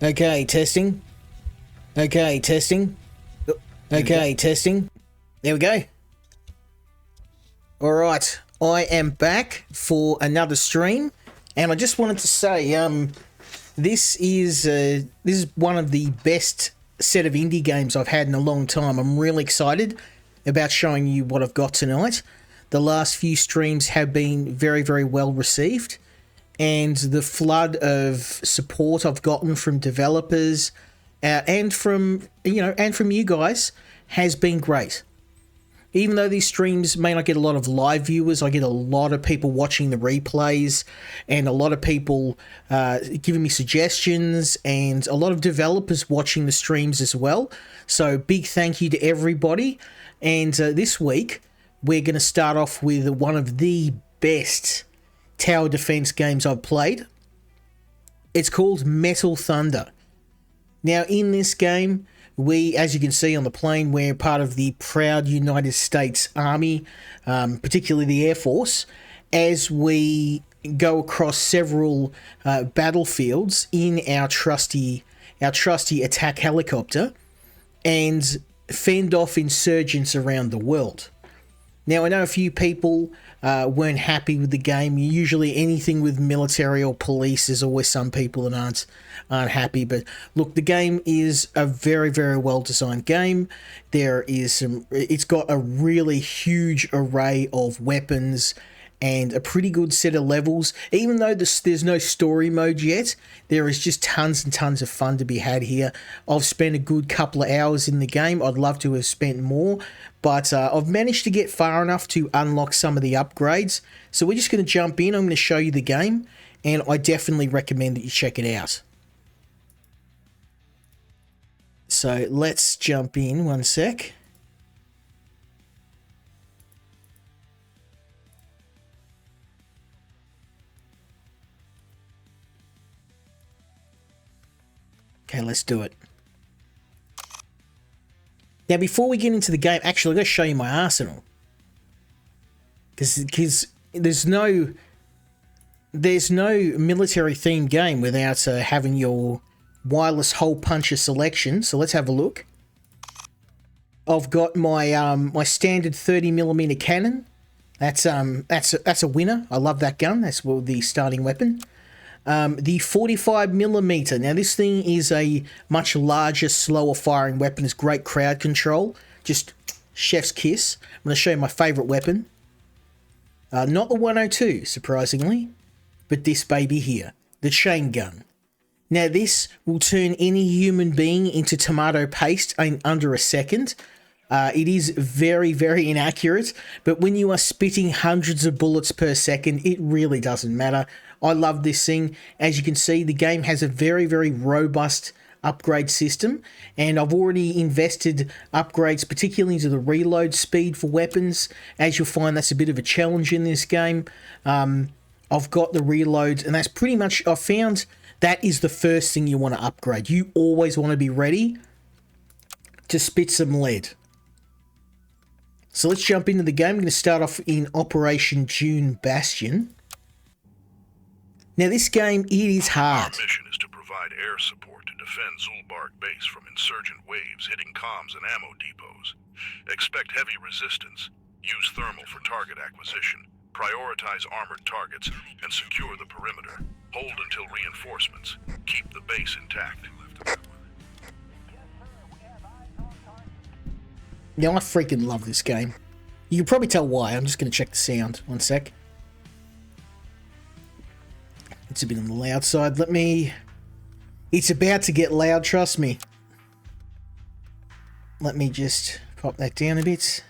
Okay, testing. Okay, testing. Okay, testing. There we go. All right, I am back for another stream, and I just wanted to say, this is one of the best set of indie games I've had in a long time. I'm really excited about showing you what I've got tonight. The last few streams have been very, very well received, and the flood of support I've gotten from developers and from you guys has been great. Even though these streams may not get a lot of live viewers, I get a lot of people watching the replays and a lot of people giving me suggestions and a lot of developers watching the streams as well. So big thank you to everybody. And this week, we're going to start off with one of the best tower defense games I've played. It's called Metal Thunder. Now, in this game, we, as you can see on the plane, we're part of the proud United States Army, particularly the Air Force, as we go across several battlefields in our trusty attack helicopter and fend off insurgents around the world. Now, I know a few people weren't happy with the game. Usually anything with military or police, there's always some people that aren't happy. But look, the game is a very, very well-designed game. It's got a really huge array of weapons and a pretty good set of levels. Even though there's no story mode yet, there is just tons and tons of fun to be had here. I've spent a good couple of hours in the game. I'd love to have spent more, but I've managed to get far enough to unlock some of the upgrades. So we're just going to jump in. I'm going to show you the game, and I definitely recommend that you check it out. So let's jump in one sec. Okay, let's do it. Now, before we get into the game, actually, I'm going to show you my arsenal. Because there's no military-themed game without having your wireless hole puncher selection. So let's have a look. I've got my my standard 30mm cannon. That's a winner. I love that gun. That's the starting weapon. The 45mm. Now, this thing is a much larger, slower firing weapon. It's great crowd control. Just chef's kiss. I'm going to show you my favourite weapon. Not the 102, surprisingly, but this baby here, the chain gun. Now, this will turn any human being into tomato paste in under a second. It is very, very inaccurate, but when you are spitting hundreds of bullets per second, it really doesn't matter. I love this thing. As you can see, the game has a very, very robust upgrade system, and I've already invested upgrades, particularly into the reload speed for weapons. As you'll find, that's a bit of a challenge in this game. I've got the reloads, and that's pretty much, I've found that is the first thing you want to upgrade. You always want to be ready to spit some lead. So let's jump into the game. I'm going to start off in Operation Dune Bastion. Now, this game, it is hard. Our mission is to provide air support to defend Zulbark base from insurgent waves hitting comms and ammo depots. Expect heavy resistance. Use thermal for target acquisition. Prioritize armored targets and secure the perimeter. Hold until reinforcements. Keep the base intact. Now, I freaking love this game. You can probably tell why. I'm just going to check the sound. One sec. It's a bit on the loud side. It's about to get loud, trust me. Let me just pop that down a bit.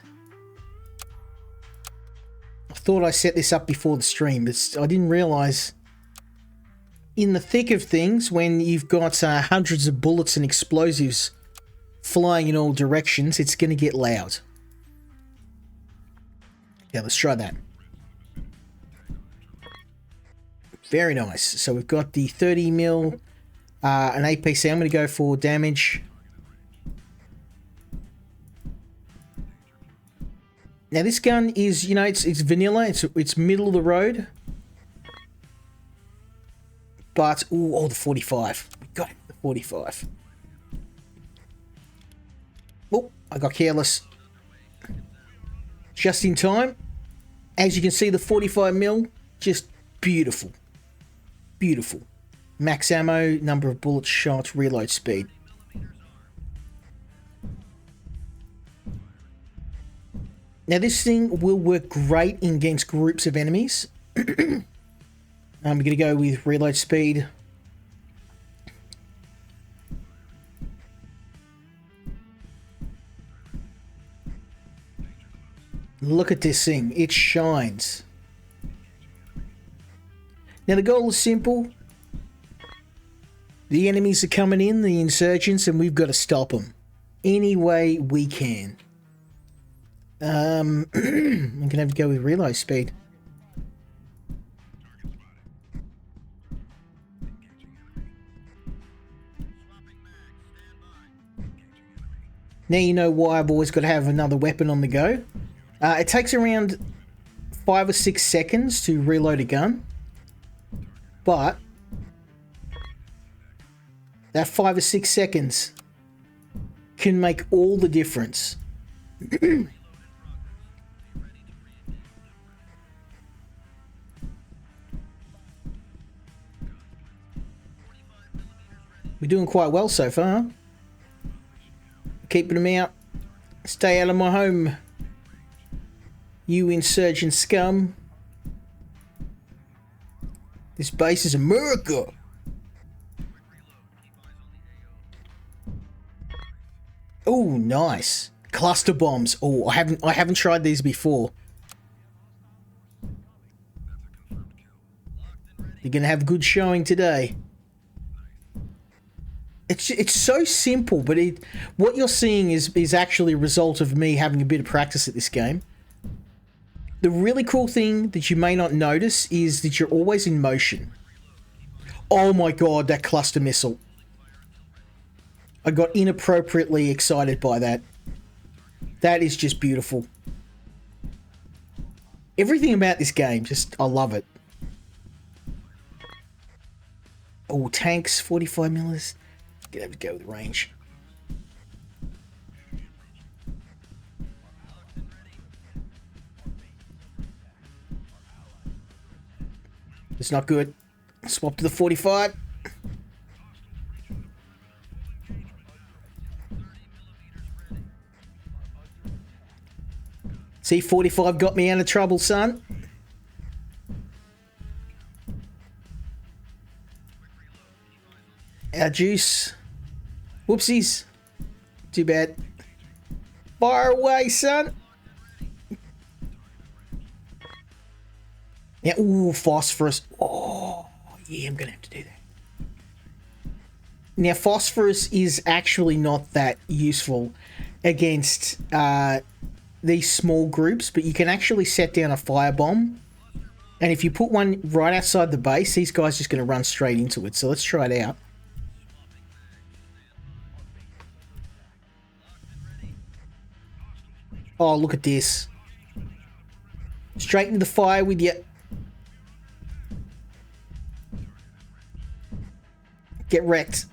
I thought I set this up before the stream, but I didn't realise in the thick of things, when you've got hundreds of bullets and explosives flying in all directions, it's going to get loud. Yeah, let's try that. Very nice. So we've got the 30mm, an APC. I'm going to go for damage. Now this gun is, it's vanilla. It's middle of the road. But, the 45. We got it. The 45. Oh, I got careless. Just in time. As you can see, the 45 mil, just beautiful. Beautiful. Max ammo, number of bullets shot, reload speed. Now this thing will work great against groups of enemies. I'm going to go with reload speed. Look at this thing. It shines. Now the goal is simple. The enemies are coming in, the insurgents, and we've got to stop them any way we can. I'm going to have to go with reload speed. Now you know why I've always got to have another weapon on the go. It takes around 5 or 6 seconds to reload a gun. But that 5 or 6 seconds can make all the difference. We're doing quite well so far. Keeping them out. Stay out of my home, you insurgent scum. This base is America. Oh, nice. Cluster bombs. Oh, I haven't tried these before. You're gonna have good showing today. It's so simple, but what you're seeing is actually a result of me having a bit of practice at this game. The really cool thing that you may not notice is that you're always in motion. Oh my god, that cluster missile. I got inappropriately excited by that. That is just beautiful. Everything about this game, I love it. Oh, tanks, 45 millers. Gonna have to go with range. It's not good. Swap to the 45. See, 45 got me out of trouble, son. Our juice. Whoopsies. Too bad. Fire away, son. Yeah, ooh, phosphorus. Oh, yeah, I'm going to have to do that. Now, phosphorus is actually not that useful against these small groups, but you can actually set down a firebomb. And if you put one right outside the base, these guys are just going to run straight into it. So let's try it out. Oh, look at this. Straight into the fire with you. Get wrecked.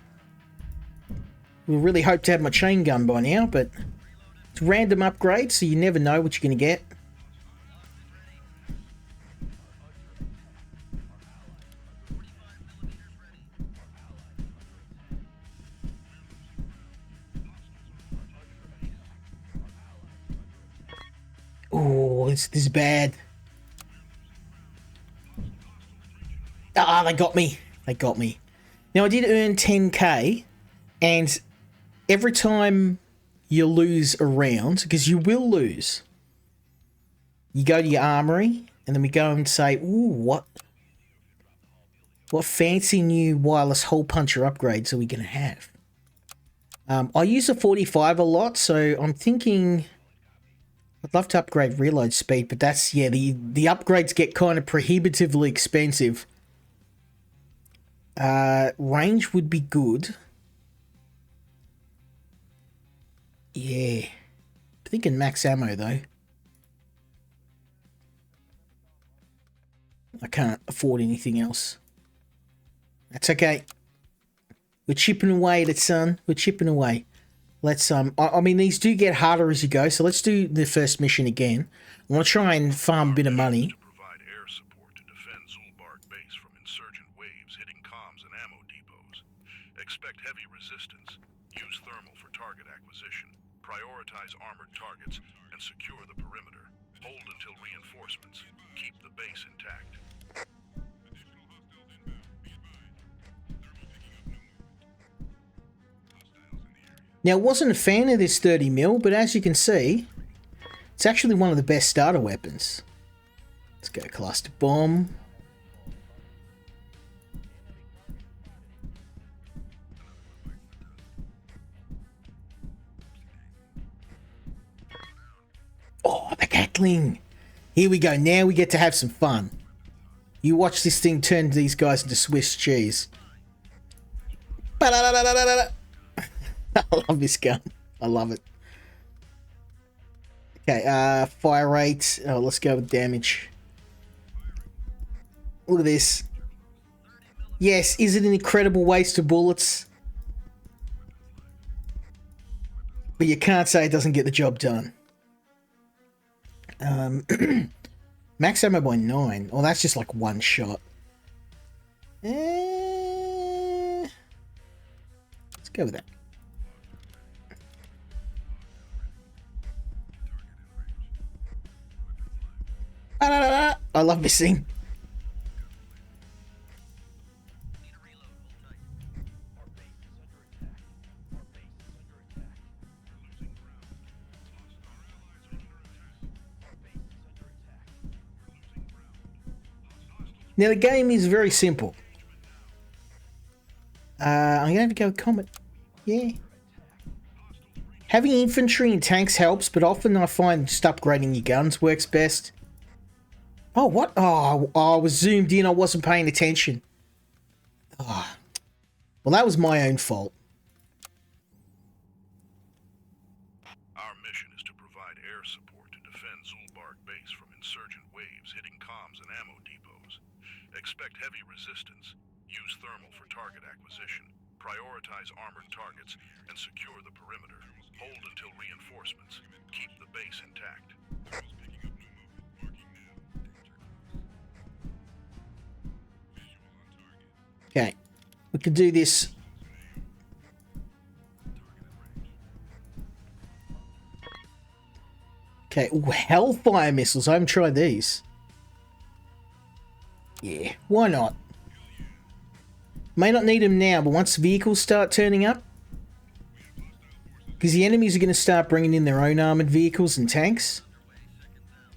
We really hope to have my chain gun by now, but it's a random upgrade, so you never know what you're going to get. Oh, this is bad. Ah, they got me. They got me. Now, I did earn 10k, and every time you lose a round, because you will lose, you go to your armory, and then we go and say, ooh, what fancy new wireless hole puncher upgrades are we going to have? I use a 45 a lot, so I'm thinking I'd love to upgrade reload speed, but that's, yeah, the upgrades get kind of prohibitively expensive. Range would be good. Yeah. I'm thinking max ammo, though. I can't afford anything else. That's okay. We're chipping away at it, son. We're chipping away. Let's, I mean, these do get harder as you go, so let's do the first mission again. I want to try and farm a bit of money. To provide air support to defend Zulbark base from insurgent waves hitting comms and ammo depots. Expect heavy resistance. Use thermal for target acquisition. Prioritize armored targets and secure the perimeter. Hold until reinforcements. Keep the base intact. Now, I wasn't a fan of this 30 mil, but as you can see, it's actually one of the best starter weapons. Let's go cluster bomb. Oh, the Gatling. Here we go. Now we get to have some fun. You watch this thing turn these guys into Swiss cheese. I love this gun. I love it. Okay, fire rate. Oh, let's go with damage. Look at this. Yes, is it an incredible waste of bullets? But you can't say it doesn't get the job done. Max ammo by 9. Oh, that's just like one shot. Let's go with that. I love missing. Now the game is very simple. I'm going to have to go with combat. Yeah. Having infantry and tanks helps, but often I find just upgrading your guns works best. Oh, what? Oh, I was zoomed in. I wasn't paying attention. Oh. Well, that was my own fault. Our mission is to provide air support to defend Zulbark base from insurgent waves hitting comms and ammo depots. Expect heavy resistance. Use thermal for target acquisition. Prioritize armored targets and secure the perimeter. Hold until reinforcements. Keep the base intact. Okay, we could do this. Okay, ooh, Hellfire missiles. I haven't tried these. Yeah, why not? May not need them now, but once vehicles start turning up, because the enemies are going to start bringing in their own armored vehicles and tanks.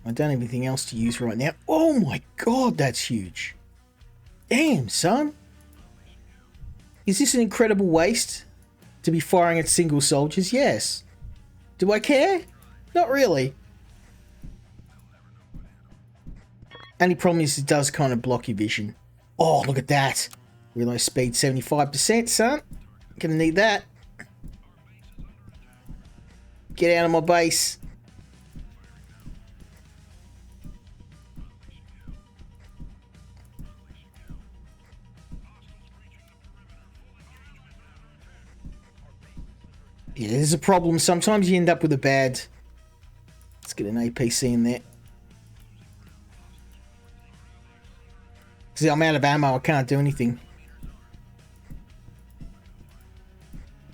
I don't have anything else to use right now. Oh my god, that's huge. Damn, son. Is this an incredible waste to be firing at single soldiers? Yes. Do I care? Not really. Only problem is it does kind of block your vision. Oh, look at that. Reload speed 75%, son. Gonna need that. Get out of my base. Yeah, there's a problem. Sometimes you end up with a bad... Let's get an APC in there. See, I'm out of ammo. I can't do anything.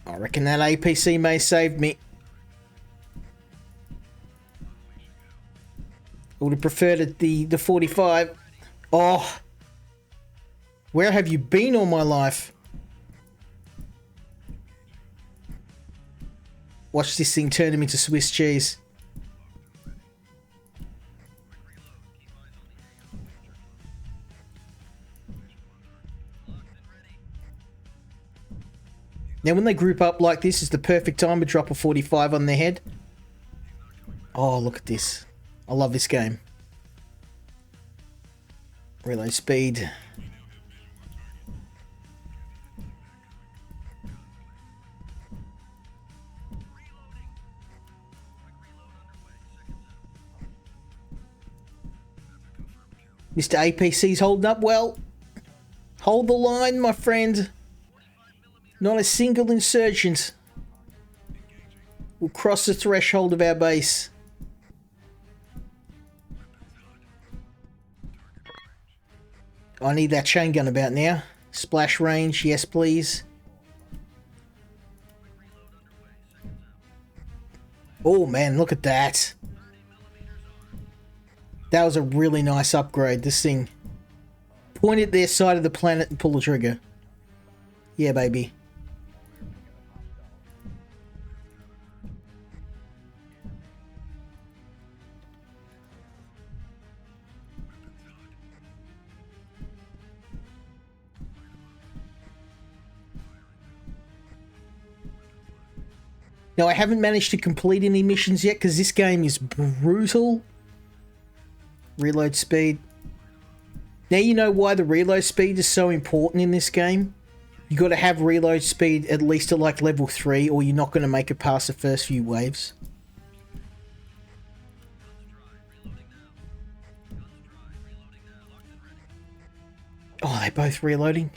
I reckon that APC may have saved me. I would have preferred the 45. Oh. Where have you been all my life? Watch this thing turn him into Swiss cheese. Now when they group up like this is the perfect time to drop a 45 on their head. Oh, look at this. I love this game. Reload speed. Mr. APC's holding up well. Hold the line, my friend. Not a single insurgent will cross the threshold of our base. I need that chain gun about now. Splash range, yes please. Oh man, look at that. That was a really nice upgrade, this thing. Point at their side of the planet and pull the trigger. Yeah, baby. Now, I haven't managed to complete any missions yet because this game is brutal. Reload speed. Now you know why the reload speed is so important in this game. You got to have reload speed at least at like level 3 or you're not going to make it past the first few waves. Oh, they're both reloading.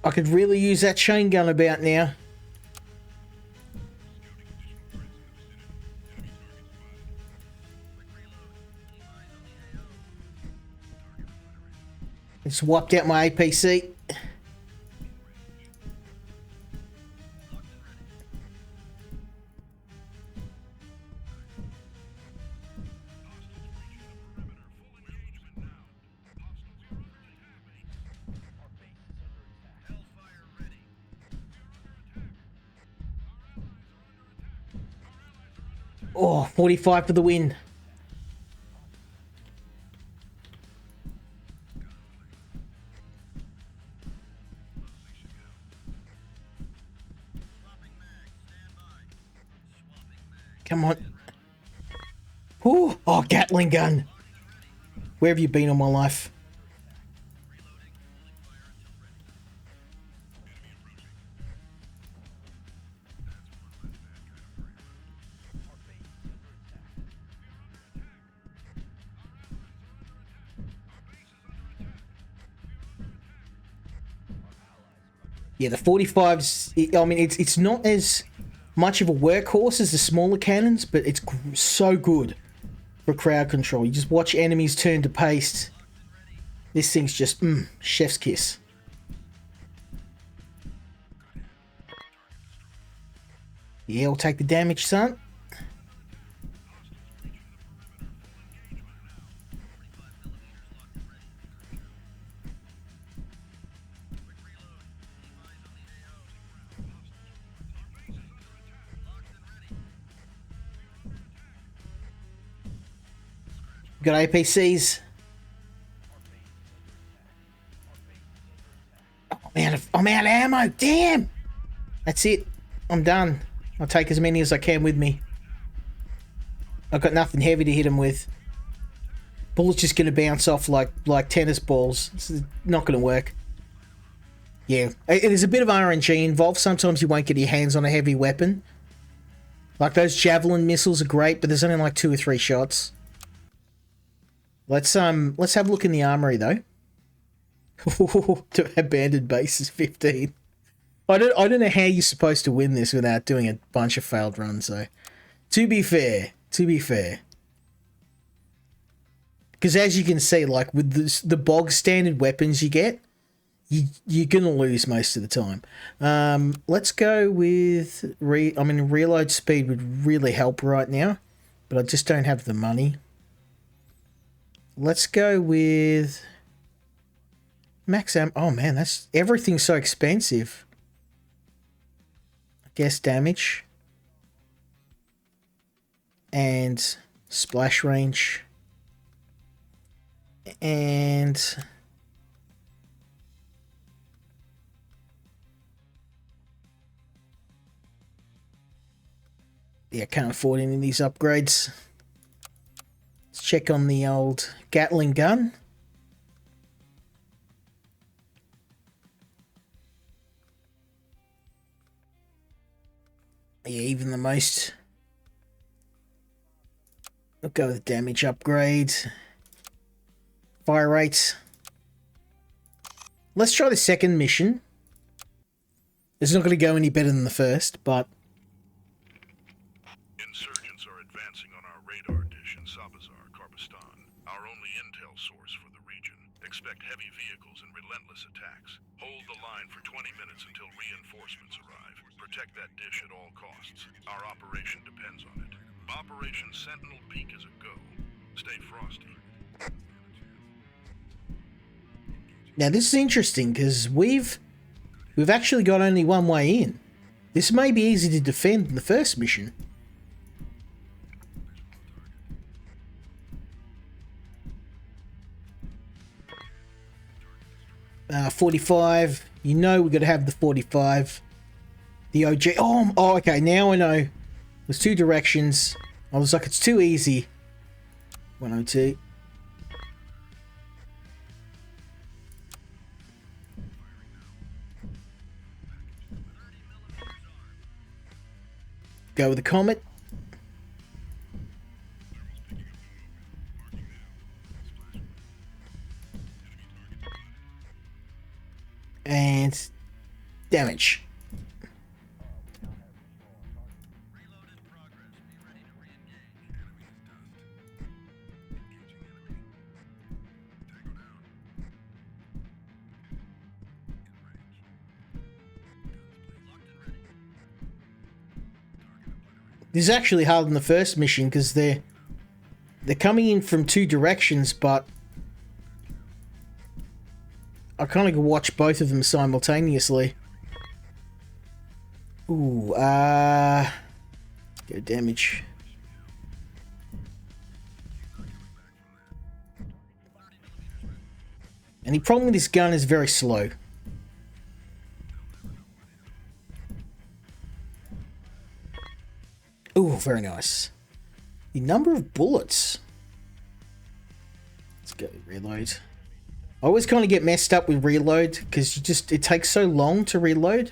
I could really use that chain gun about now. It's wiped out my APC. Oh, 45 for the win. Come on. Ooh, oh, Gatling gun. Where have you been all my life? Yeah, the 45s, I mean, it's not as much of a workhorse as the smaller cannons, but it's so good for crowd control. You just watch enemies turn to paste. This thing's just, chef's kiss. Yeah, I'll take the damage, son. Got APCs. Oh, man, I'm out of ammo. Damn. That's it. I'm done. I'll take as many as I can with me. I've got nothing heavy to hit him with. Bullets just going to bounce off like tennis balls. It's not going to work. Yeah, there's a bit of RNG involved. Sometimes you won't get your hands on a heavy weapon. Like those javelin missiles are great, but there's only like 2 or 3 shots. Let's have a look in the armory though. Abandoned base is 15. I don't know how you're supposed to win this without doing a bunch of failed runs though. To be fair. Because as you can see, like with the bog standard weapons you get, you're gonna lose most of the time. Let's go with reload speed would really help right now, but I just don't have the money. Let's go with max ammo. Oh man, that's everything's so expensive. I guess damage and splash range and yeah, can't afford any of these upgrades. Let's check on the old Gatling gun. Yeah, even the most... We'll go with damage upgrade. Fire rates. Let's try the second mission. It's not going to go any better than the first, but... Insurgents are advancing on our radar dish in Sabazar, Karbistan, our only intel source for the region. Expect heavy vehicles and relentless attacks. Hold the line for 20 minutes until reinforcements arrive. Protect that dish at all costs. Our operation depends on it. Operation Sentinel Peak is a go. Stay frosty. Now this is interesting because we've actually got only one way in. This may be easy to defend in the first mission. Uh, 45. You know we're gonna have the 45. The OG. Oh, okay. Now I know. There's two directions. I was like, it's too easy. 102. Go with the Comet. And damage. This is actually harder than the first mission because they're coming in from two directions, but I kind of watch both of them simultaneously. Ooh, go damage. And the problem with this gun is very slow. Ooh, very nice. The number of bullets. Let's go reload. I always kind of get messed up with reload because it takes so long to reload.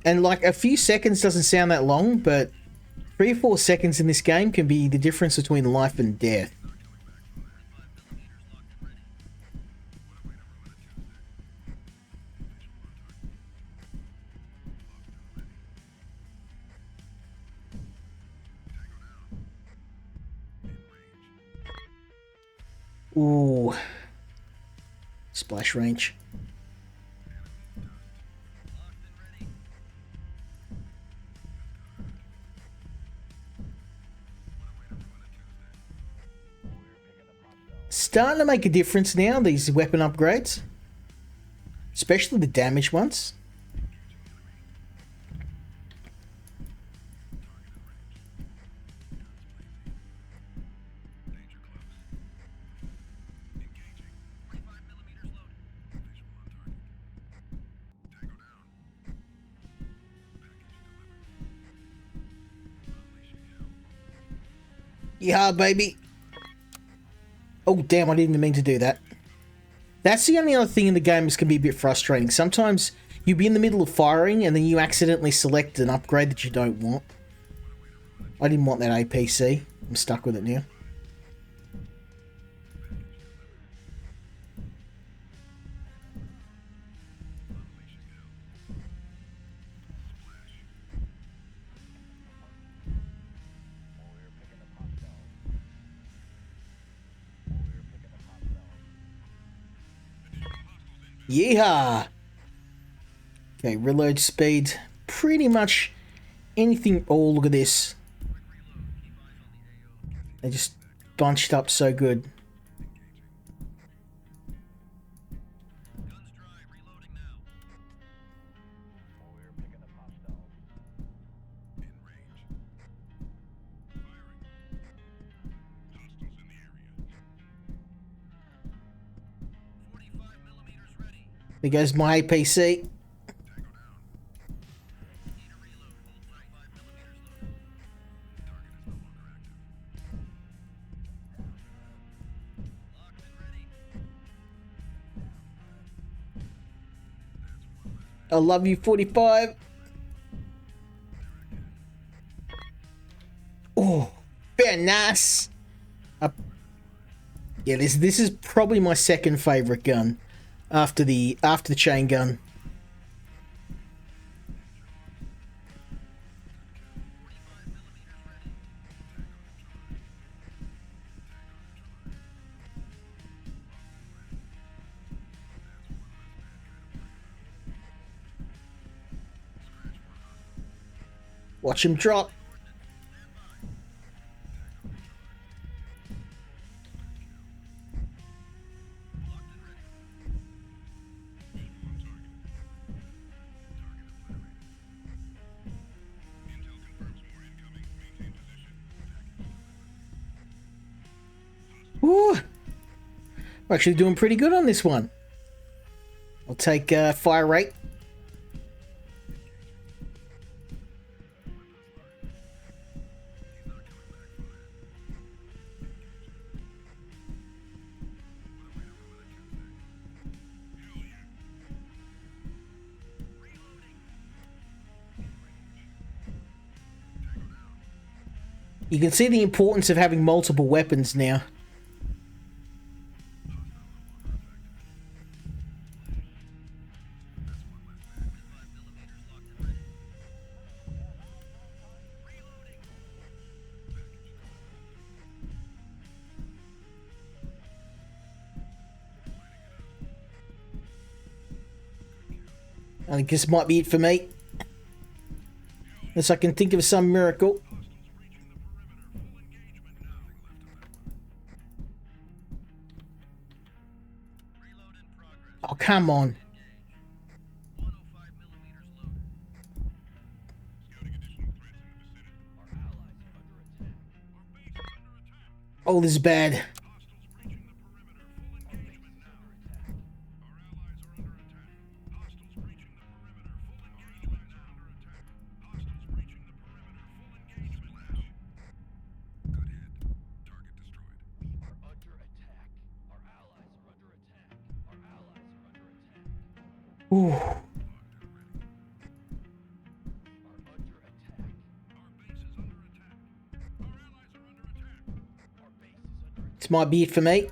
And like a few seconds doesn't sound that long, but 3 or 4 seconds in this game can be the difference between life and death. Ooh. Splash range. Starting to make a difference now, these weapon upgrades. Especially the damage ones. Yeah, baby. Oh, damn, I didn't even mean to do that. That's the only other thing in the game that can be a bit frustrating. Sometimes you'll be in the middle of firing and then you accidentally select an upgrade that you don't want. I didn't want that APC. I'm stuck with it now. Yeehaw! Okay, reload speed. Pretty much anything. Oh, look at this. They just bunched up so good. There goes my APC. I love you, 45. Oh, very nice. Yeah, this is probably my second favorite gun after the chain gun. Watch him drop. Ooh. We're actually doing pretty good on this one. I'll take fire rate. You can see the importance of having multiple weapons now. I think this might be it for me. Unless I can think of some miracle. Oh, come on. Oh, this is bad. Ooh. This might be it for me.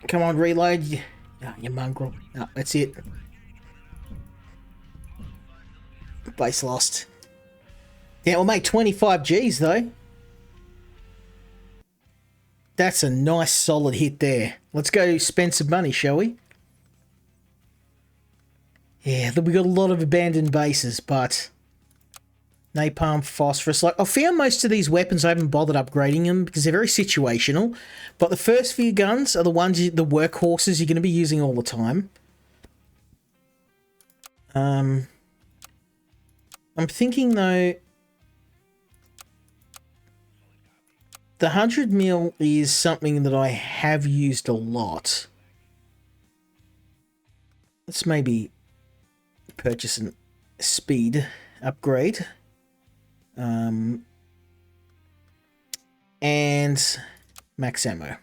Come on, reload. Oh, you mongrel. No, that's it. Base lost. Yeah, we'll make 25 Gs though. That's a nice solid hit there. Let's go spend some money, shall we? Yeah, we got a lot of abandoned bases, but napalm, phosphorus. Like, I found most of these weapons, I haven't bothered upgrading them because they're very situational. But the first few guns are the ones, the workhorses you're going to be using all the time. I'm thinking though, the 100 mil is something that I have used a lot. Let's maybe purchase a speed upgrade. And max ammo.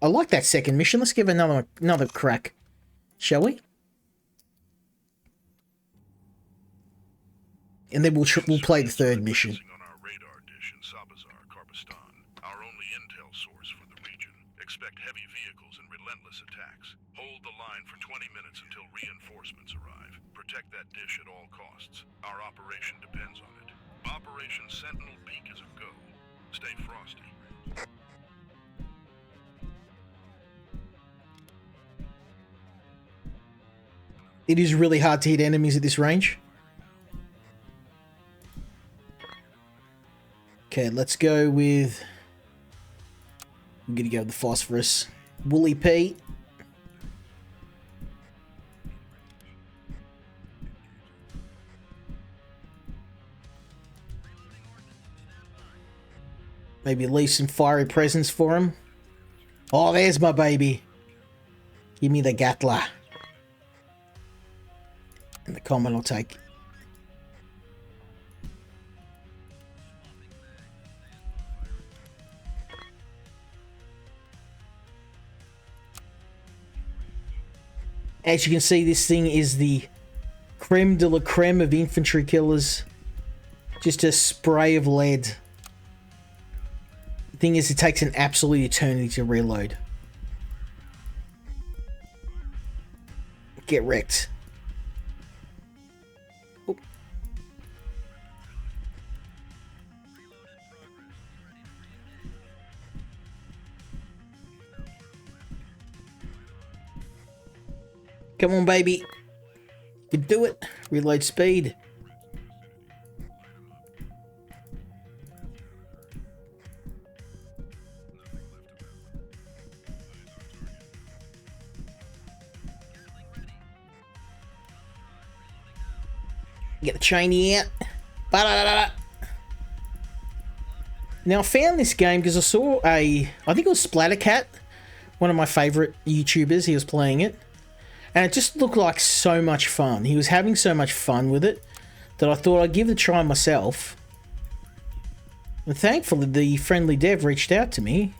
I like that second mission. Let's give it another crack, shall we? And then we'll play the third mission. On our radar dish in Sabazar, Karbistan, our only intel source for the region. Expect heavy vehicles and relentless attacks. Hold the line for 20 minutes until reinforcements arrive. Protect that dish at all costs. Our operation depends on it. Operation Sentinel Peak is a go. Stay frosty. It is really hard to hit enemies at this range. Okay, let's go with... I'm going to go with the phosphorus. Woolly P. Maybe leave some fiery presents for him. Oh, there's my baby. Give me the Gatla. And the common I'll take. As you can see, this thing is the creme de la creme of infantry killers. Just a spray of lead. The thing is, it takes an absolute eternity to reload. Get wrecked. Oop. Come on, baby. You can do it. Reload speed. Get the chainy out. Ba-da-da-da-da. Now, I found this game because I saw I think it was Splattercat, one of my favourite YouTubers. He was playing it. And it just looked like so much fun. He was having so much fun with it that I thought I'd give it a try myself. And thankfully, the friendly dev reached out to me.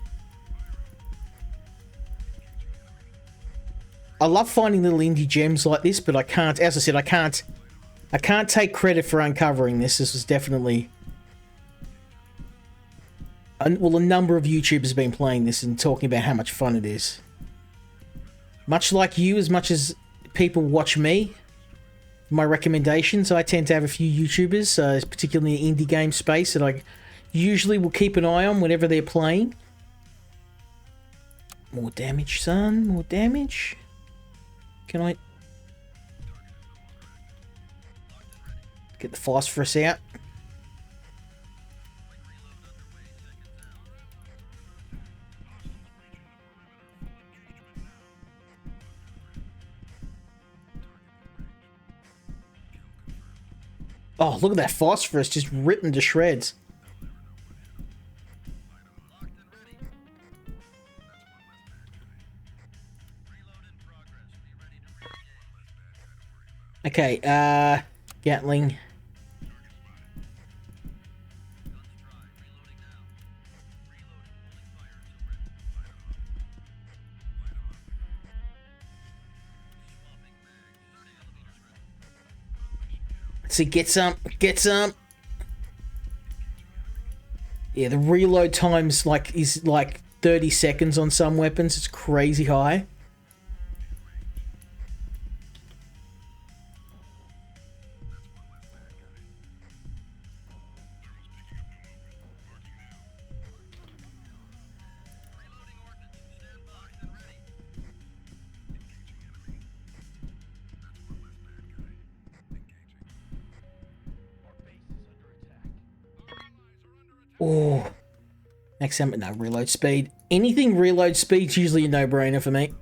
I love finding little indie gems like this, but I can't, as I said, I can't take credit for uncovering this. This was definitely... well, a number of YouTubers have been playing this and talking about how much fun it is. Much like you, as much as people watch me, my recommendations, I tend to have a few YouTubers, particularly in the indie game space, that I usually will keep an eye on whenever they're playing. More damage, son. More damage. Can I... get the phosphorus out? Oh, look at that phosphorus just ripping to shreds. Okay, Gatling. See, get some. Yeah, the reload time's is like 30 seconds on some weapons. It's crazy high. Oh, next time, no, reload speed. Anything reload speed's usually a no-brainer for me.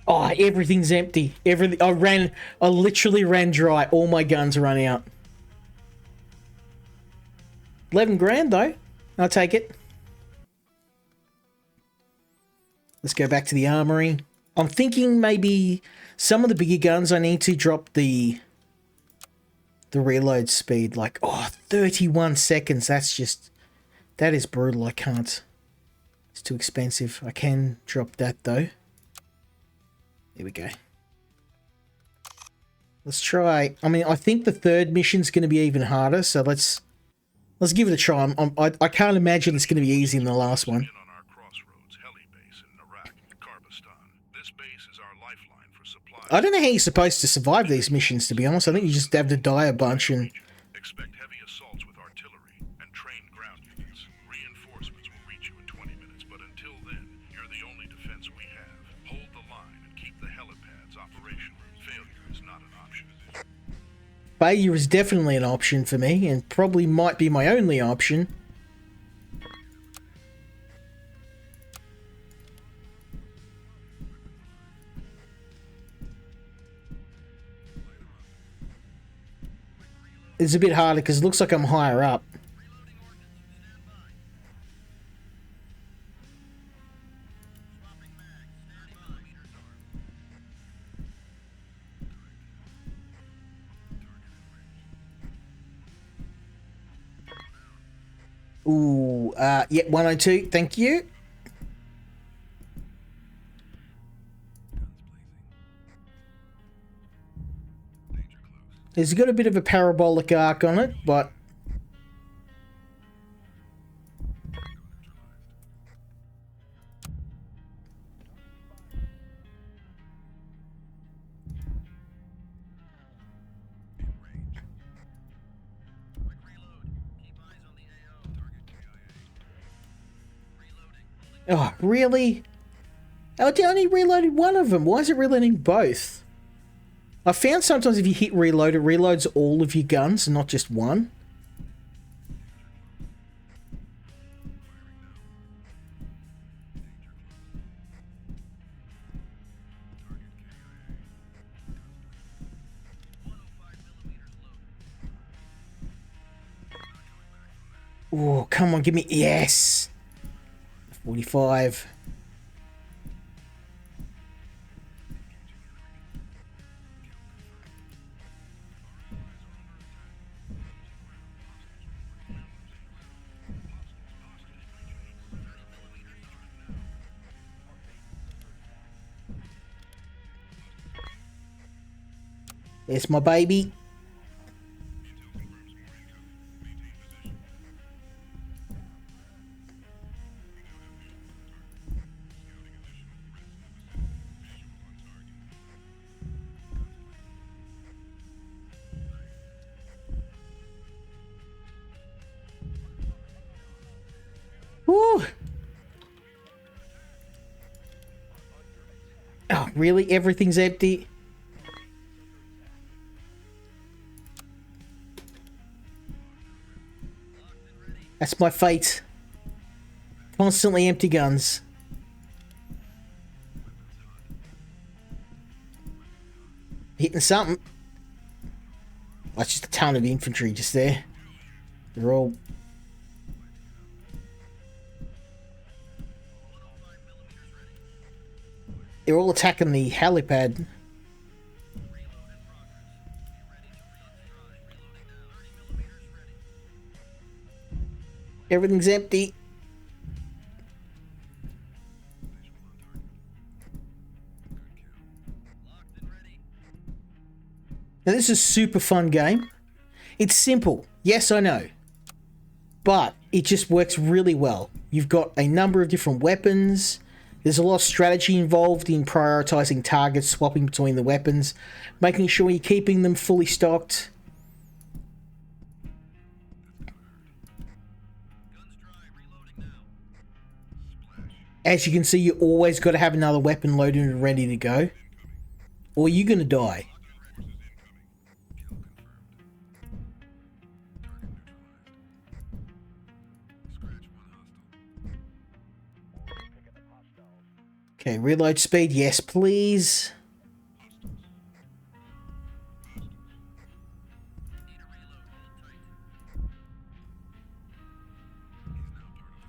Oh, everything's empty. Everything. I literally ran dry. All my guns run out. 11 grand though. I'll take it. Let's go back to the armory. I'm thinking maybe some of the bigger guns I need to drop the reload speed. Like, oh, 31 seconds. That is brutal. I can't. It's too expensive. I can drop that though. There we go. Let's try. I mean, I think the third mission's going to be even harder, so let's give it a try. I can't imagine it's going to be easy in the last one. I don't know how you're supposed to survive these missions, to be honest. I think you just have to die a bunch and... Expect heavy assaults with artillery and trained ground units. Reinforcements will reach you in 20 minutes, but until then, you're the only defense we have. Hold the line and keep the helipads operational. Failure is not an option. Failure is definitely an option for me, and probably might be my only option. It's a bit harder because it looks like I'm higher up. Ooh, yeah, 102. Thank you. It's got a bit of a parabolic arc on it, but oh, really? I only reloaded one of them. Why is it reloading both? I found sometimes if you hit reload, it reloads all of your guns, not just one. Oh, come on, give me... Yes! 45. There's my baby. Woo! Oh, really? Everything's empty? That's my fate. Constantly empty guns. Hitting something. That's just a ton of infantry just there. They're all... They're all attacking the helipad. Everything's empty. Now this is a super fun game. It's simple. Yes, I know. But it just works really well. You've got a number of different weapons. There's a lot of strategy involved in prioritizing targets, swapping between the weapons, making sure you're keeping them fully stocked. As you can see, you always got to have another weapon loaded and ready to go, or you're going to die. Okay, reload speed, yes please.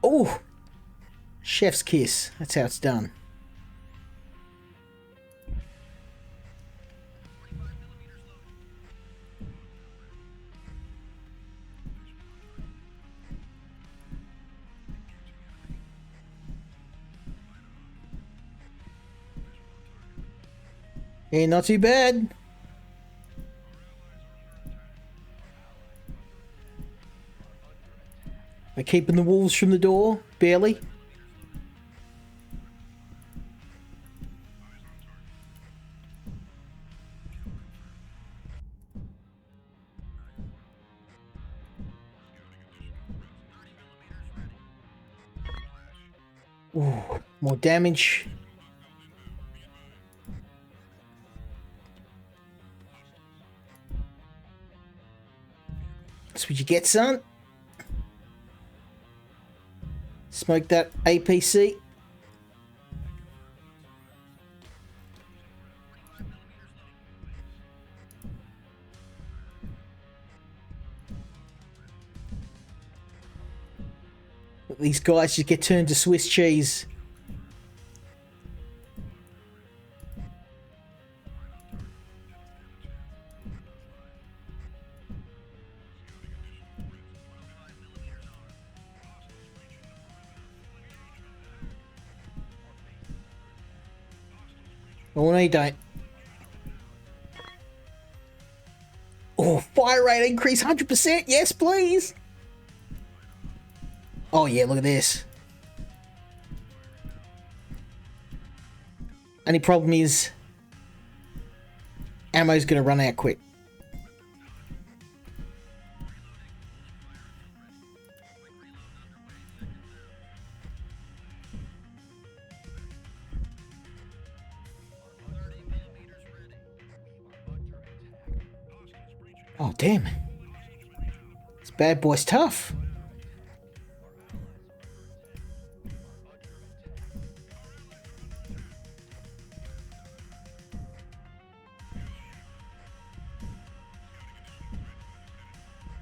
Oh! Chef's kiss. That's how it's done. Ain't not too bad. We're keeping the wolves from the door, barely. Ooh, more damage. That's what you get, son. Smoke that APC. These guys just get turned to Swiss cheese. Oh, no, you don't. Oh, fire rate increase 100%. Yes, please. Oh, yeah, look at this. Only problem is ammo's going to run out quick. Oh, damn. This bad boy's tough.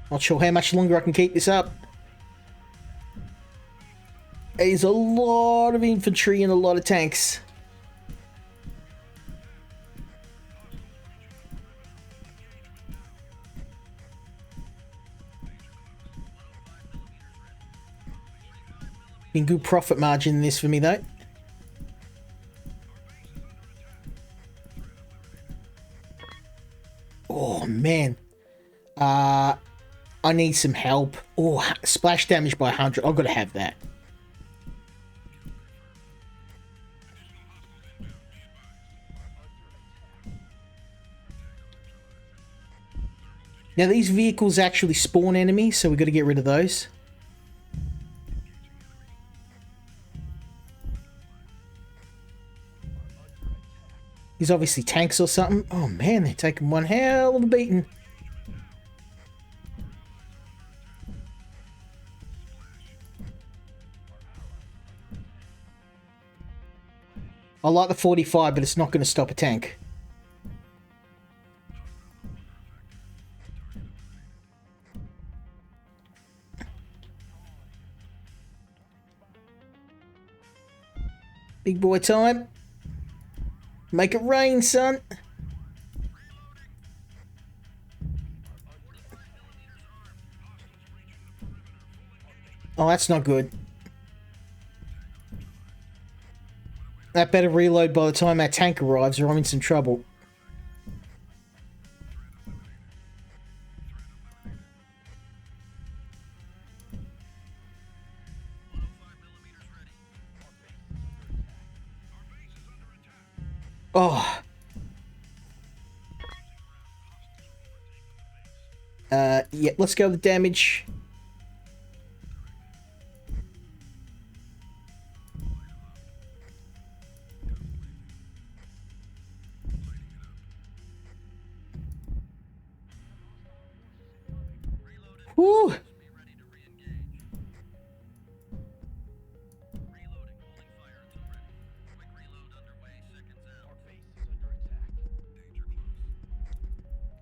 Not sure how much longer I can keep this up. There's a lot of infantry and a lot of tanks. Been good profit margin in this for me though. Oh man. I need some help. Oh, splash damage by 100. I've got to have that. Now these vehicles actually spawn enemies, so we've got to get rid of those. These obviously tanks or something. Oh man, they're taking one hell of a beating. I like the 45, but it's not going to stop a tank. Big boy time. Make it rain, son. Oh, that's not good. That better reload by the time our tank arrives or I'm in some trouble. Oh. Yeah, let's go with damage. Woo!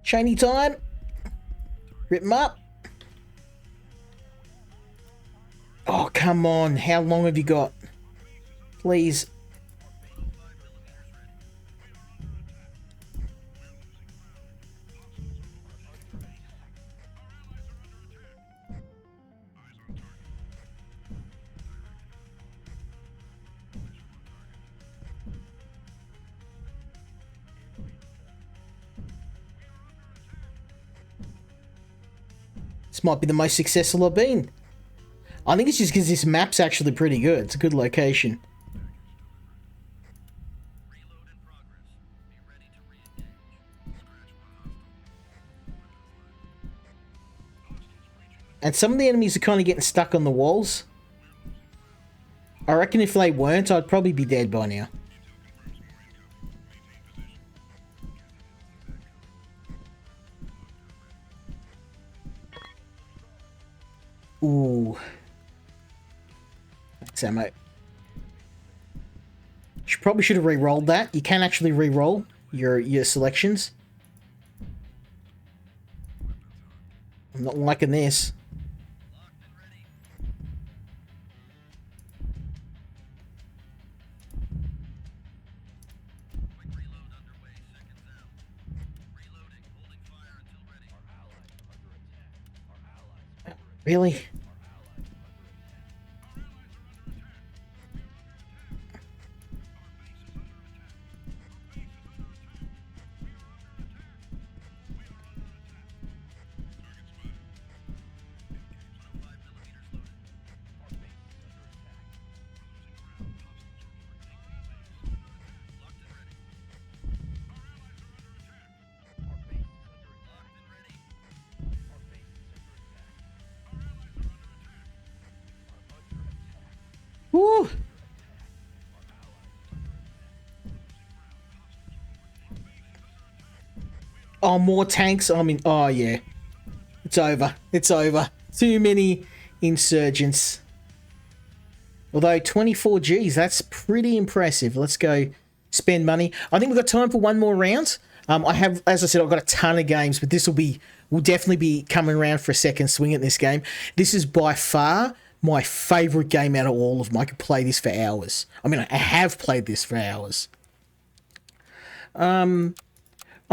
Shiny time. Rip him up. Oh, come on. How long have you got? Please. This might be the most successful I've been. I think it's just because this map's actually pretty good. It's a good location. And some of the enemies are kind of getting stuck on the walls. I reckon if they weren't, I'd probably be dead by now. Ooh. Thanks, ammo. Probably should have re-rolled that. You can actually re-roll your selections. I'm not liking this. Really? Woo! Oh, more tanks. I mean, oh yeah. It's over. It's over. Too many insurgents. Although 24 Gs, that's pretty impressive. Let's go spend money. I think we've got time for one more round. I have, as I said, I've got a ton of games, but this will definitely be coming around for a second swing at this game. This is by far my favourite game out of all of them. I could play this for hours. I mean, I have played this for hours. I'm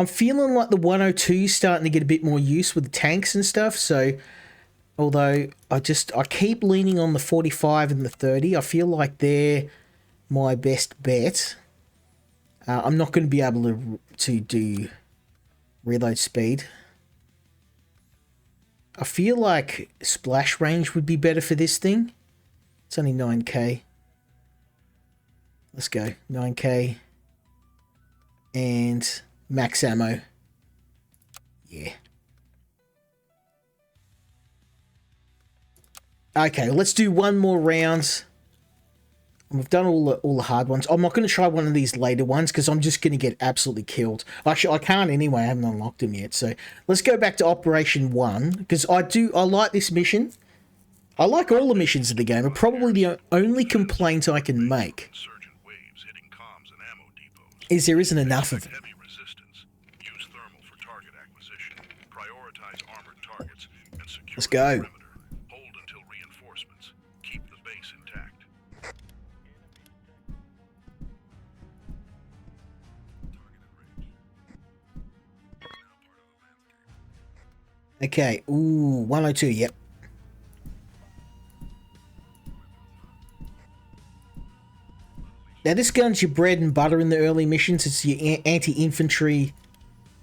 feeling like the 102 is starting to get a bit more use with the tanks and stuff, so although I keep leaning on the 45 and the 30, I feel like they're my best bet. I'm not going to be able to do reload speed. I feel like splash range would be better for this thing. It's only 9k. Let's go. 9k. And max ammo. Yeah. Okay, let's do one more round. We've done all the hard ones. I'm not going to try one of these later ones because I'm just going to get absolutely killed. Actually, I can't anyway. I haven't unlocked them yet. So let's go back to Operation 1 because I like this mission. I like all the missions of the game. But probably the only complaint I can make is there isn't enough of them. Let's go. Okay, ooh, 102, yep. Now this gun's your bread and butter in the early missions. It's your anti-infantry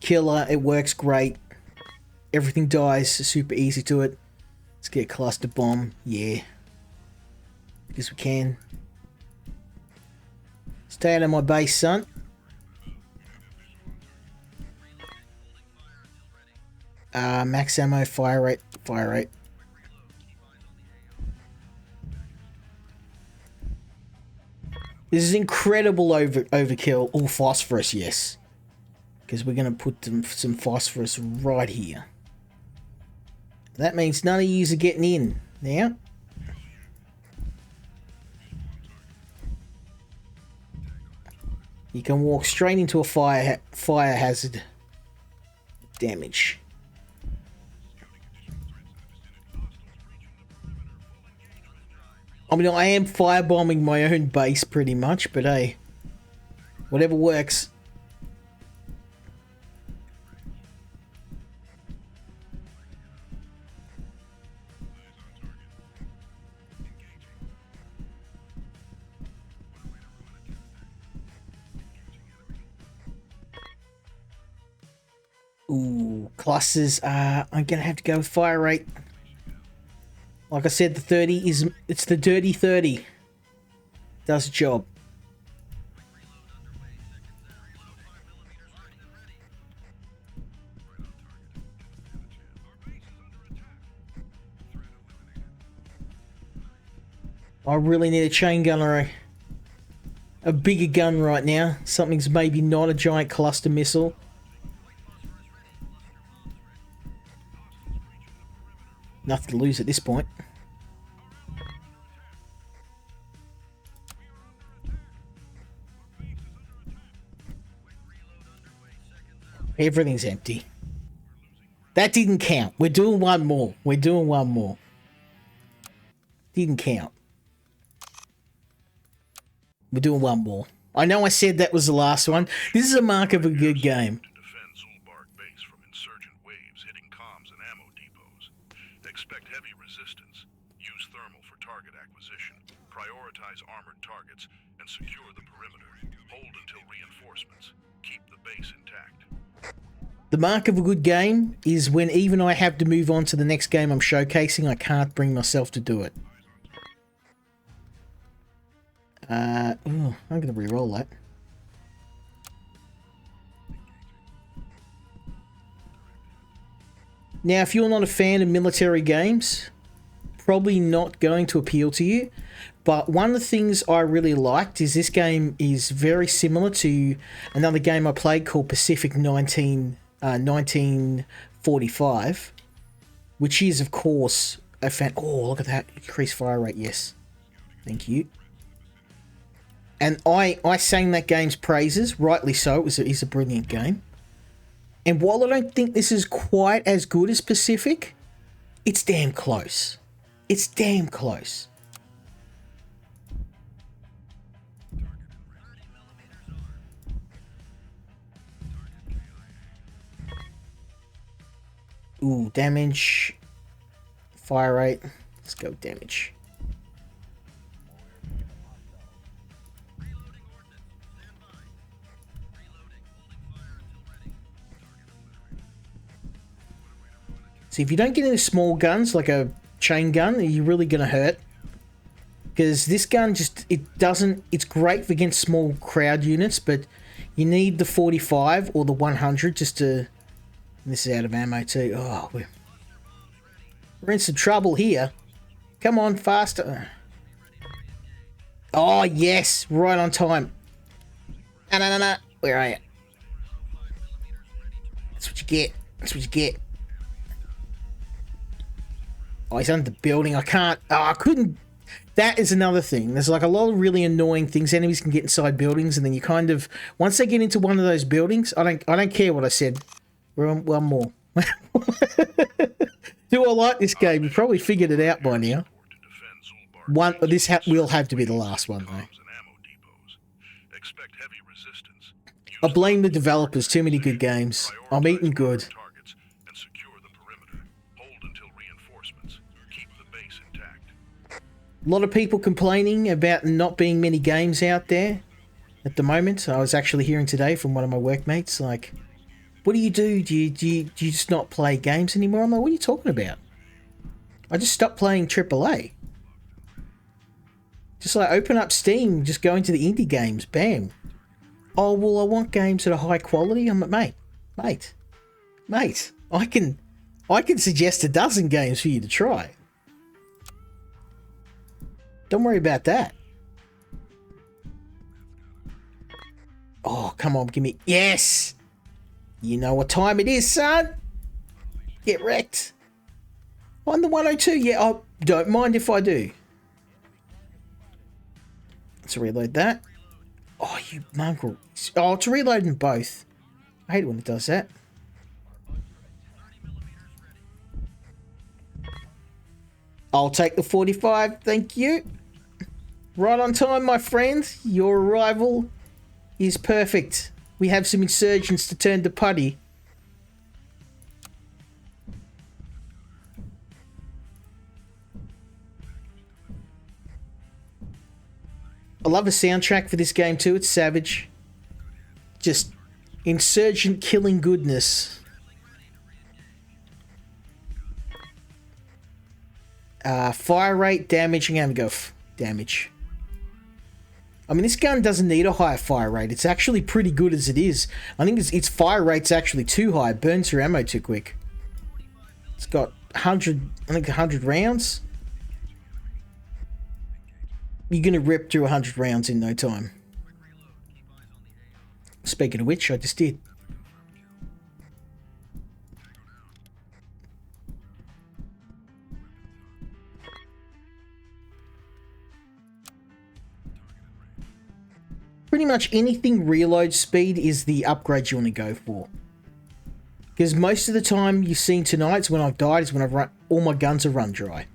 killer. It works great. Everything dies super easy to it. Let's get a cluster bomb, yeah. Guess we can. Stay out of my base, son. Max ammo, fire rate. This is incredible overkill. Oh, phosphorus, yes. Because we're going to put some phosphorus right here. That means none of yous are getting in now. You can walk straight into a fire hazard. Damage. I mean, I am firebombing my own base pretty much, but hey, whatever works. Ooh, clusters. I'm gonna have to go with fire rate. Like I said, the 30 it's the dirty 30. Does the job. I really need a chain gunner. A bigger gun right now. Something's maybe not a giant cluster missile. Nothing to lose at this point. Everything's empty. That didn't count. We're doing one more. Didn't count. We're doing one more. I know I said that was the last one. This is a mark of a good game. Expect heavy resistance. Use thermal for target acquisition. Prioritize armored targets and secure the perimeter. Hold until reinforcements. Keep the base intact. The mark of a good game is when even I have to move on to the next game I'm showcasing, I can't bring myself to do it. I'm going to re-roll that. Now, if you're not a fan of military games, probably not going to appeal to you. But one of the things I really liked is this game is very similar to another game I played called Pacific 1945, which is, of course, a fan. Oh, look at that. Increased fire rate. Yes. Thank you. And I sang that game's praises, rightly so. It is a brilliant game. And while I don't think this is quite as good as Pacific, it's damn close. It's damn close. Ooh, damage. Fire rate. Let's go damage. See, if you don't get any small guns, like a chain gun, you're really going to hurt. Because this gun just, it's great for against small crowd units, but you need the 45 or the 100 just to... This is out of ammo too. Oh, we're in some trouble here. Come on, faster. Oh, yes, right on time. No. Where are you? That's what you get. That's what you get. Oh, he's under the building. I can't... Oh, I couldn't... That is another thing. There's like a lot of really annoying things. Enemies can get inside buildings, and then you kind of... Once they get into one of those buildings, I don't care what I said. We're on one more. Do I like this game? You probably figured it out by now. This will have to be the last one, though. I blame the developers. Too many good games. I'm eating good. A lot of people complaining about not being many games out there at the moment. I was actually hearing today from one of my workmates, like, what do you do? Do you just not play games anymore? I'm like, what are you talking about? I just stopped playing AAA. Just like open up Steam, just go into the indie games, bam. Oh, well, I want games that are high quality. I'm like, mate, I can suggest a dozen games for you to try. Don't worry about that. Oh, come on, give me... Yes! You know what time it is, son. Get wrecked. On the 102, yeah, I don't mind if I do. Let's reload that. Oh, you mongrel. Oh, it's reloading both. I hate it when it does that. I'll take the 45, thank you. Right on time, my friend. Your arrival is perfect. We have some insurgents to turn to putty. I love the soundtrack for this game too. It's savage. Just insurgent killing goodness. Fire rate, damage. I'm going to go damage. I mean, this gun doesn't need a higher fire rate. It's actually pretty good as it is. I think its fire rate's actually too high. It burns your ammo too quick. It's got 100, I think 100 rounds. You're going to rip through 100 rounds in no time. Speaking of which, I just did. Pretty much anything reload speed is the upgrade you want to go for. Because most of the time you've seen tonight, when I've died, is when I've run, all my guns are run dry.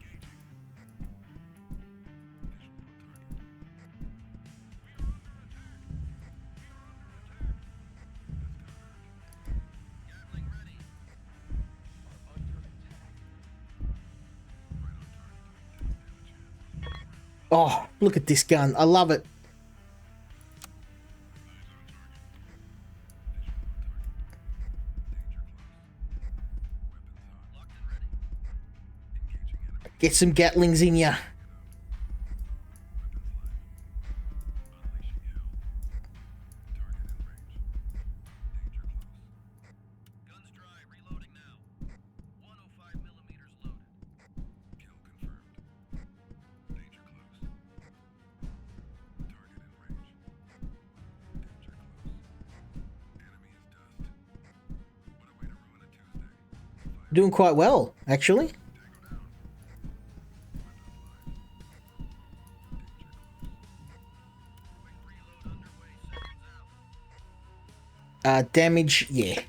Oh, look at this gun. I love it. Get some Gatlings in ya. Doing quite well, actually. Damage, yeah.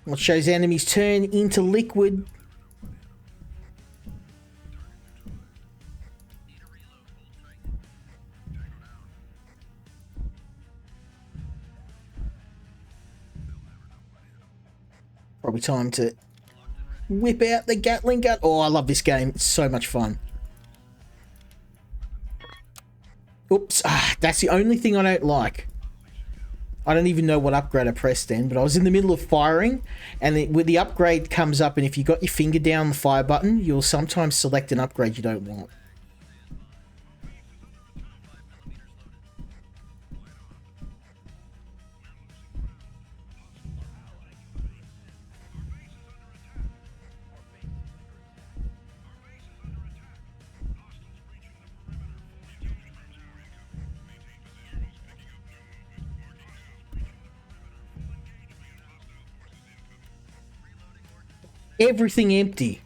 What shows enemies turn into liquid. Probably time to whip out the Gatling gun. Oh, I love this game. It's so much fun. Oops. That's the only thing I don't like. I don't even know what upgrade I pressed then, but I was in the middle of firing, and when the upgrade comes up, and if you got your finger down the fire button, you'll sometimes select an upgrade you don't want. Everything empty.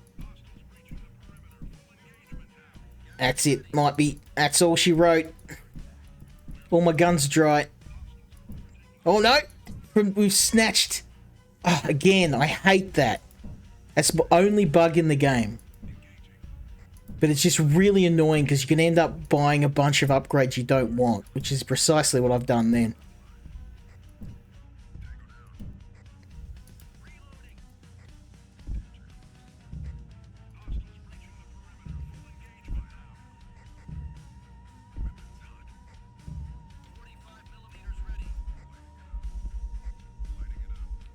That's it. Might be. That's all she wrote. All my guns dry. Oh no! We've snatched. Oh, again, I hate that. That's the only bug in the game. But it's just really annoying because you can end up buying a bunch of upgrades you don't want, which is precisely what I've done then.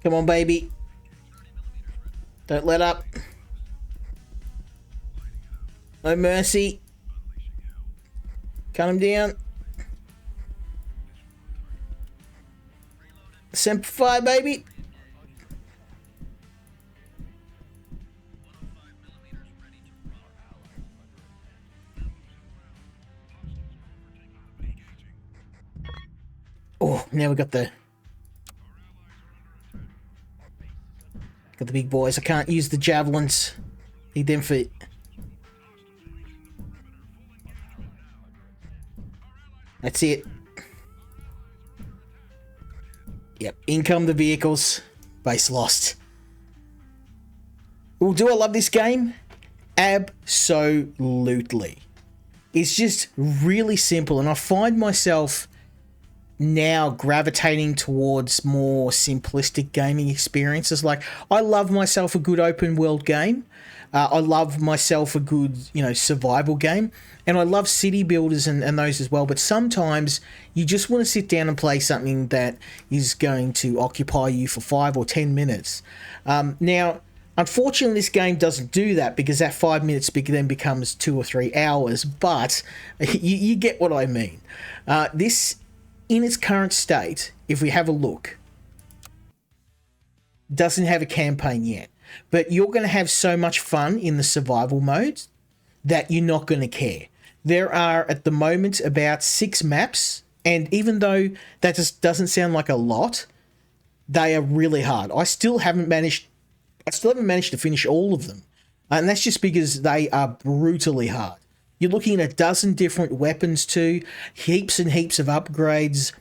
Come on, baby. Don't let up. No mercy. Cut him down. Semper Fi, baby. Oh, now we got the big boys. I can't use the javelins. Need them for... That's it. Yep, in come the vehicles. Base lost. Well, do I love this game? Absolutely. It's just really simple, and I find myself now gravitating towards more simplistic gaming experiences. Like, I love myself a good open world game. I love myself a good, survival game. And I love city builders and those as well. But sometimes you just want to sit down and play something that is going to occupy you for 5 or 10 minutes. Now, unfortunately, this game doesn't do that because that 5 minutes then becomes 2 or 3 hours. But you get what I mean. This, in its current state, if we have a look, doesn't have a campaign yet. But you're going to have so much fun in the survival mode that you're not going to care. There are, at the moment, about 6 maps. And even though that just doesn't sound like a lot, they are really hard. I still haven't managed to finish all of them. And that's just because they are brutally hard. You're looking at a dozen different weapons too, heaps and heaps of upgrades.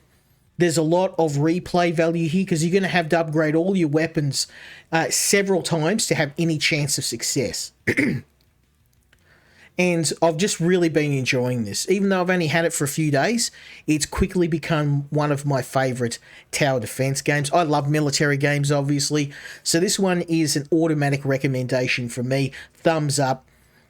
There's a lot of replay value here because you're going to have to upgrade all your weapons several times to have any chance of success. And I've just really been enjoying this. Even though I've only had it for a few days, it's quickly become one of my favourite tower defense games. I love military games, obviously. So this one is an automatic recommendation from me. Thumbs up.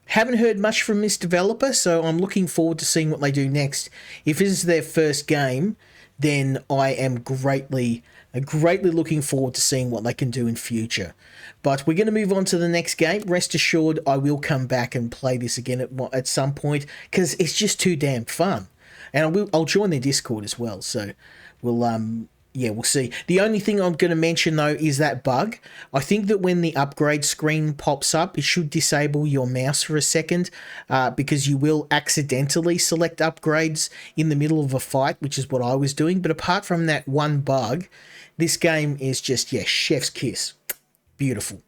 Haven't heard much from this developer, so I'm looking forward to seeing what they do next. If this is their first game, then I am greatly looking forward to seeing what they can do in future. But we're going to move on to the next game. Rest assured, I will come back and play this again at some point because it's just too damn fun. And I'll join their Discord as well. So we'll Yeah, we'll see. The only thing I'm going to mention, though, is that bug. I think that when the upgrade screen pops up, it should disable your mouse for a second because you will accidentally select upgrades in the middle of a fight, which is what I was doing. But apart from that one bug, this game is just, yeah, chef's kiss. Beautiful.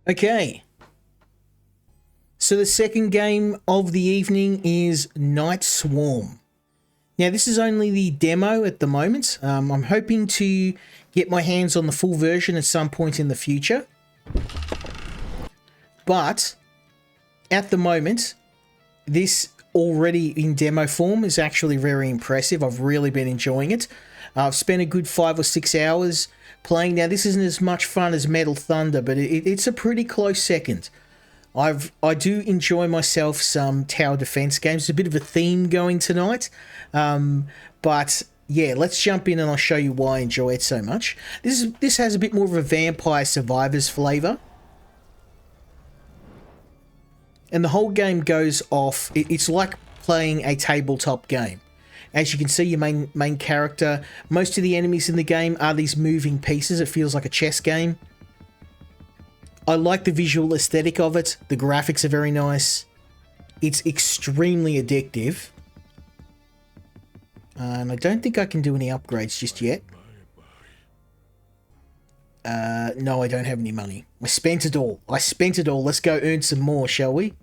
Okay. So the second game of the evening is Night Swarm. Now, this is only the demo at the moment. I'm hoping to get my hands on the full version at some point in the future. But at the moment, this already in demo form is actually very impressive. I've really been enjoying it. I've spent a good 5 or 6 hours playing. Now, this isn't as much fun as Metal Thunder, but it's a pretty close second. I do enjoy myself some tower defense games. There's a bit of a theme going tonight. But yeah, let's jump in and I'll show you why I enjoy it so much. This has a bit more of a Vampire Survivors flavor. And the whole game goes off. It's like playing a tabletop game. As you can see, your main character, most of the enemies in the game are these moving pieces. It feels like a chess game. I like the visual aesthetic of it. The graphics are very nice. It's extremely addictive. And I don't think I can do any upgrades just yet. No, I don't have any money. I spent it all. Let's go earn some more, shall we?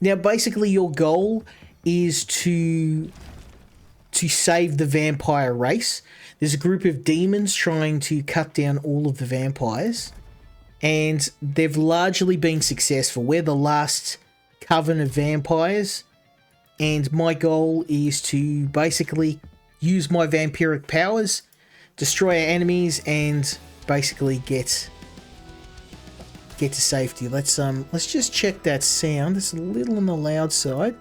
Now, basically, your goal is to save the vampire race. There's a group of demons trying to cut down all of the vampires, and they've largely been successful. We're the last coven of vampires, and my goal is to basically use my vampiric powers, destroy our enemies, and basically get to safety. Let's just check that sound. It's a little on the loud side.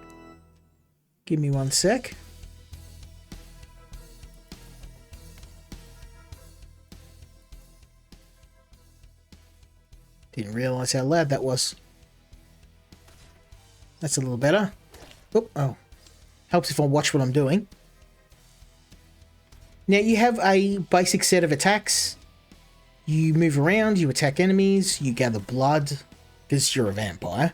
Give me 1 sec. Didn't realize how loud that was. That's a little better. Oh. Helps if I watch what I'm doing. Now you have a basic set of attacks. You move around, you attack enemies, you gather blood, because you're a vampire.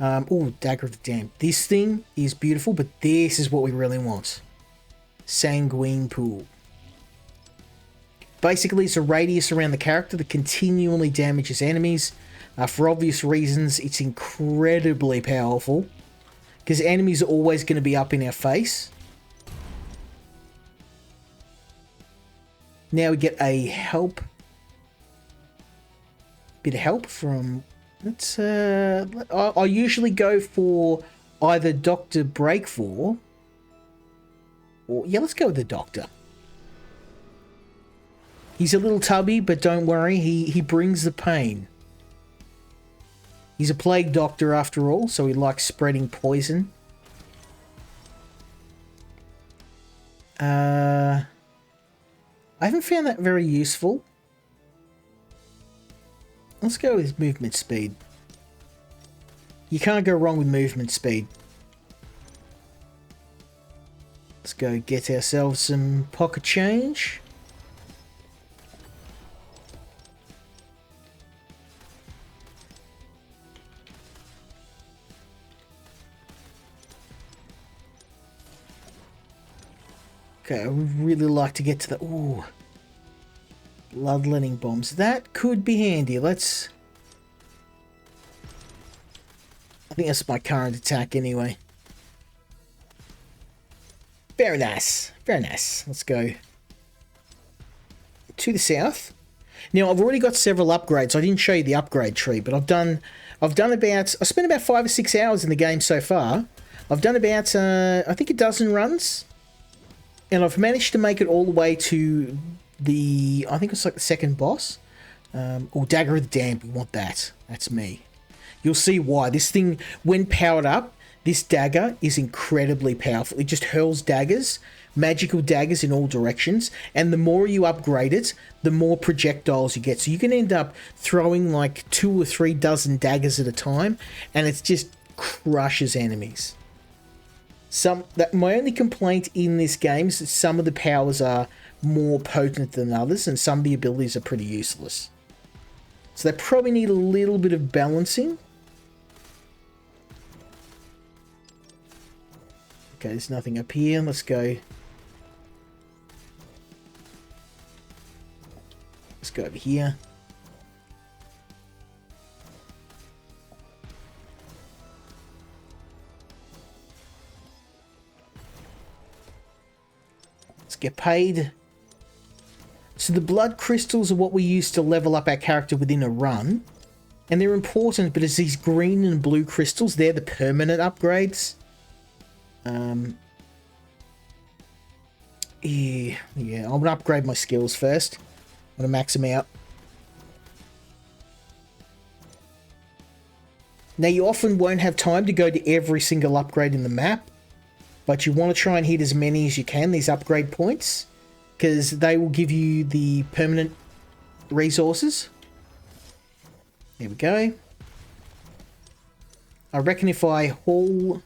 Oh, Dagger of the Damned. This thing is beautiful, but this is what we really want. Sanguine Pool. Basically, it's a radius around the character that continually damages enemies. For obvious reasons, it's incredibly powerful, because enemies are always going to be up in our face. Now we get a bit of help from... I usually go for either Dr. Breakfor, or... Yeah, let's go with the Doctor. He's a little tubby, but don't worry, he brings the pain. He's a plague doctor after all, so he likes spreading poison. I haven't found that very useful. Let's go with movement speed. You can't go wrong with movement speed. Let's go get ourselves some pocket change. Okay, I would really like to get to the... Ooh. Bloodletting bombs. That could be handy. Let's... I think that's my current attack anyway. Very nice. Very nice. Let's go to the south. Now, I've already got several upgrades. I didn't show you the upgrade tree, but I've spent about 5 or 6 hours in the game so far. I've done about, I think, a dozen runs. And I've managed to make it all the way to the, I think it's like the second boss. Or Dagger of the Damned, we want that. That's me. You'll see why. This thing, when powered up, this dagger is incredibly powerful. It just hurls daggers, magical daggers in all directions. And the more you upgrade it, the more projectiles you get. So you can end up throwing like 2 or 3 dozen daggers at a time. And it just crushes enemies. My only complaint in this game is that some of the powers are more potent than others, and some of the abilities are pretty useless. So they probably need a little bit of balancing. Okay, there's nothing up here. Let's go. Let's go over here. Get paid. So the blood crystals are what we use to level up our character within a run, and they're important, but it's these green and blue crystals, they're the permanent upgrades. Yeah, I'm gonna upgrade my skills first. I'm gonna max them out. Now, you often won't have time to go to every single upgrade in the map, but you want to try and hit as many as you can, these upgrade points, because they will give you the permanent resources. There we go. I reckon if I haul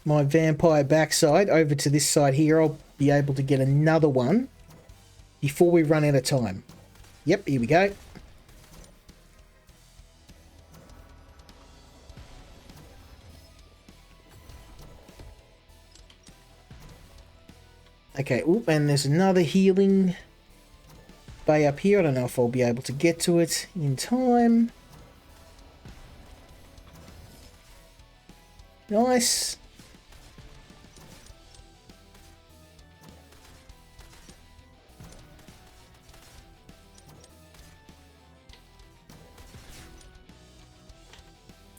my vampire backside over to this side here, I'll be able to get another one before we run out of time. Yep, here we go. Okay, oop, and there's another healing bay up here. I don't know if I'll be able to get to it in time. Nice.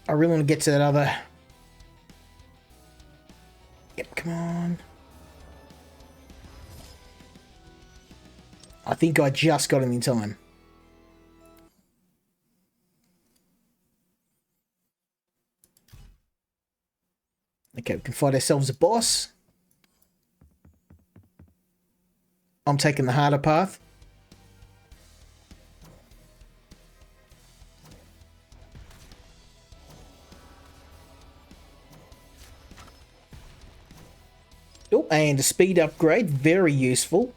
I really want to get to that other... Yep, come on. I think I just got him in time. Okay, we can find ourselves a boss. I'm taking the harder path. Oh, and a speed upgrade, very useful.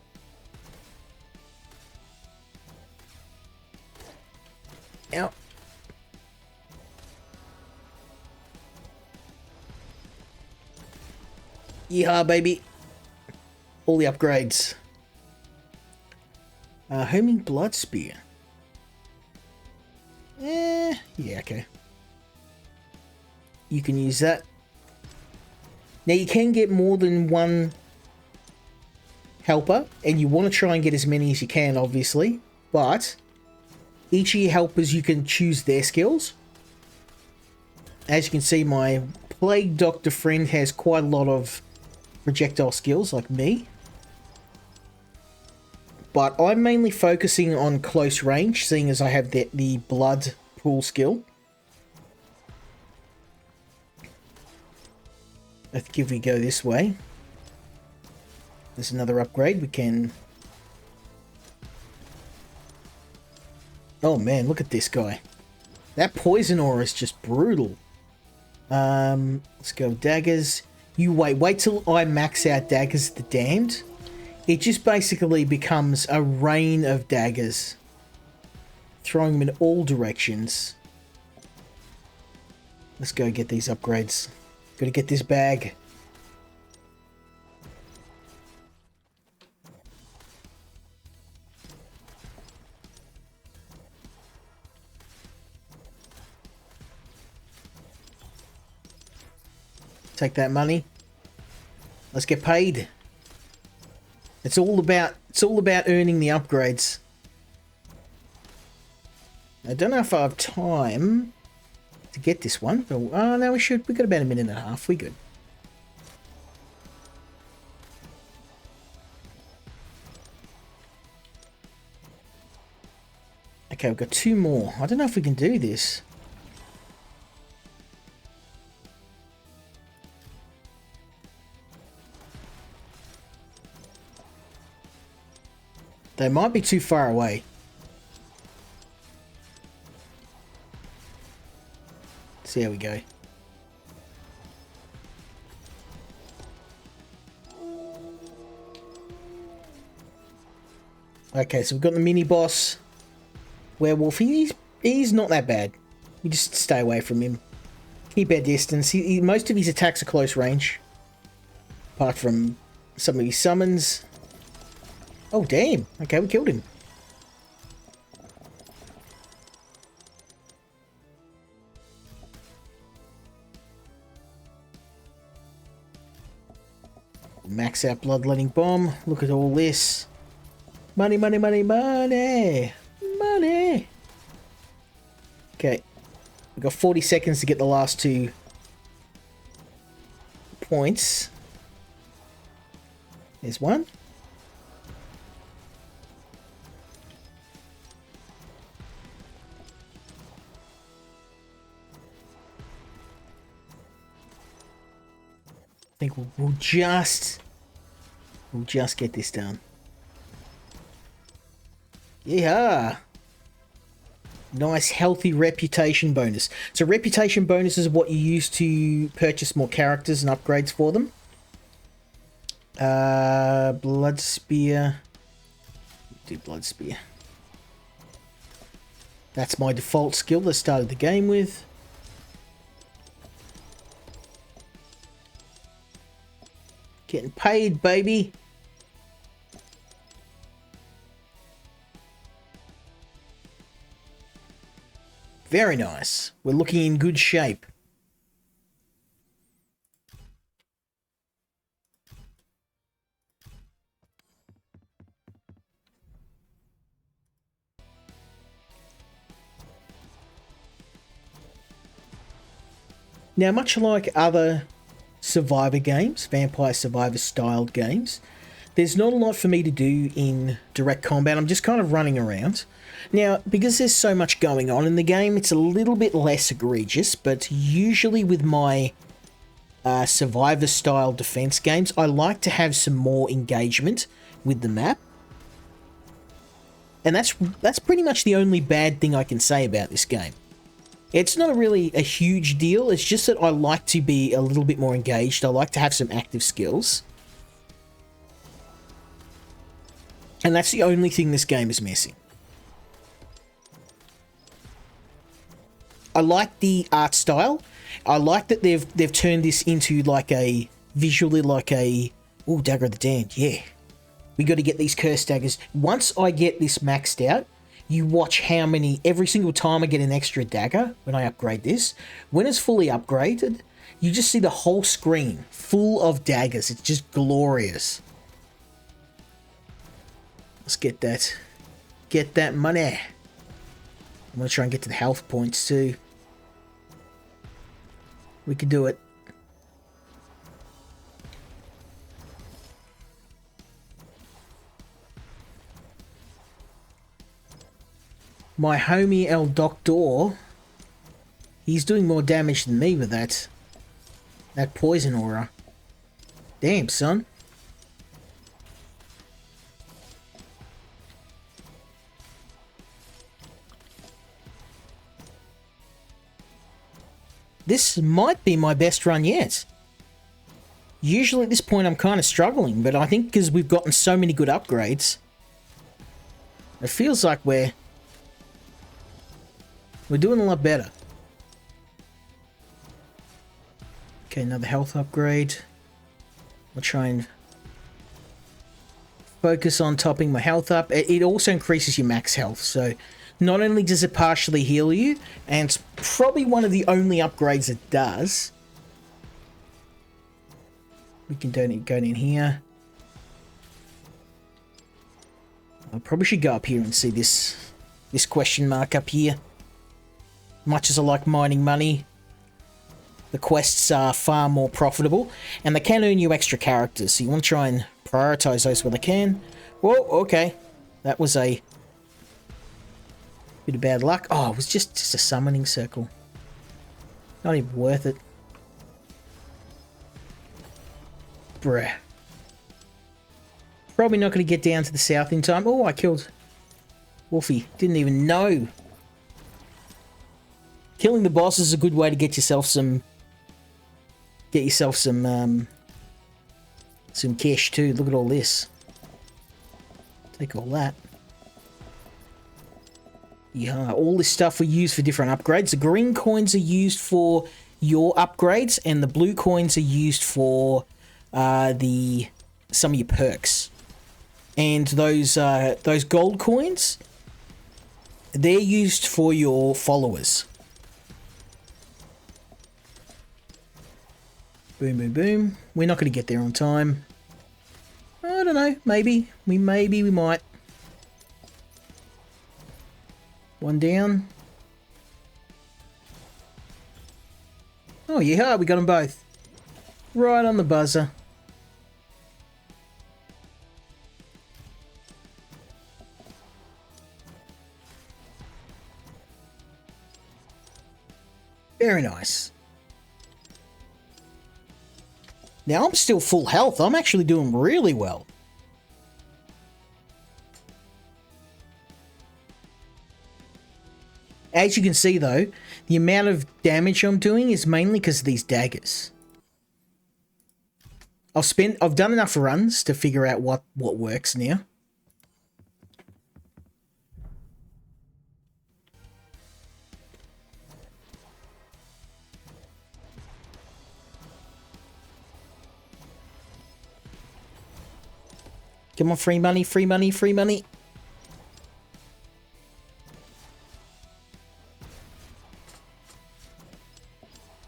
Ow. Yeehaw, baby. All the upgrades. Homing blood spear. Yeah, okay. You can use that. Now, you can get more than one helper, and you want to try and get as many as you can, obviously, but each of your helpers, you can choose their skills. As you can see, my Plague Doctor friend has quite a lot of projectile skills, like me. But I'm mainly focusing on close range, seeing as I have the blood pool skill. I think if we go this way, there's another upgrade. We can... Oh man, look at this guy. That poison aura is just brutal. Let's go daggers. You wait till I max out Daggers of the Damned. It just basically becomes a rain of daggers, throwing them in all directions. Let's go get these upgrades. Gotta get this bag. Take that money. Let's get paid. It's all about earning the upgrades. I don't know if I have time to get this one, but oh no, we should. We've got about a minute and a half. We good. Okay, we've got 2 more. I don't know if we can do this. They might be too far away. See how we go. Okay, so we've got the mini boss. Werewolf. He's not that bad. You just stay away from him. Keep our distance. Most of his attacks are close range. Apart from some of his summons. Oh, damn. Okay, we killed him. Max out bloodletting bomb. Look at all this. Money, money, money, money. Money. Okay. We've got 40 seconds to get the last 2 points. There's one. I think we'll just get this done. Yeah. Nice healthy reputation bonus. So reputation bonus is what you use to purchase more characters and upgrades for them. Blood spear. Do blood spear. That's my default skill that I started the game with. Getting paid, baby. Very nice. We're looking in good shape. Now, much like other Survivor games, Vampire Survivor styled games, there's not a lot for me to do in direct combat. I'm just kind of running around. Now, because there's so much going on in the game, it's a little bit less egregious, but usually with my Survivor style defense games, I like to have some more engagement with the map. And that's pretty much the only bad thing I can say about this game. It's not really a huge deal, it's just that I like to be a little bit more engaged. I like to have some active skills. And that's the only thing this game is missing. I like the art style. I like that they've turned this into like a visually like a Dagger of the Damned. Yeah, we got to get these cursed daggers. Once I get this maxed out, you watch how many every single time I get an extra dagger when I upgrade this. When it's fully upgraded, you just see the whole screen full of daggers. It's just glorious. Let's get that money. I'm gonna try and get to the health points too. We could do it. My homie El Doctor, he's doing more damage than me with that poison aura. Damn, son. This might be my best run yet. Usually at this point I'm kind of struggling, but I think because we've gotten so many good upgrades, it feels like we're doing a lot better. Okay, another health upgrade. I'll try and focus on topping my health up. It also increases your max health, so not only does it partially heal you, and it's probably one of the only upgrades it does, We can go in here. I probably should go up here and see this question mark up here. Much as I like mining money, the quests are far more profitable, and they can earn you extra characters, so you want to try and prioritize those where they can. Whoa, okay. That was a bit of bad luck. Oh, it was just a summoning circle. Not even worth it. Bruh. Probably not going to get down to the south in time. Oh, I killed Wolfie. Didn't even know. Killing the boss is a good way to get yourself some cash too. Look at all this. Take all that. Yeah, all this stuff we use for different upgrades. The green coins are used for your upgrades, and the blue coins are used for some of your perks. And those gold coins, they're used for your followers. Boom, boom, boom. We're not going to get there on time. I don't know. Maybe. We might. One down. Oh, yeah, we got them both. Right on the buzzer. Very nice. Now I'm still full health. I'm actually doing really well. As you can see though, the amount of damage I'm doing is mainly because of these daggers. I've done enough runs to figure out what works now. Come on, free money, free money, free money.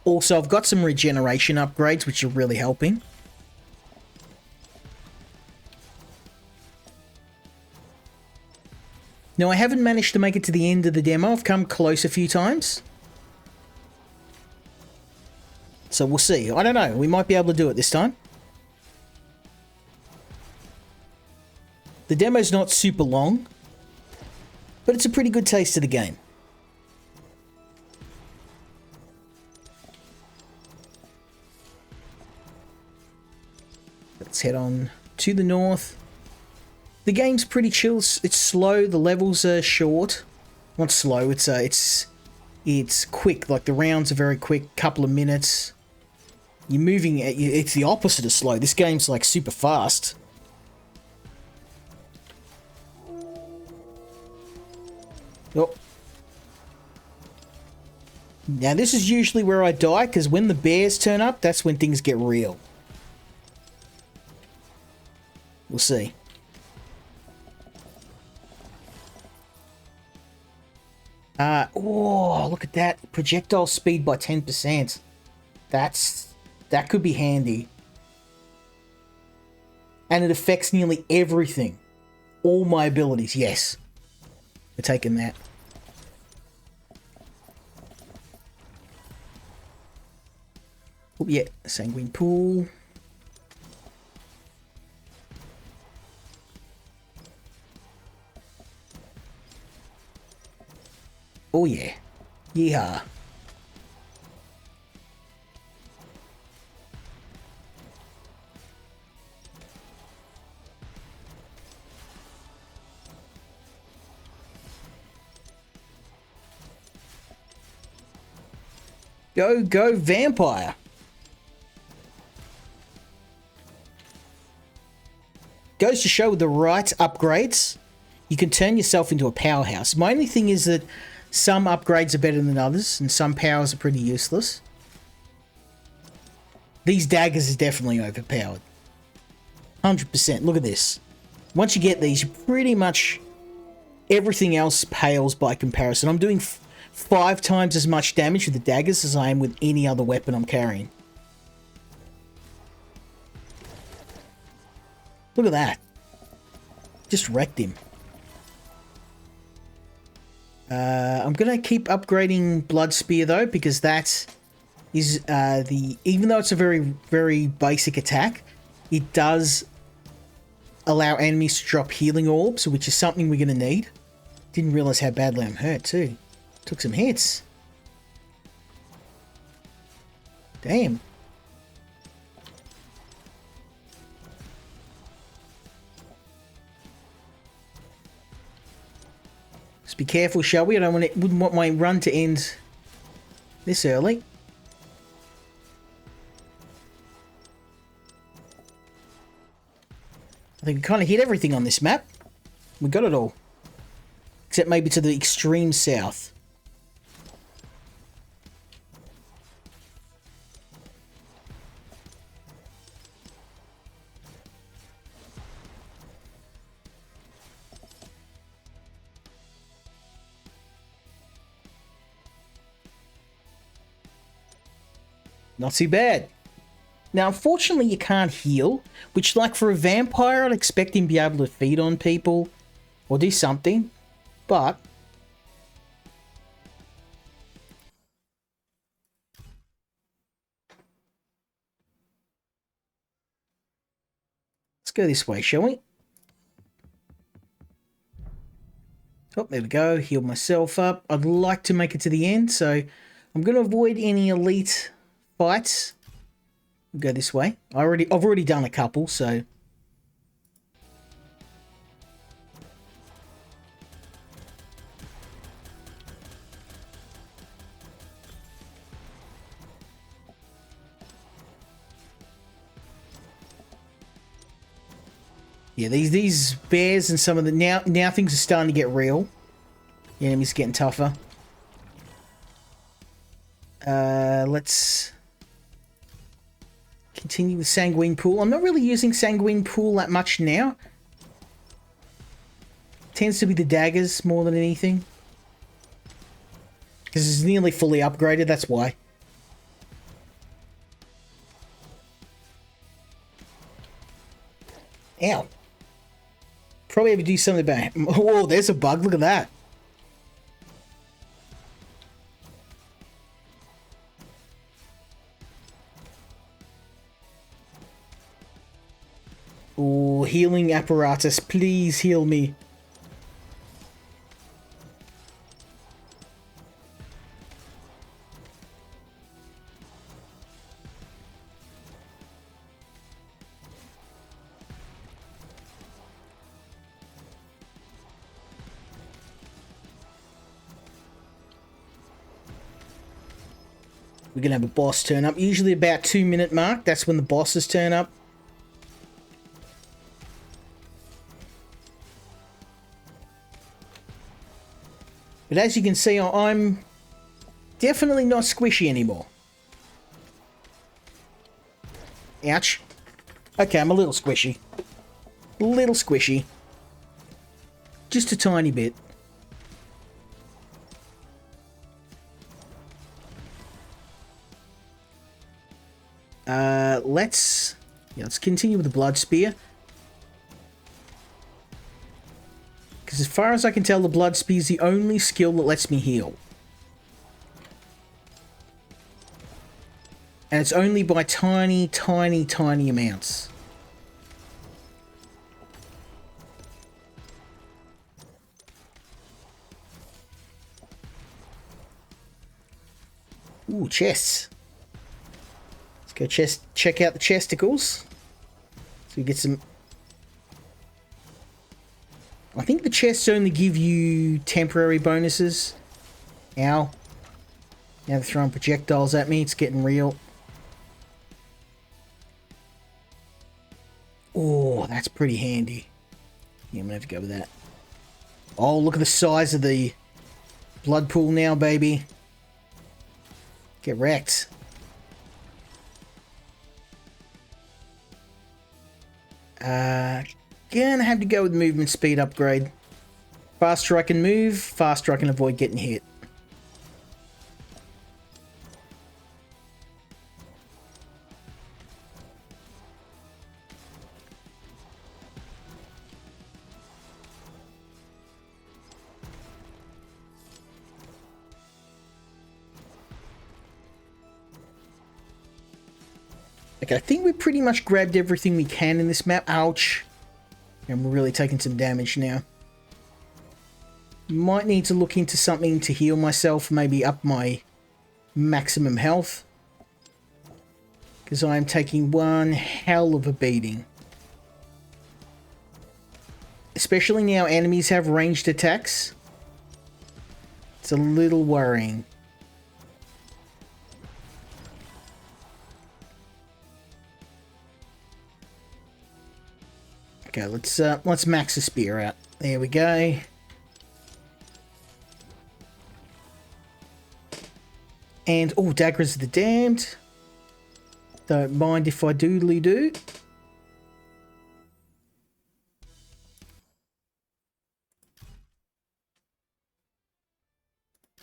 Also, I've got some regeneration upgrades, which are really helping. Now, I haven't managed to make it to the end of the demo. I've come close a few times. So we'll see. I don't know. We might be able to do it this time. The demo's not super long, but it's a pretty good taste of the game. Let's head on to the north. The game's pretty chill. It's slow. The levels are short. Not slow. It's quick. Like the rounds are very quick. Couple of minutes. You're moving. It's the opposite of slow. This game's like super fast. Oh. Now this is usually where I die, because when the bears turn up, that's when things get real. We'll see. Oh, look at that. Projectile speed by 10%. That could be handy. And it affects nearly everything. All my abilities, yes. We're taking that. Oh, yeah, sanguine pool. Oh yeah. Yeehaw. Go, go, vampire. Goes to show with the right upgrades, you can turn yourself into a powerhouse. My only thing is that some upgrades are better than others, and some powers are pretty useless. These daggers are definitely overpowered. 100%. Look at this. Once you get these, you pretty much... everything else pales by comparison. I'm doing 5 times as much damage with the daggers as I am with any other weapon I'm carrying. Look at that. Just wrecked him. I'm going to keep upgrading Blood Spear, though, because that is even though it's a very, very basic attack, it does allow enemies to drop healing orbs, which is something we're going to need. Didn't realize how badly I'm hurt, too. Took some hits. Damn. Let's be careful, shall we? Wouldn't want my run to end this early. I think we kind of hit everything on this map. We got it all. Except maybe to the extreme south. Not too bad. Now, unfortunately, you can't heal, which, like, for a vampire, I'd expect him to be able to feed on people or do something, but let's go this way, shall we? Oh, there we go. Heal myself up. I'd like to make it to the end, so I'm going to avoid any elite fights. We'll go this way. I've already done a couple, so yeah, these bears and some of the now things are starting to get real. The enemies are getting tougher. Let's continue with Sanguine Pool. I'm not really using Sanguine Pool that much now. Tends to be the daggers more than anything. Because it's nearly fully upgraded, that's why. Ow. Probably have to do something about it. Oh, there's a bug, look at that. Oh, healing apparatus, please heal me. We're going to have a boss turn up. Usually about 2-minute mark. That's when the bosses turn up. But as you can see, I'm definitely not squishy anymore. Ouch. Okay, I'm a little squishy. A little squishy. Just a tiny bit. Let's continue with the Blood Spear. Because as far as I can tell, the Blood Spear is the only skill that lets me heal. And it's only by tiny, tiny, tiny amounts. Ooh, chests. Let's go check out the chesticles. So we get some... I think the chests only give you temporary bonuses. Ow. Now they're throwing projectiles at me. It's getting real. Oh, that's pretty handy. Yeah, I'm going to have to go with that. Oh, look at the size of the blood pool now, baby. Get wrecked. Gonna have to go with movement speed upgrade. Faster I can move, faster I can avoid getting hit. Okay, I think we pretty much grabbed everything we can in this map. Ouch. And we're really taking some damage now. Might need to look into something to heal myself, maybe up my maximum health. Because I am taking one hell of a beating. Especially now enemies have ranged attacks. It's a little worrying. Okay, let's max the spear out. There we go. And, oh, Daggers of the Damned. Don't mind if I doodly do.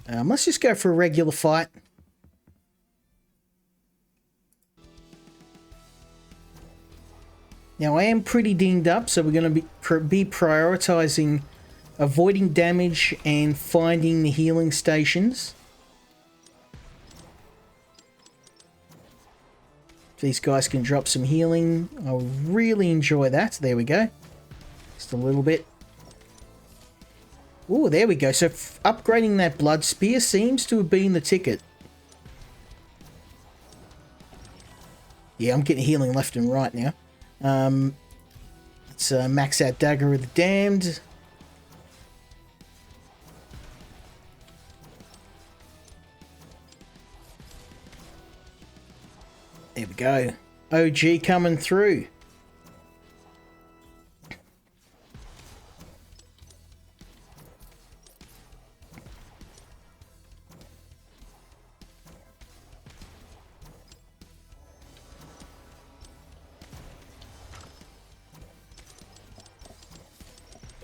Let's just go for a regular fight. Now, I am pretty dinged up, so we're going to be prioritizing avoiding damage and finding the healing stations. These guys can drop some healing. I'll really enjoy that. There we go. Just a little bit. Oh, there we go. So upgrading that blood spear seems to have been the ticket. Yeah, I'm getting healing left and right now. Let's max out Dagger of the Damned. There we go. OG coming through.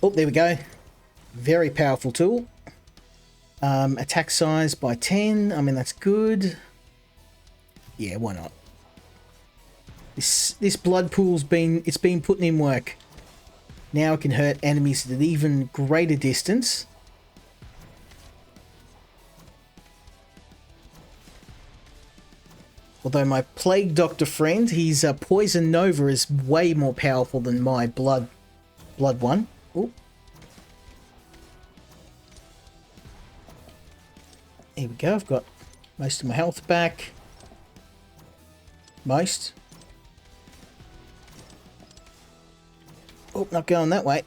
Oh, there we go. Very powerful tool. Attack size by 10. I mean, that's good. Yeah, why not? This blood pool's been putting in work. Now it can hurt enemies at an even greater distance. Although my Plague Doctor friend, his Poison Nova is way more powerful than my blood one. Ooh. Here we go. I've got most of my health back. Most. Oh, not going that way.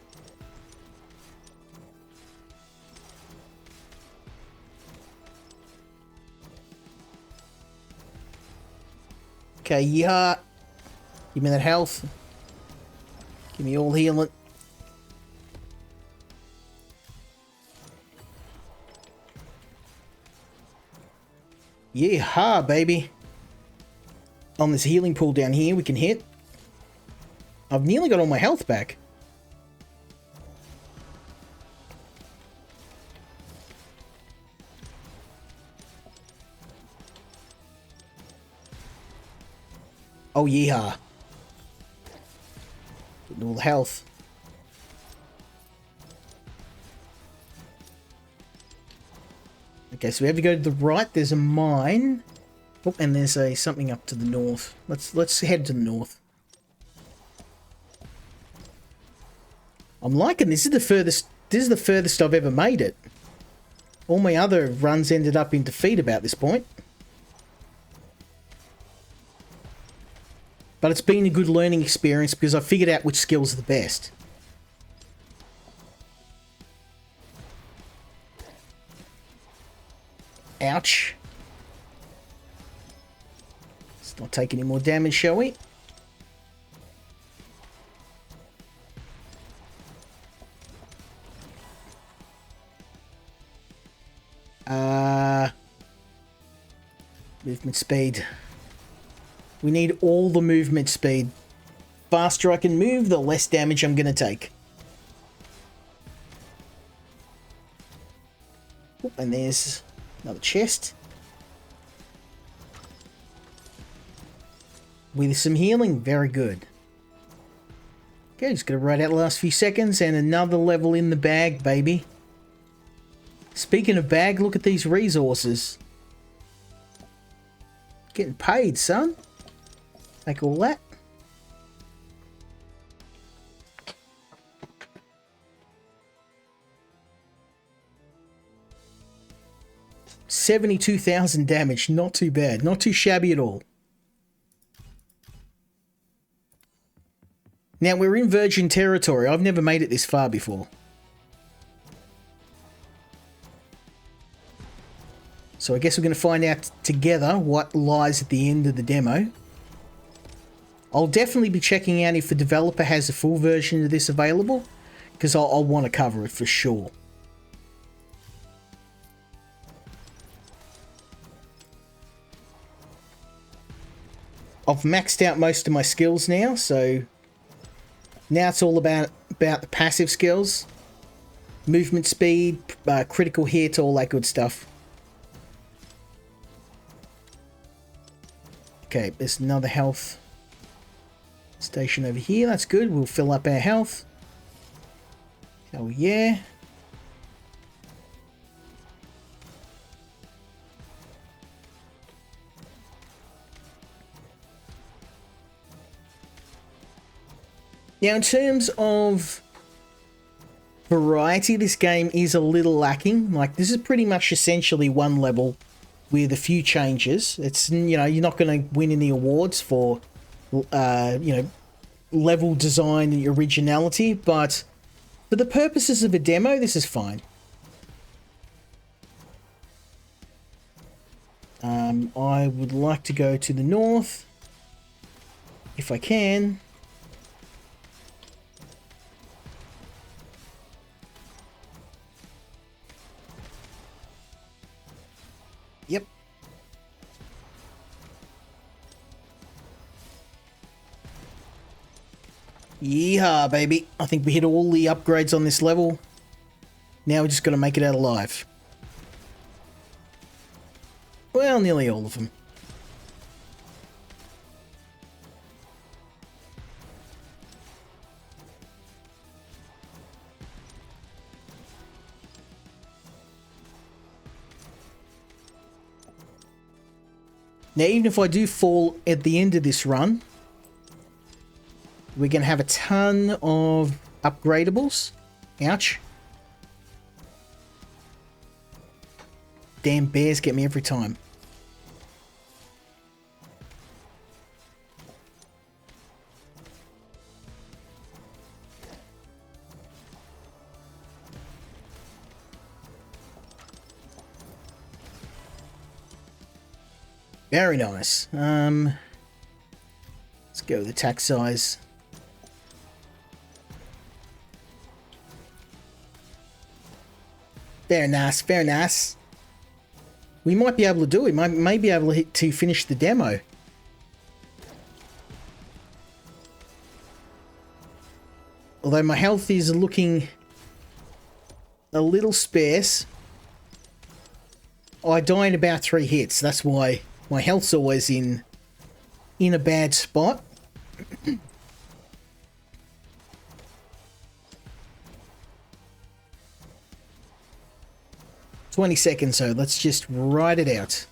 Okay, yeah. Give me that health. Give me all healing. Yeehaw, baby. On this healing pool down here, we can hit. I've nearly got all my health back. Oh, yeehaw. Getting all the health. Okay, so we have to go to the right. There's a mine. Oh, and there's something up to the north. Let's head to the north. I'm liking this. This is the furthest I've ever made it. All my other runs ended up in defeat about this point. But it's been a good learning experience because I figured out which skills are the best. Ouch. Let's not take any more damage, shall we? Movement speed. We need all the movement speed. Faster I can move, the less damage I'm going to take. Oh, and there's another chest. With some healing. Very good. Okay, just going to ride out the last few seconds and another level in the bag, baby. Speaking of bag, look at these resources. Getting paid, son. Take all that. $72,000 damage. Not too bad. Not too shabby at all. Now, we're in virgin territory. I've never made it this far before. So I guess we're going to find out together what lies at the end of the demo. I'll definitely be checking out if the developer has a full version of this available, because I'll want to cover it for sure. I've maxed out most of my skills now, so now it's all about the passive skills. Movement speed, critical hit, all that good stuff. Okay, there's another health station over here. That's good. We'll fill up our health. Oh, yeah. Now, in terms of variety, this game is a little lacking. Like, this is pretty much essentially one level with a few changes. It's, you know, you're not going to win any awards for, you know, level design and originality, but for the purposes of a demo, this is fine. I would like to go to the north, if I can. Yep. Yeehaw, baby. I think we hit all the upgrades on this level. Now we're just going to make it out alive. Well, nearly all of them. Now, even if I do fall at the end of this run, we're going to have a ton of upgradables. Ouch. Damn bears get me every time. Very nice. Let's go with attack size. Very nice, very nice. We might be able to do it. May be able to finish the demo. Although my health is looking a little sparse. I die in about 3 hits. That's why my health's always in a bad spot. 20 seconds, so let's just ride it out.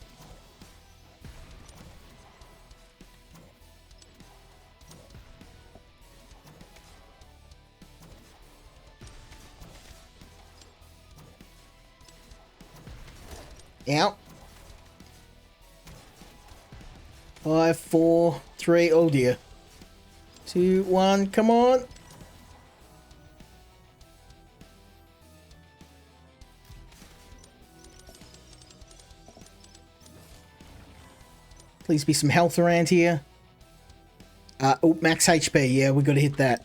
Out. 5, 4, 3, oh dear. 2, 1, come on. Please be some health around here. Oh, max HP. Yeah, we got to hit that.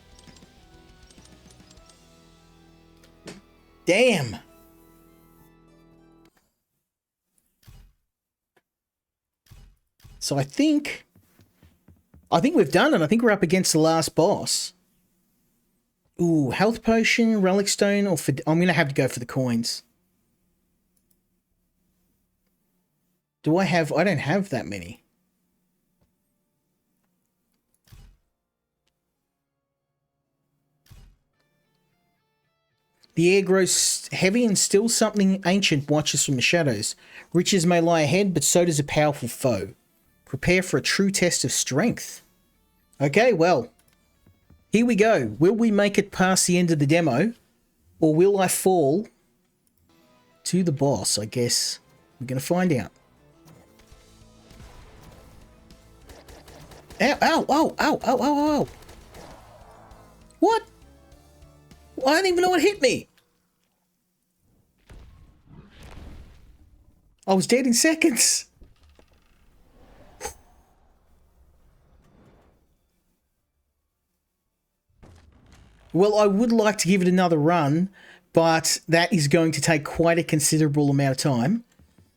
Damn. So I think we've done it. I think we're up against the last boss. Ooh, health potion, relic stone, or I'm going to have to go for the coins. Do I have... I don't have that many. The air grows heavy and still something ancient watches from the shadows. Riches may lie ahead, but so does a powerful foe. Prepare for a true test of strength. Okay, well, here we go. Will we make it past the end of the demo, or will I fall to the boss? I guess we're going to find out. Ow, ow, ow, ow, ow, ow, ow. What? I don't even know what hit me. I was dead in seconds. Well, I would like to give it another run, but that is going to take quite a considerable amount of time.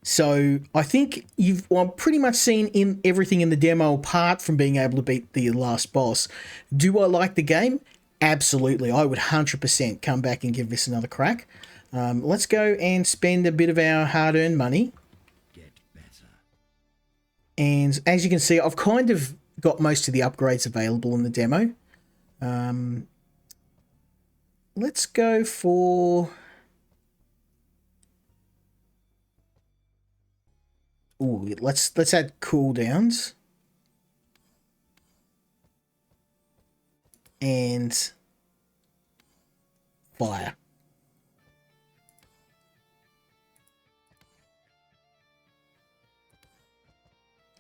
So I think I've pretty much seen in everything in the demo apart from being able to beat the last boss. Do I like the game? Absolutely. I would 100% come back and give this another crack. Let's go and spend a bit of our hard-earned money. And as you can see, I've kind of got most of the upgrades available in the demo. Let's go for... Ooh, let's add cooldowns. And fire.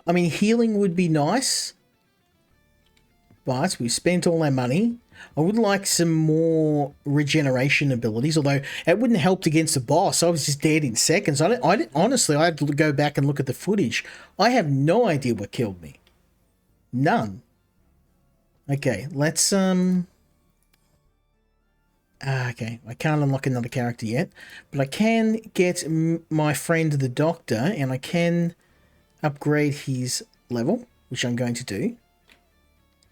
I mean, healing would be nice, but we've spent all our money. I would like some more regeneration abilities, although it wouldn't have helped against the boss. I was just dead in seconds. Honestly, I had to go back and look at the footage. I have no idea what killed me. None. Okay, let's okay, I can't unlock another character yet, but I can get my friend the Doctor, and I can upgrade his level, which I'm going to do.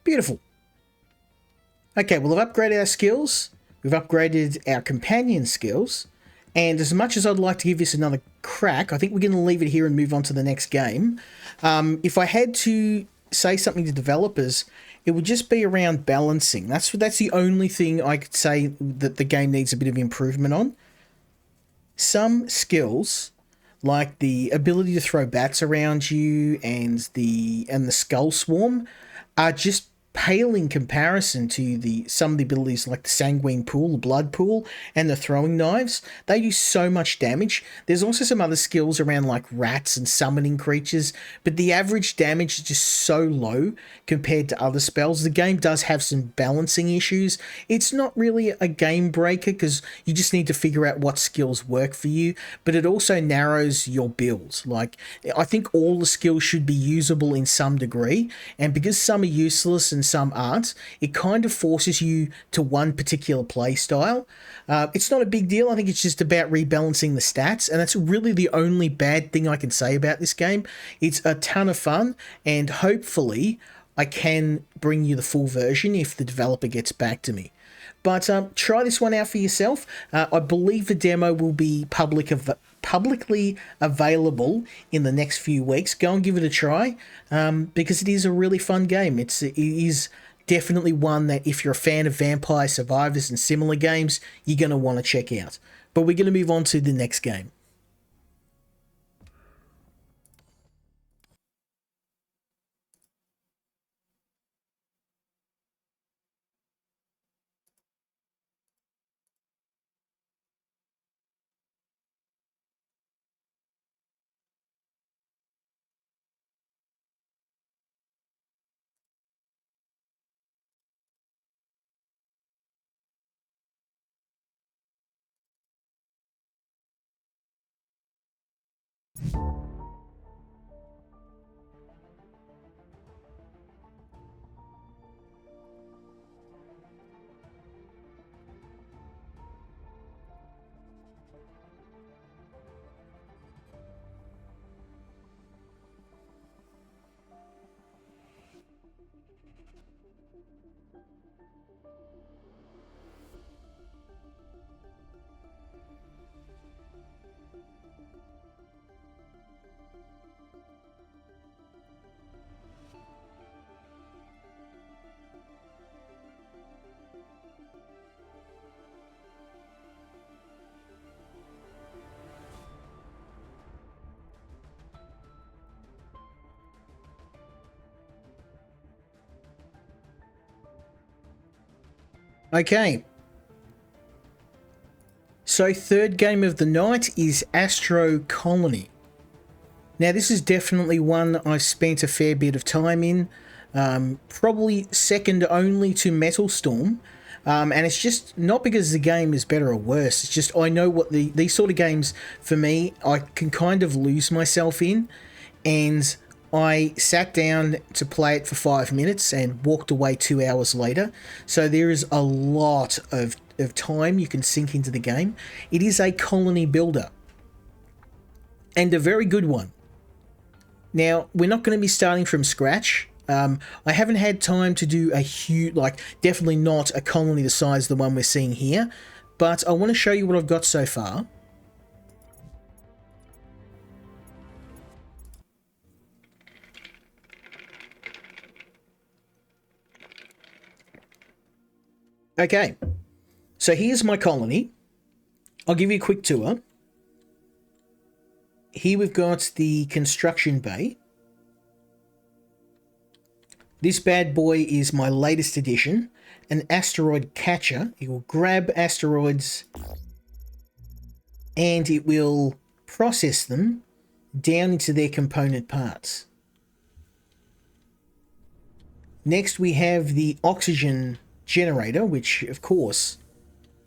Beautiful. Okay, well, I've upgraded our skills. We've upgraded our companion skills. And as much as I'd like to give this another crack, I think we're going to leave it here and move on to the next game. If I had to say something to developers, it would just be around balancing. That's the only thing I could say that the game needs a bit of improvement on. Some skills, like the ability to throw bats around you and the skull swarm, are just pale in comparison to some of the abilities like the sanguine pool, the blood pool, and the throwing knives. They do so much damage. There's also some other skills around like rats and summoning creatures, but the average damage is just so low compared to other spells. The game does have some balancing issues. It's not really a game breaker because you just need to figure out what skills work for you, but it also narrows your build. Like, I think all the skills should be usable in some degree, and because some are useless and some aren't, it kind of forces you to one particular play style. It's not a big deal. I think it's just about rebalancing the stats, and that's really the only bad thing I can say about this game. It's a ton of fun, and hopefully I can bring you the full version if the developer gets back to me. But try this one out for yourself. I believe the demo will be publicly available in the next few weeks. Go and give it a try because it is a really fun game. It is definitely one that if you're a fan of Vampire Survivors and similar games, you're going to want to check out. But we're going to move on to the next game. Okay. So third game of the night is Astro Colony. Now this is definitely one I've spent a fair bit of time in. Probably second only to Metal Storm. And it's just not because the game is better or worse. It's just I know what these sort of games, for me, I can kind of lose myself in. And I sat down to play it for 5 minutes and walked away 2 hours later. So there is a lot of time you can sink into the game. It is a colony builder. And a very good one. Now, we're not going to be starting from scratch. I haven't had time to do a huge, definitely not a colony the size of the one we're seeing here, but I want to show you what I've got so far. Okay, so here's my colony. I'll give you a quick tour. Here we've got the construction bay. This bad boy is my latest addition, an asteroid catcher. It will grab asteroids and it will process them down into their component parts. Next we have the oxygen generator, which of course,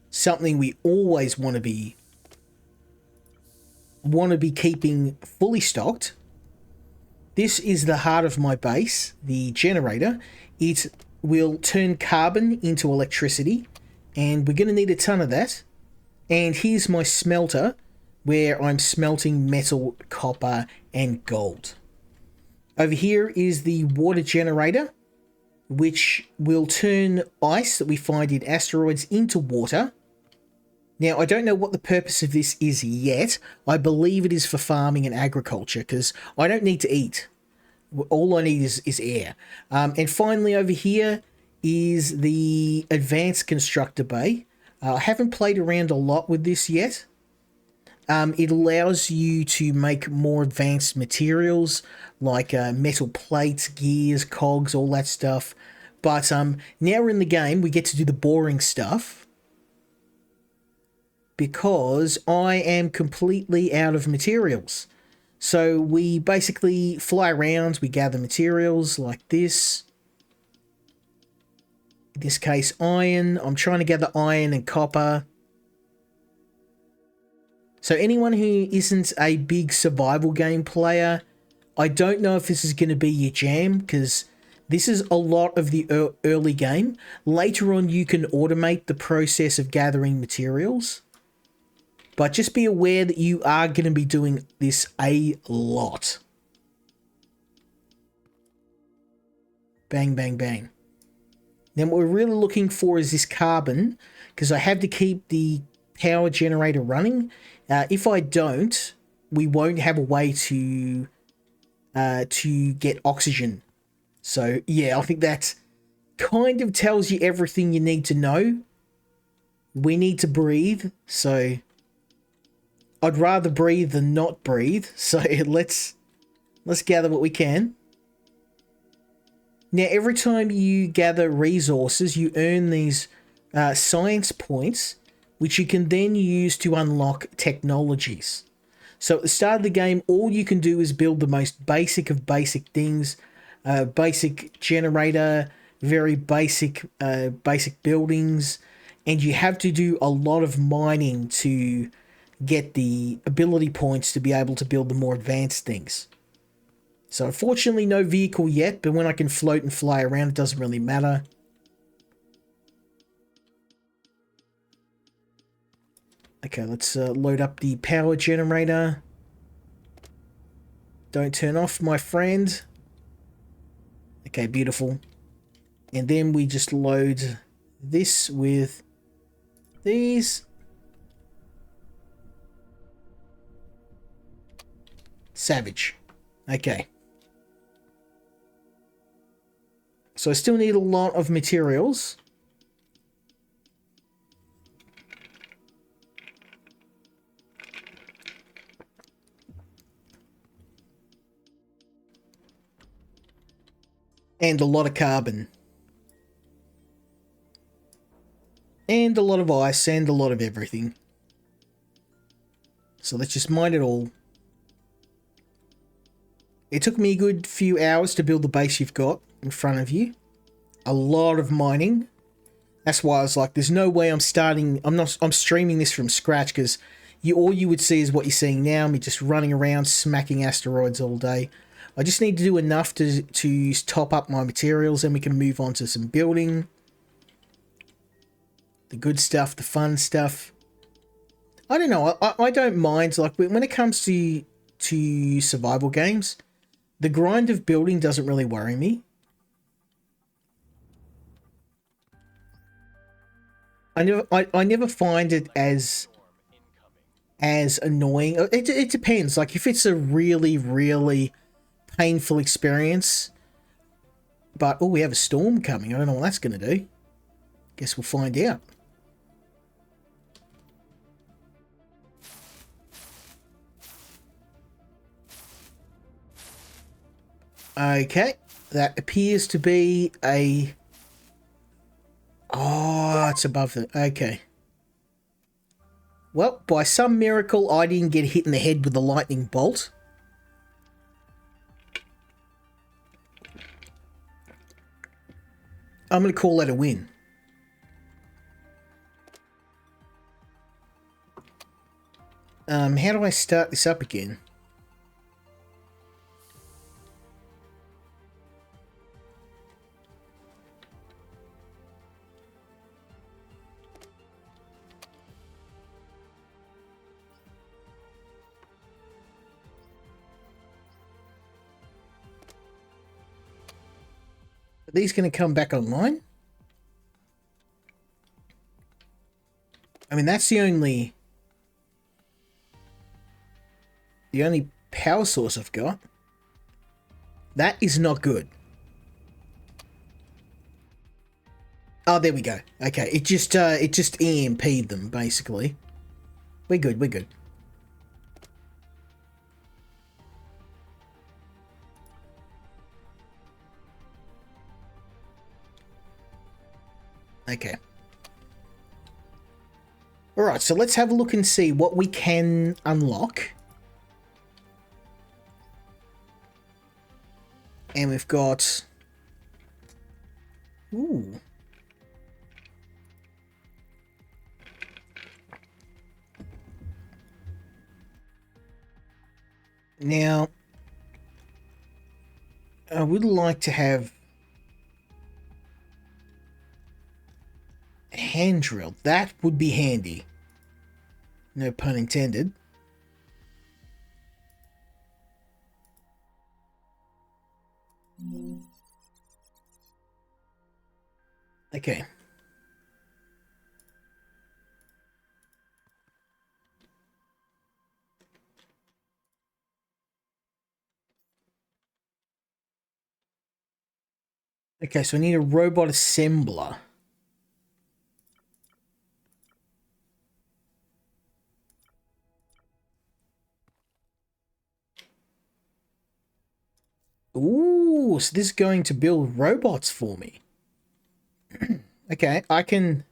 something we always want to be keeping fully stocked. This is the heart of my base, the generator. It will turn carbon into electricity, and we're going to need a ton of that. And here's my smelter, where I'm smelting metal, copper, and gold. Over here is the water generator, which will turn ice that we find in asteroids into water. Now, I don't know what the purpose of this is yet. I believe it is for farming and agriculture, because I don't need to eat. All I need is air. And finally, over here is the advanced constructor bay. I haven't played around a lot with this yet. It allows you to make more advanced materials, like metal plates, gears, cogs, all that stuff. But now we're in the game, we get to do the boring stuff, because I am completely out of materials. So we basically fly around, we gather materials like this. In this case, iron. I'm trying to gather iron and copper. So anyone who isn't a big survival game player, I don't know if this is going to be your jam, because this is a lot of the early game. Later on, you can automate the process of gathering materials. But just be aware that you are going to be doing this a lot. Bang, bang, bang. Now what we're really looking for is this carbon, because I have to keep the power generator running. If I don't, we won't have a way to get oxygen. So yeah, I think that kind of tells you everything you need to know. We need to breathe, so I'd rather breathe than not breathe, so let's gather what we can. Now, every time you gather resources, you earn these science points, which you can then use to unlock technologies. So at the start of the game, all you can do is build the most basic of basic things, basic generator, very basic buildings, and you have to do a lot of mining to get the ability points to be able to build the more advanced things. So unfortunately no vehicle yet, but when I can float and fly around, it doesn't really matter. Okay, let's load up the power generator. Don't turn off, my friend. Okay, beautiful. And then we just load this with these. Savage. Okay. So I still need a lot of materials. And a lot of carbon. And a lot of ice and a lot of everything. So let's just mine it all. It took me a good few hours to build the base you've got in front of you. A lot of mining. That's why I was like, there's no way I'm streaming this from scratch, because all you would see is what you're seeing now, me just running around smacking asteroids all day. I just need to do enough to top up my materials, and we can move on to some building. The good stuff, the fun stuff. I don't know, I don't mind, like, when it comes to survival games, the grind of building doesn't really worry me. I never find it as annoying. It depends. Like, if it's a really, really painful experience, but, oh, we have a storm coming. I don't know what that's going to do. Guess we'll find out. Okay, that appears to be a... Oh, it's above the... Okay. Well, by some miracle, I didn't get hit in the head with a lightning bolt. I'm going to call that a win. How do I start this up again? Are these going to come back online? I mean, that's the only power source I've got. That is not good. Oh, there we go. Okay, it just EMP'd them, basically. We're good, we're good. Okay. Alright, so let's have a look and see what we can unlock. And we've got... Ooh. Now, I would like to have a hand drill. That would be handy. No pun intended. Okay. Okay, so I need a robot assembler. Ooh, so this is going to build robots for me. Okay, I can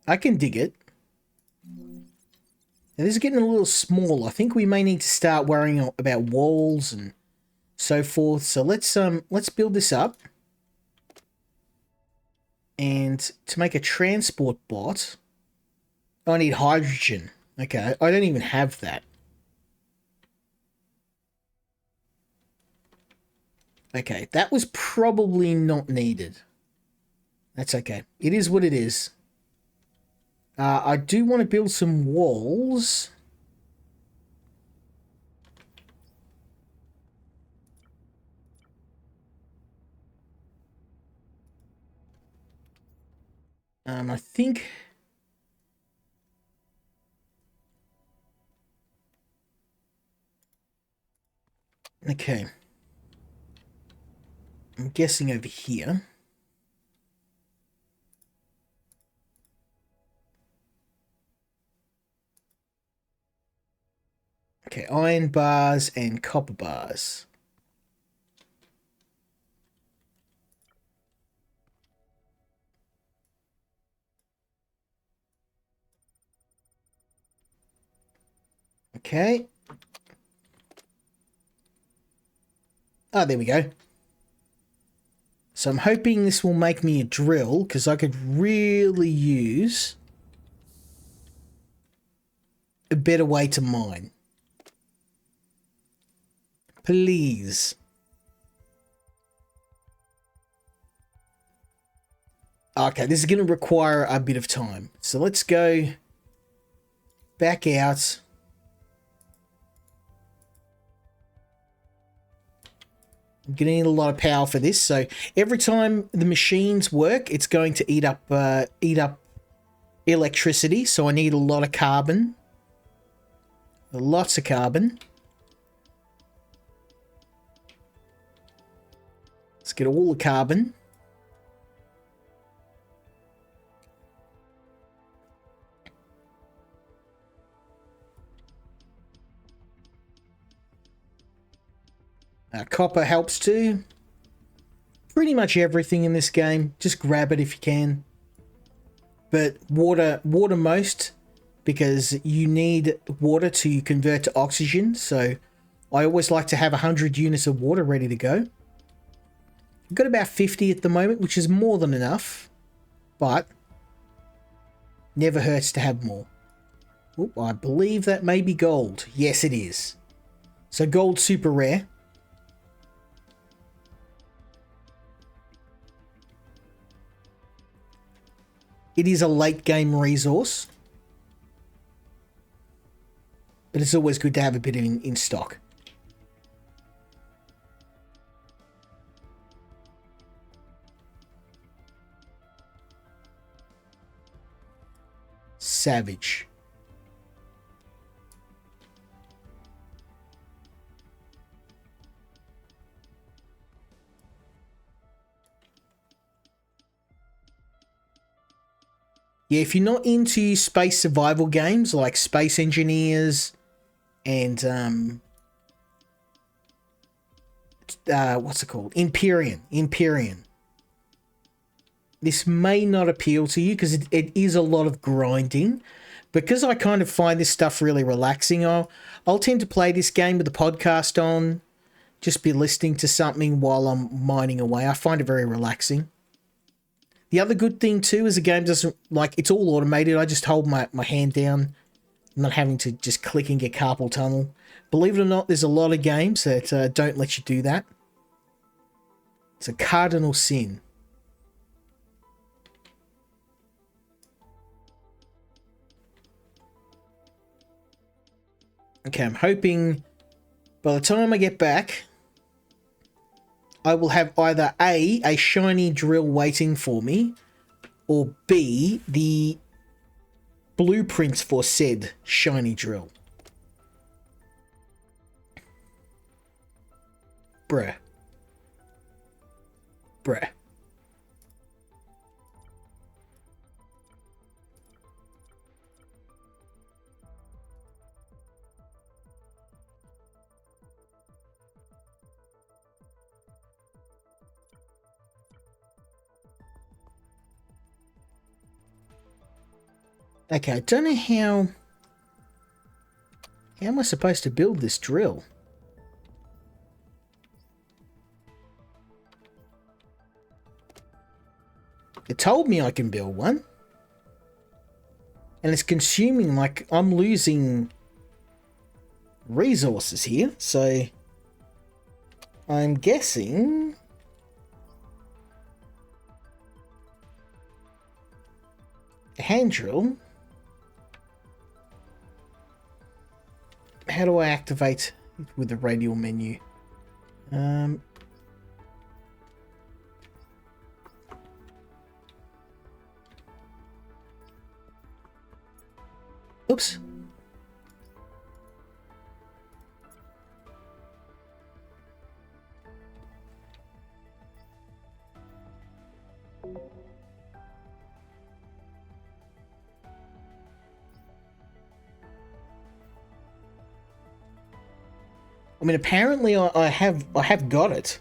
dig it. Now, this is getting a little small. I think we may need to start worrying about walls and so forth. So let's build this up. And to make a transport bot, I need hydrogen. Okay, I don't even have that. Okay, that was probably not needed. That's okay. It is what it is. I do want to build some walls. I think... Okay. I'm guessing over here. Okay, iron bars and copper bars. Okay. Oh, there we go. So I'm hoping this will make me a drill, because I could really use a better way to mine. Please. Okay, this is going to require a bit of time. So let's go back out. I'm going to need a lot of power for this. So every time the machines work, it's going to eat up electricity. So I need a lot of carbon. Lots of carbon. Let's get all the carbon. Copper helps too. Pretty much everything in this game. Just grab it if you can. But water most, because you need water to convert to oxygen. So I always like to have 100 units of water ready to go. I've got about 50 at the moment, which is more than enough. But never hurts to have more. Oop, I believe that may be gold. Yes, it is. So gold's super rare. It is a late game resource, but it's always good to have a bit in stock. Savage. Yeah, if you're not into space survival games like Space Engineers and what's it called? Empyrean. This may not appeal to you because it is a lot of grinding. Because I kind of find this stuff really relaxing, I'll tend to play this game with the podcast on, just be listening to something while I'm mining away. I find it very relaxing. The other good thing too is the game doesn't, like, it's all automated. I just hold my hand down. I'm not having to just click and get carpal tunnel. Believe it or not, there's a lot of games that don't let you do that. It's a cardinal sin. Okay, I'm hoping by the time I get back, I will have either A shiny drill waiting for me, or B, the blueprints for said shiny drill. Bruh. Okay, I don't know how am I supposed to build this drill? It told me I can build one. And it's consuming, like, I'm losing resources here, so I'm guessing a hand drill. How do I activate with the radial menu? Oops. I mean, apparently I have got it.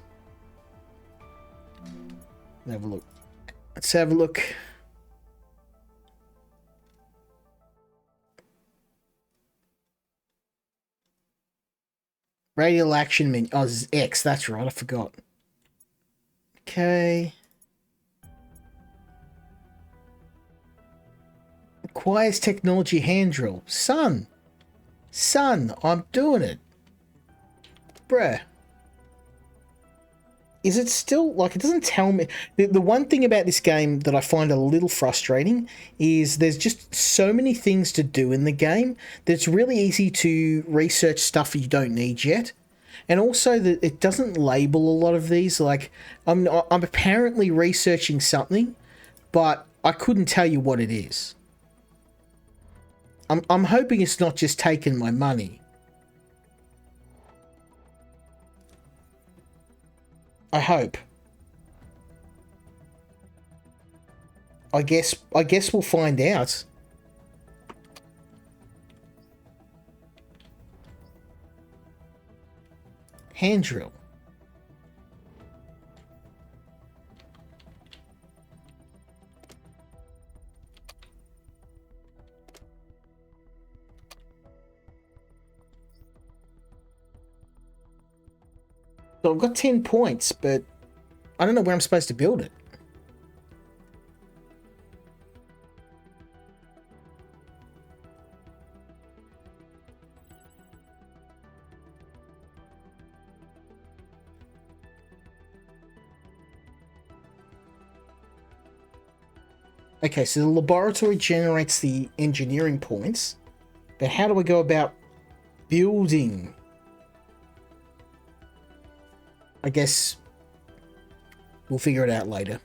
Let's have a look. Let's have a look. Radial action menu. Oh, this is X. That's right. I forgot. Okay. Requires technology hand drill. Son, I'm doing it. Bruh. Is it still, like, it doesn't tell me. The one thing about this game that I find a little frustrating is there's just so many things to do in the game that it's really easy to research stuff you don't need yet. And also that it doesn't label a lot of these. Like, I'm apparently researching something, but I couldn't tell you what it is. I'm hoping it's not just taking my money. I hope. I guess we'll find out. Hand drill. So I've got 10 points, but I don't know where I'm supposed to build it. Okay, so the laboratory generates the engineering points, but how do I go about building? I guess we'll figure it out later.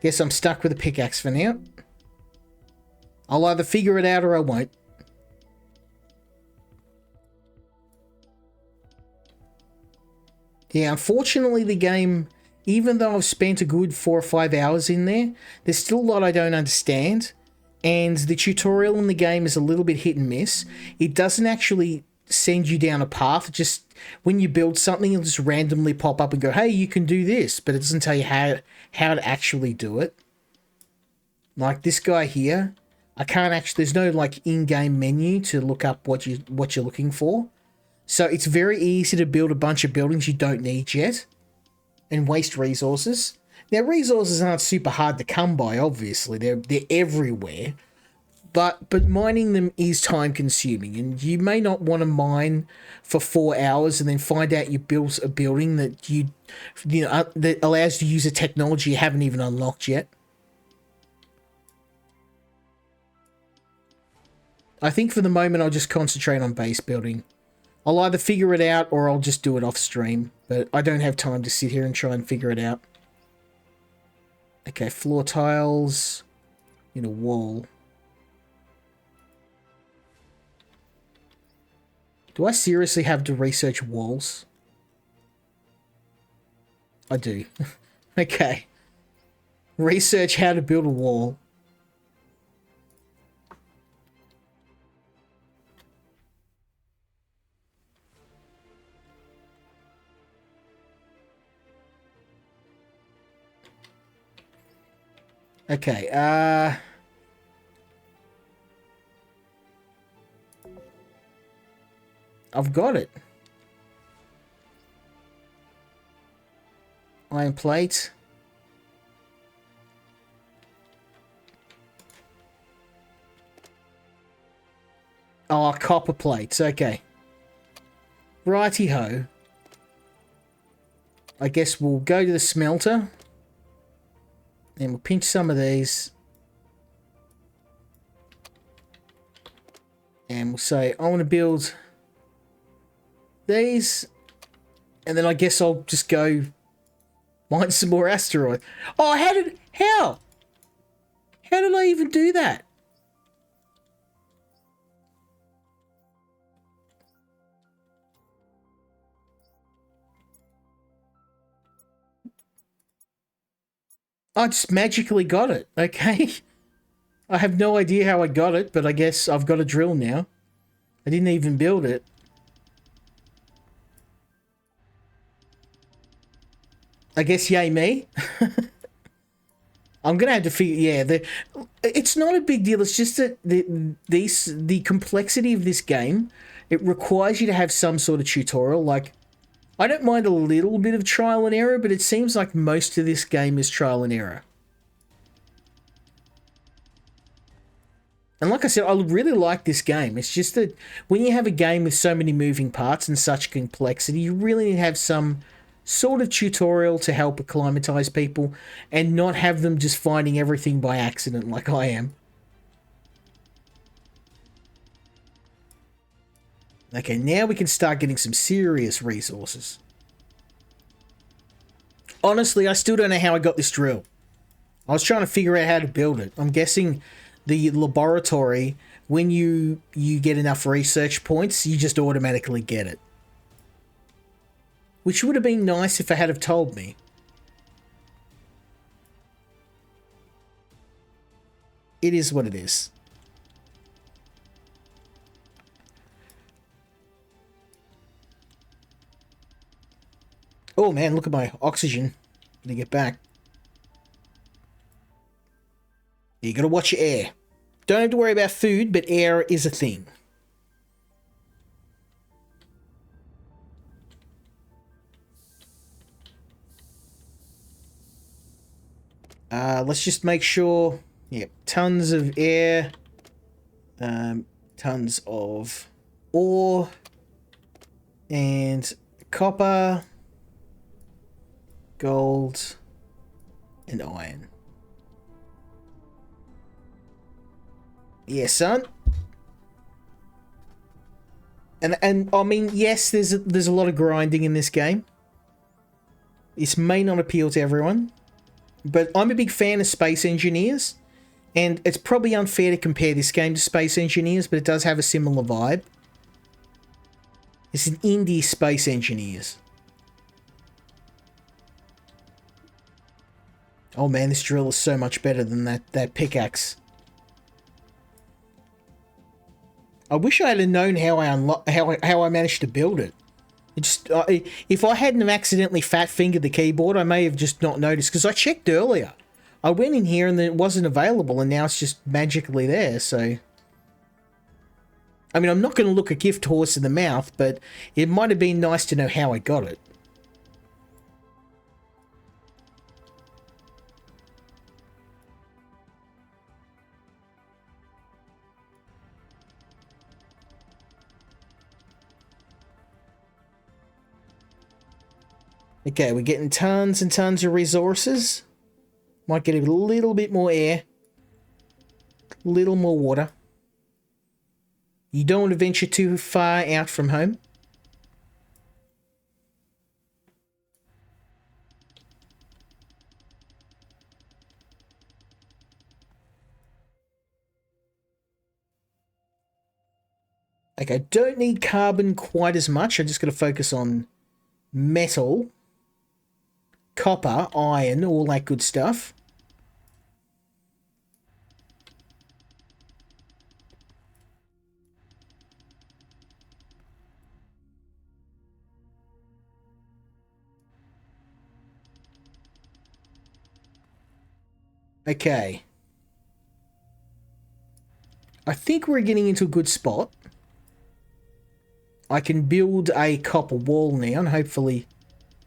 Guess I'm stuck with a pickaxe for now. I'll either figure it out or I won't. Yeah, unfortunately the game, even though I've spent a good 4 or 5 hours in there, there's still a lot I don't understand. And the tutorial in the game is a little bit hit and miss. It doesn't actually send you down a path. Just when you build something, it'll just randomly pop up and go, hey, you can do this, but it doesn't tell you how to actually do it. Like this guy here, I can't actually, there's no like in-game menu to look up what you're looking for. So it's very easy to build a bunch of buildings you don't need yet and waste resources. Now resources aren't super hard to come by, obviously. They're everywhere. But mining them is time consuming, and you may not want to mine for 4 hours and then find out you built a building that that allows you to use a technology you haven't even unlocked yet. I think for the moment I'll just concentrate on base building. I'll either figure it out or I'll just do it off stream, but I don't have time to sit here and try and figure it out. Okay, floor tiles in a wall. Do I seriously have to research walls? I do. Okay. Research how to build a wall. Okay, I've got it. Iron plate. Oh, copper plates. Okay. Righty-ho. I guess we'll go to the smelter. And we'll pinch some of these. And we'll say, I want to build these. And then I guess I'll just go mine some more asteroid. Oh, how did I even do that? I just magically got it, okay? I have no idea how I got it, but I guess I've got a drill now. I didn't even build it. I guess yay me. I'm gonna have to figure. Yeah, it's not a big deal. It's just that the complexity of this game it requires you to have some sort of tutorial. Like, I don't mind a little bit of trial and error, but it seems like most of this game is trial and error. And like I said, I really like this game. It's just that when you have a game with so many moving parts and such complexity, you really need to have some sort of tutorial to help acclimatize people and not have them just finding everything by accident like I am. Okay, now we can start getting some serious resources. Honestly, I still don't know how I got this drill. I was trying to figure out how to build it. I'm guessing the laboratory, when you get enough research points, you just automatically get it. Which would have been nice if it had have told me. It is what it is. Oh man, look at my oxygen. Gonna get back. You gotta watch your air. Don't have to worry about food, but air is a thing. Let's just make sure. Yep, tons of air. Tons of ore. And copper. Gold. And iron. Yeah, son. And I mean, yes, there's a lot of grinding in this game. This may not appeal to everyone, but I'm a big fan of Space Engineers, and it's probably unfair to compare this game to Space Engineers, but it does have a similar vibe. It's an indie Space Engineers. Oh man, this drill is so much better than that pickaxe. I wish I had known how I managed to build it. It just if I hadn't have accidentally fat fingered the keyboard, I may have just not noticed, because I checked earlier. I went in here and then it wasn't available, and now it's just magically there. So, I mean, I'm not going to look a gift horse in the mouth, but it might have been nice to know how I got it. Okay, we're getting tons and tons of resources. Might get a little bit more air. A little more water. You don't want to venture too far out from home. Okay, don't need carbon quite as much. I'm just going to focus on metal, copper, iron, all that good stuff. Okay. I think we're getting into a good spot. I can build a copper wall now and hopefully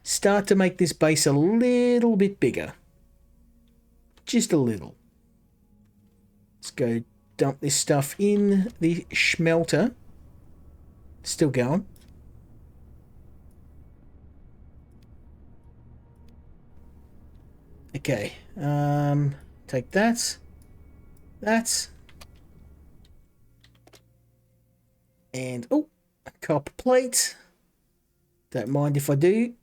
start to make this base a little bit bigger. Just a little. Let's go dump this stuff in the smelter. Still going. Okay. Take that. That. And, oh, a copper plate. Don't mind if I do.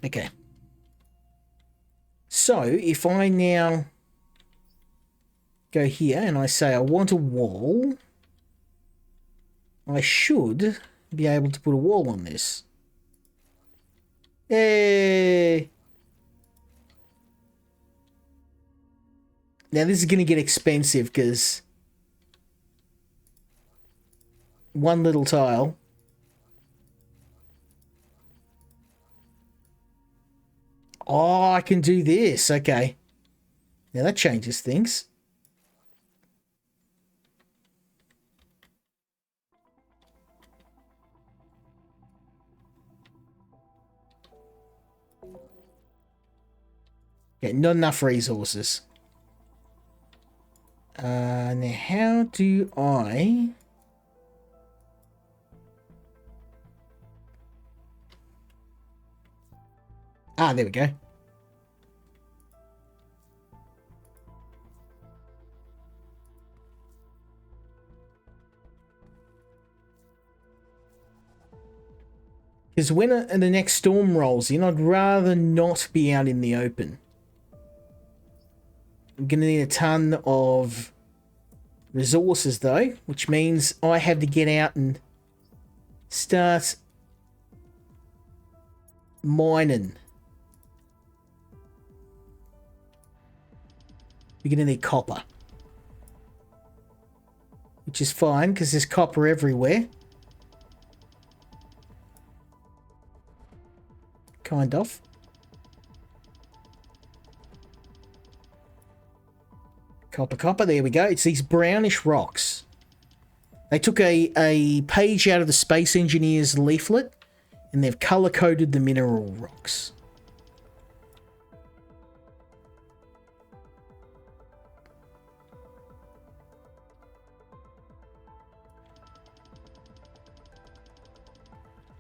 Okay. So, if I now go here and I say I want a wall, I should be able to put a wall on this. Hey! Now this is going to get expensive because one little tile. Oh, I can do this. Okay. Now that changes things. Okay, not enough resources. Now how do I... Ah, there we go. Because when the next storm rolls in, I'd rather not be out in the open. I'm going to need a ton of resources, though, which means I have to get out and start mining. We're going to need copper. Which is fine, because there's copper everywhere. Kind of. Copper, copper, there we go. It's these brownish rocks. They took a page out of the Space Engineer's leaflet, and they've color-coded the mineral rocks.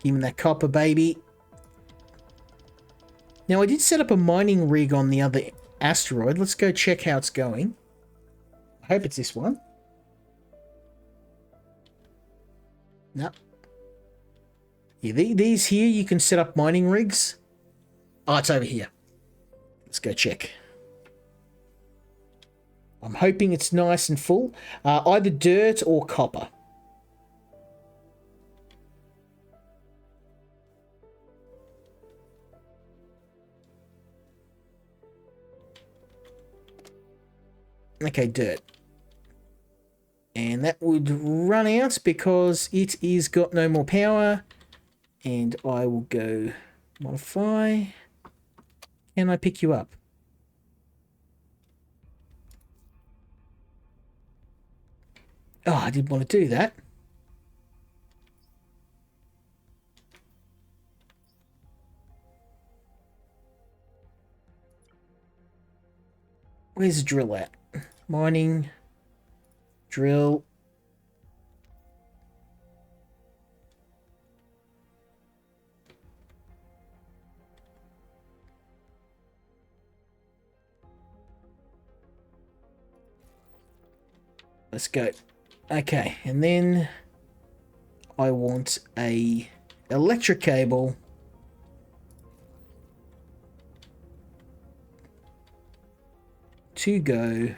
Give me that copper, baby. Now, I did set up a mining rig on the other asteroid. Let's go check how it's going. I hope it's this one. No. Yeah, these here, you can set up mining rigs. Oh, it's over here. Let's go check. I'm hoping it's nice and full. Either dirt or copper. Okay, dirt. And that would run out because it is got no more power. And I will go modify. Can I pick you up? Oh, I didn't want to do that. Where's the drill at? Mining. Drill. Let's go. Okay, and then I want a electric cable to go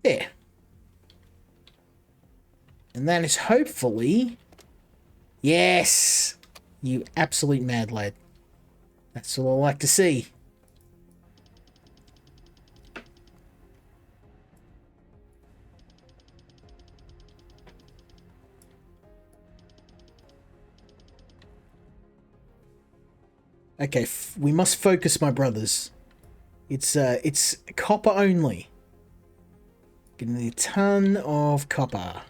there. And that is hopefully... Yes! You absolute mad lad. That's all I like to see. Okay, we must focus, my brothers. It's copper only. Gonna need a ton of copper.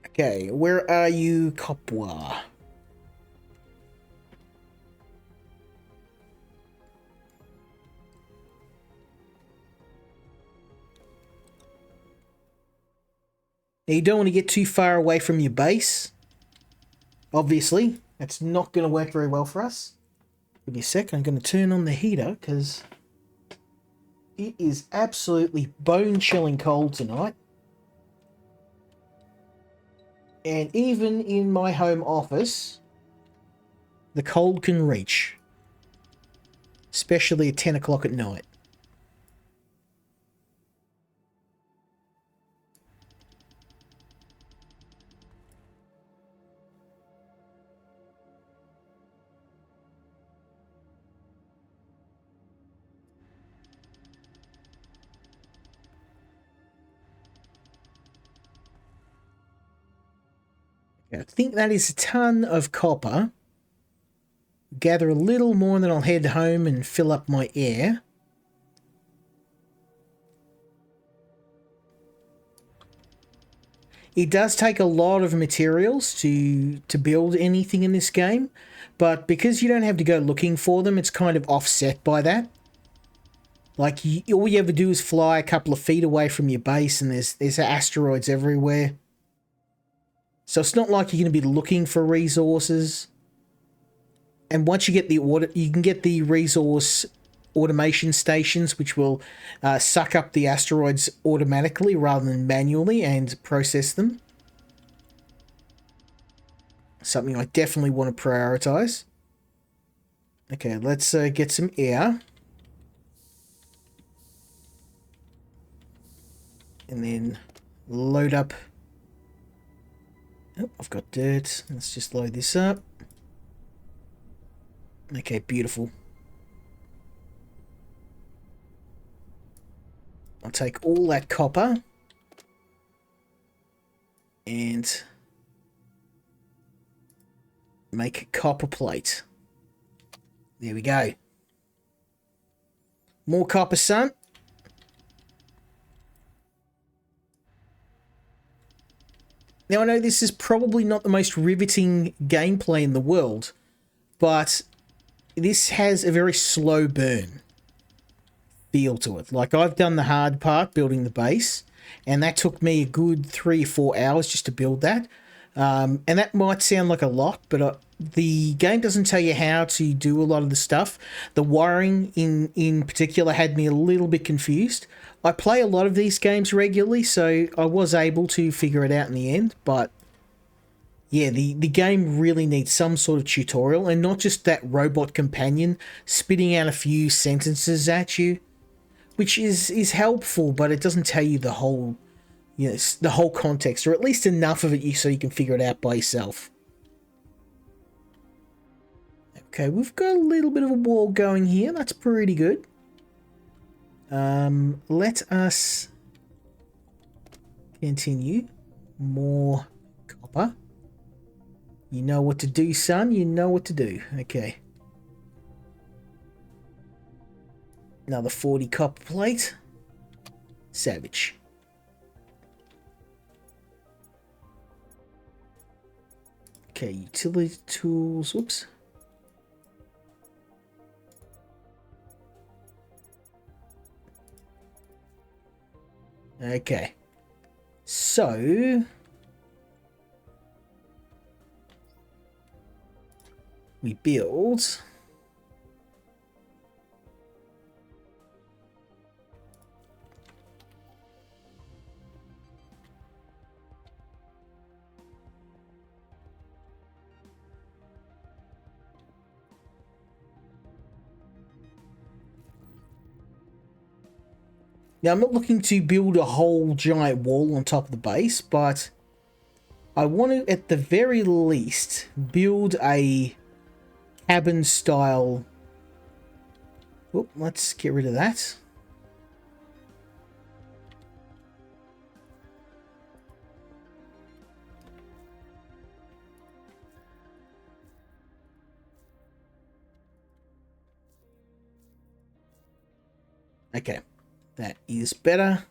Okay, where are you, copper? Now, you don't want to get too far away from your base. Obviously, that's not going to work very well for us. Give me a sec, I'm going to turn on the heater because it is absolutely bone-chilling cold tonight. And even in my home office, the cold can reach. Especially at 10 o'clock at night. Okay, I think that is a ton of copper. Gather a little more and then I'll head home and fill up my air. It does take a lot of materials to build anything in this game, but because you don't have to go looking for them, it's kind of offset by that. Like, all you ever do is fly a couple of feet away from your base and there's asteroids everywhere. So it's not like you're going to be looking for resources. And once you get you can get the resource automation stations, which will suck up the asteroids automatically rather than manually and process them. Something I definitely want to prioritize. Okay, let's get some air. And then load up. Oh, I've got dirt. Let's just load this up. Okay, beautiful. I'll take all that copper and make a copper plate. There we go. More copper, son. Now, I know this is probably not the most riveting gameplay in the world, but this has a very slow burn feel to it. Like, I've done the hard part, building the base, and that took me a good 3 or 4 hours just to build that. And that might sound like a lot, but the game doesn't tell you how to do a lot of the stuff. The wiring in particular had me a little bit confused. I play a lot of these games regularly, so I was able to figure it out in the end, but yeah, the game really needs some sort of tutorial, and not just that robot companion spitting out a few sentences at you, which is helpful, but it doesn't tell you the whole, you know, the whole context, or at least enough of it so you can figure it out by yourself. Okay, we've got a little bit of a wall going here. That's pretty good. Let us continue. More copper. You know what to do, son. You know what to do. Okay. Another 40 copper plate. Savage. Okay, utility tools. Whoops. Okay. So we build now. I'm not looking to build a whole giant wall on top of the base, but I want to, at the very least, build a cabin style. Oop, let's get rid of that. Okay, that is better.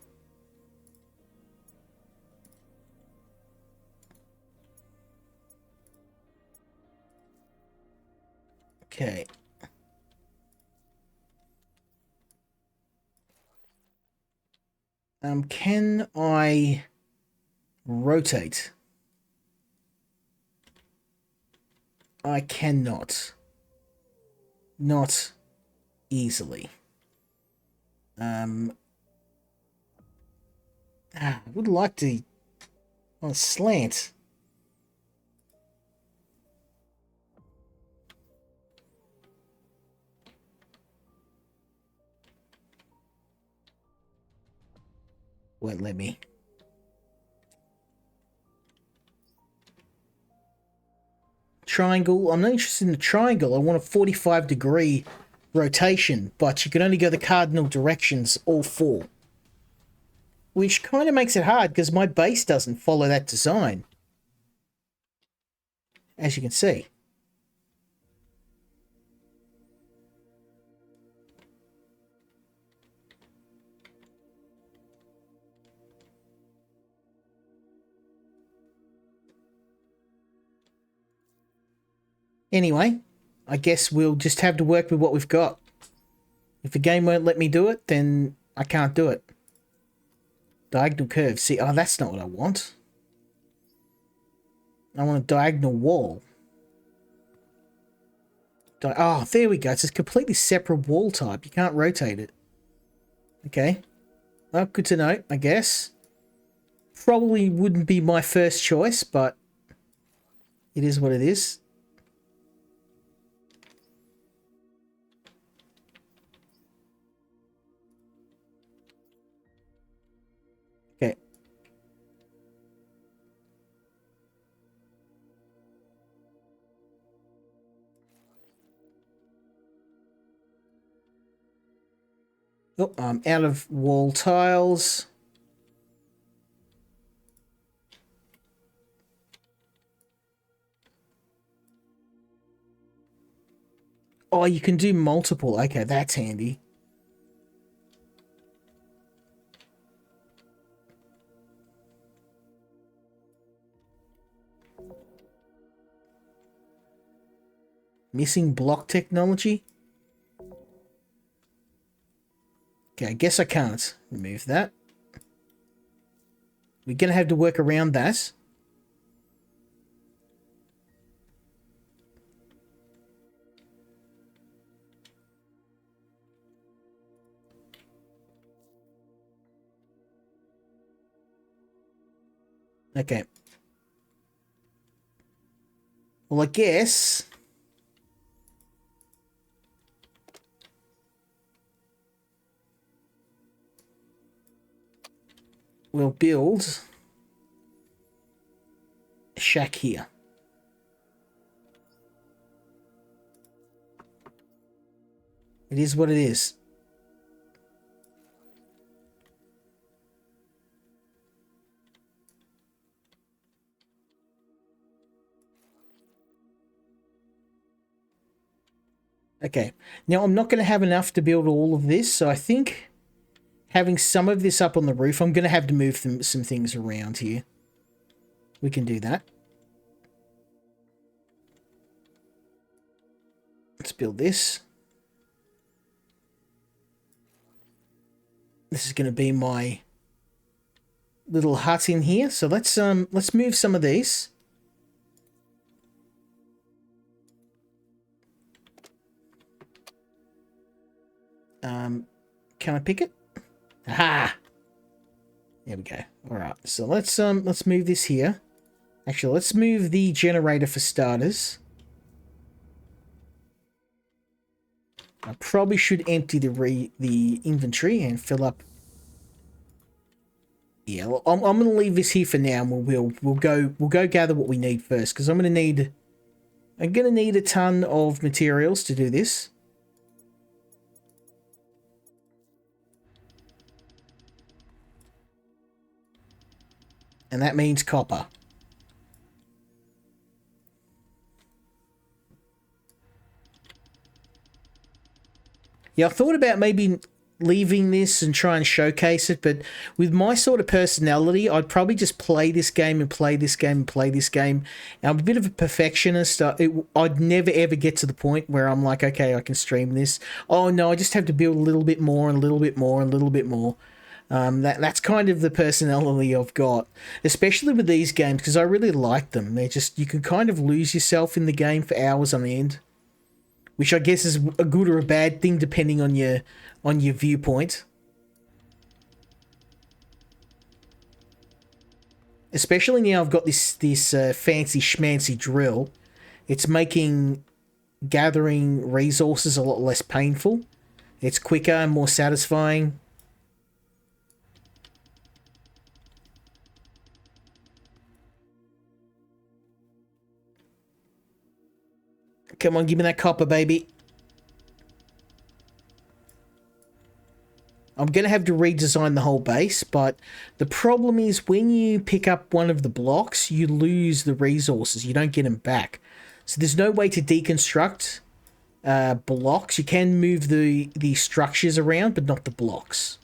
Okay. Can I rotate? I cannot. Not easily. I would like to on a slant. Won't let me. Triangle. I'm not interested in the triangle. I want a 45-degree rotation, but you can only go the cardinal directions, all 4. Which kind of makes it hard because my base doesn't follow that design. as you can see. Anyway, I guess we'll just have to work with what we've got. If the game won't let me do it, then I can't do it. Diagonal curve. See, oh, that's not what I want. I want a diagonal wall. Oh, there we go. It's a completely separate wall type. You can't rotate it. Okay. Well, good to know, I guess. Probably wouldn't be my first choice, but it is what it is. Okay. Oh, I'm out of wall tiles. Oh, you can do multiple. Okay, that's handy. Missing block technology? Okay, I guess I can't remove that. We're going to have to work around that. Okay. Well, I guess we'll build a shack here. It is what it is. Okay. Now, I'm not going to have enough to build all of this, so I think having some of this up on the roof, I'm going to have to move some things around here. We can do that. Let's build this. This is going to be my little hut in here. So let's move some of these. Can I pick it? Aha! There we go. All right. So let's move this here. Actually, let's move the generator for starters. I probably should empty the inventory and fill up. Yeah, well, I'm gonna leave this here for now, and we'll go gather what we need first, because I'm gonna need a ton of materials to do this. And that means copper. Yeah, I thought about maybe leaving this and try and showcase it, but with my sort of personality, I'd probably just play this game and play this game and play this game. I'm a bit of a perfectionist. I'd never ever get to the point where I'm like, okay, I can stream this. Oh no, I just have to build a little bit more and a little bit more and a little bit more. That's kind of the personality I've got, especially with these games, because I really like them. They're just, you can kind of lose yourself in the game for hours on end, which I guess is a good or a bad thing depending on your viewpoint. Especially now I've got this fancy schmancy drill. It's making gathering resources a lot less painful. It's quicker and more satisfying. Come on, give me that copper, baby. I'm going to have to redesign the whole base, but the problem is when you pick up one of the blocks, you lose the resources. You don't get them back. So there's no way to deconstruct blocks. You can move the structures around, but not the blocks.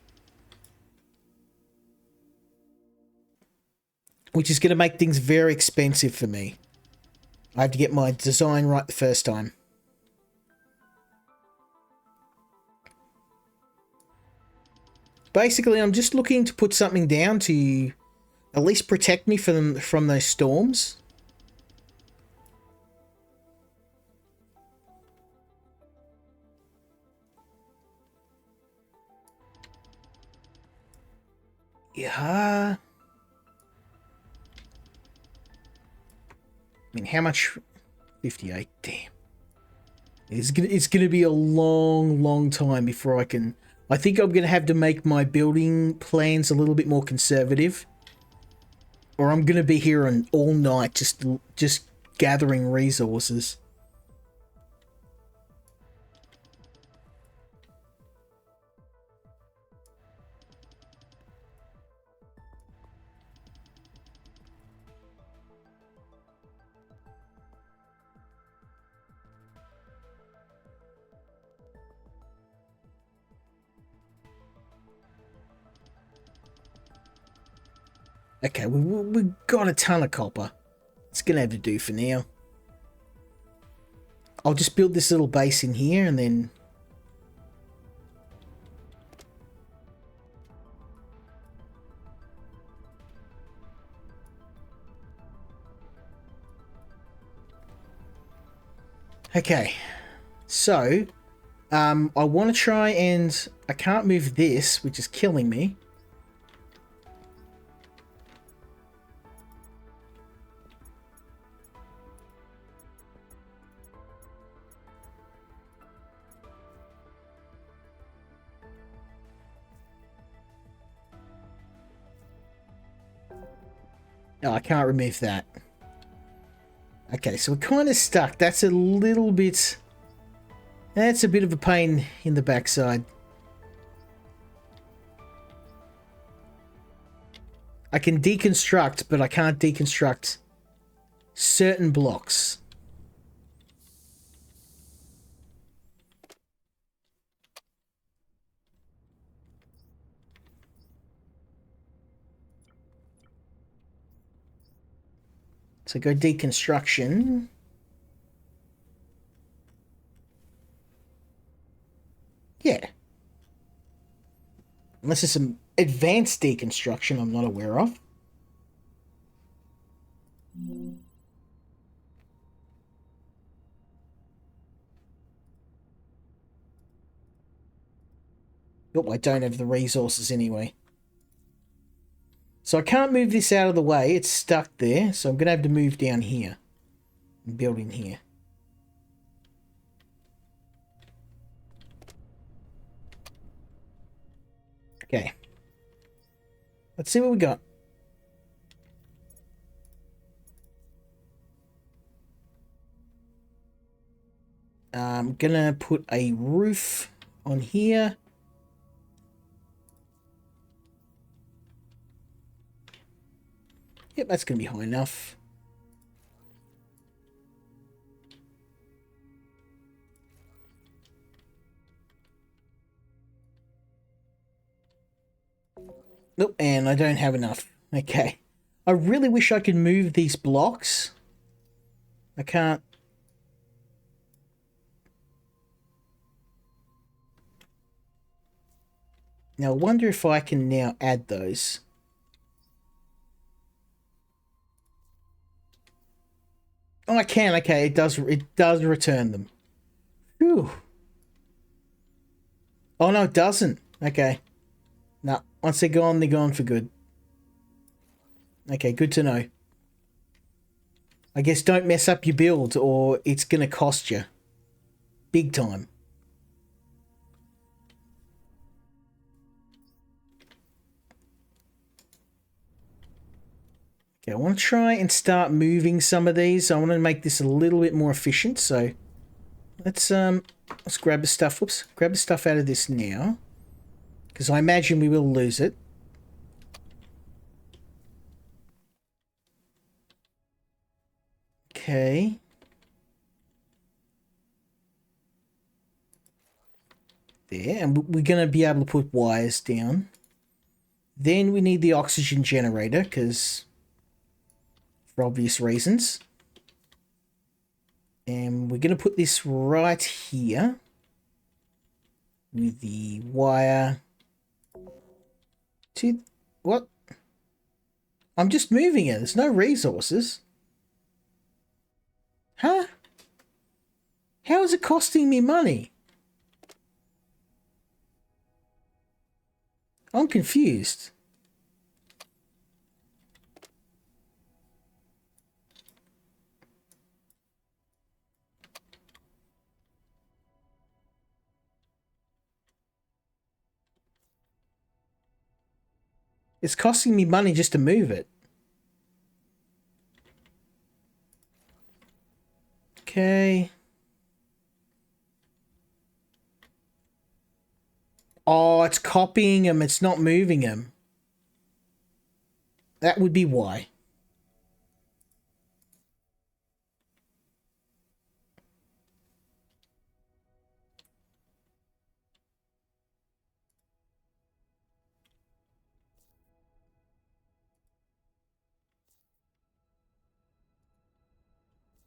Which is going to make things very expensive for me. I have to get my design right the first time. Basically, I'm just looking to put something down to at least protect me from those storms. Yeah. I mean, how much? 58. Damn. It's gonna be a long time before I can. I think I'm gonna have to make my building plans a little bit more conservative, or I'm gonna be here all night just gathering resources. Okay, we got a ton of copper. It's gonna have to do for now. I'll just build this little base in here and then... Okay, so I want to try and... I can't move this, which is killing me. No, I can't remove that. Okay, so we're kind of stuck. That's a little bit... That's a bit of a pain in the backside. I can deconstruct, but I can't deconstruct certain blocks. So go deconstruction. Yeah. Unless there's some advanced deconstruction I'm not aware of. Oh, I don't have the resources anyway. So I can't move this out of the way. It's stuck there. So I'm going to have to move down here and build in here. Okay. Let's see what we got. I'm going to put a roof on here. Yep, that's going to be high enough. Nope, and I don't have enough. Okay. I really wish I could move these blocks. I can't. Now, I wonder if I can now add those. Oh, I can. Okay, it does return them. Whew. Oh, no, it doesn't. Okay. No, once they're gone for good. Okay, good to know. I guess don't mess up your build or it's going to cost you. Big time. Okay, I want to try and start moving some of these. I want to make this a little bit more efficient. So let's grab the stuff. Whoops, grab the stuff out of this now. Because I imagine we will lose it. Okay. There, and we're going to be able to put wires down. Then we need the oxygen generator, because for obvious reasons. And we're going to put this right here with the wire to... What? I'm just moving it. There's no resources. Huh? How is it costing me money? I'm confused. It's costing me money just to move it. Okay. Oh, it's copying them. It's not moving them. That would be why.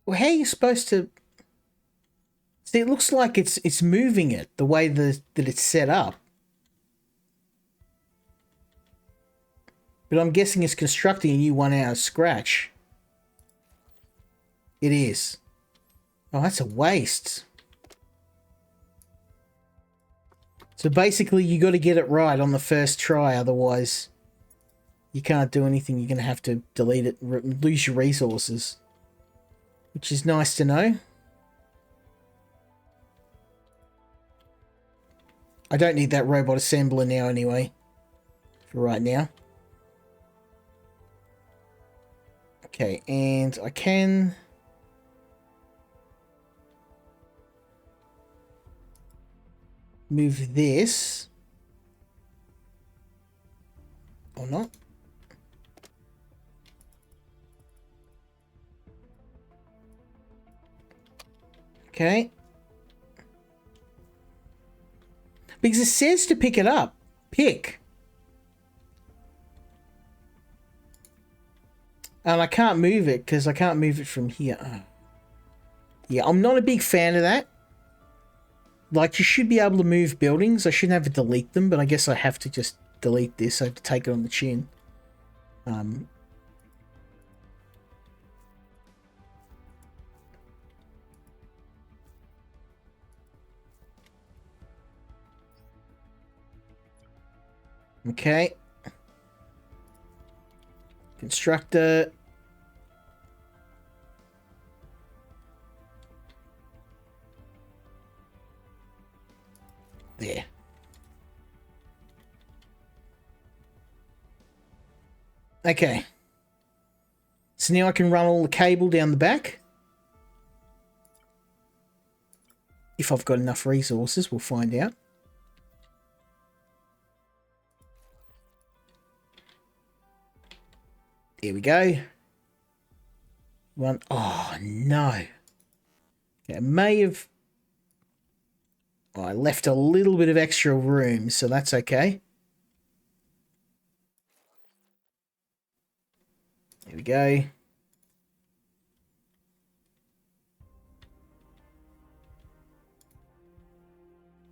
Well, how are you supposed to... See, it looks like it's moving it the way that it's set up. But I'm guessing it's constructing a new one out of scratch. It is. Oh, that's a waste. So basically, you got to get it right on the first try, otherwise you can't do anything. You're going to have to delete it, lose your resources. Which is nice to know. I don't need that robot assembler now anyway. For right now. Okay, and I can... move this. Or not. Okay. Because it says to pick it up. Pick. And I can't move it because I can't move it from here. Oh. Yeah, I'm not a big fan of that. Like, you should be able to move buildings. I shouldn't have to delete them, but I guess I have to just delete this. I have to take it on the chin. Okay. Constructor. There. Okay. So now I can run all the cable down the back. If I've got enough resources, we'll find out. There we go. One. Oh, no. Okay, I may have... Oh, I left a little bit of extra room, so that's okay. There we go.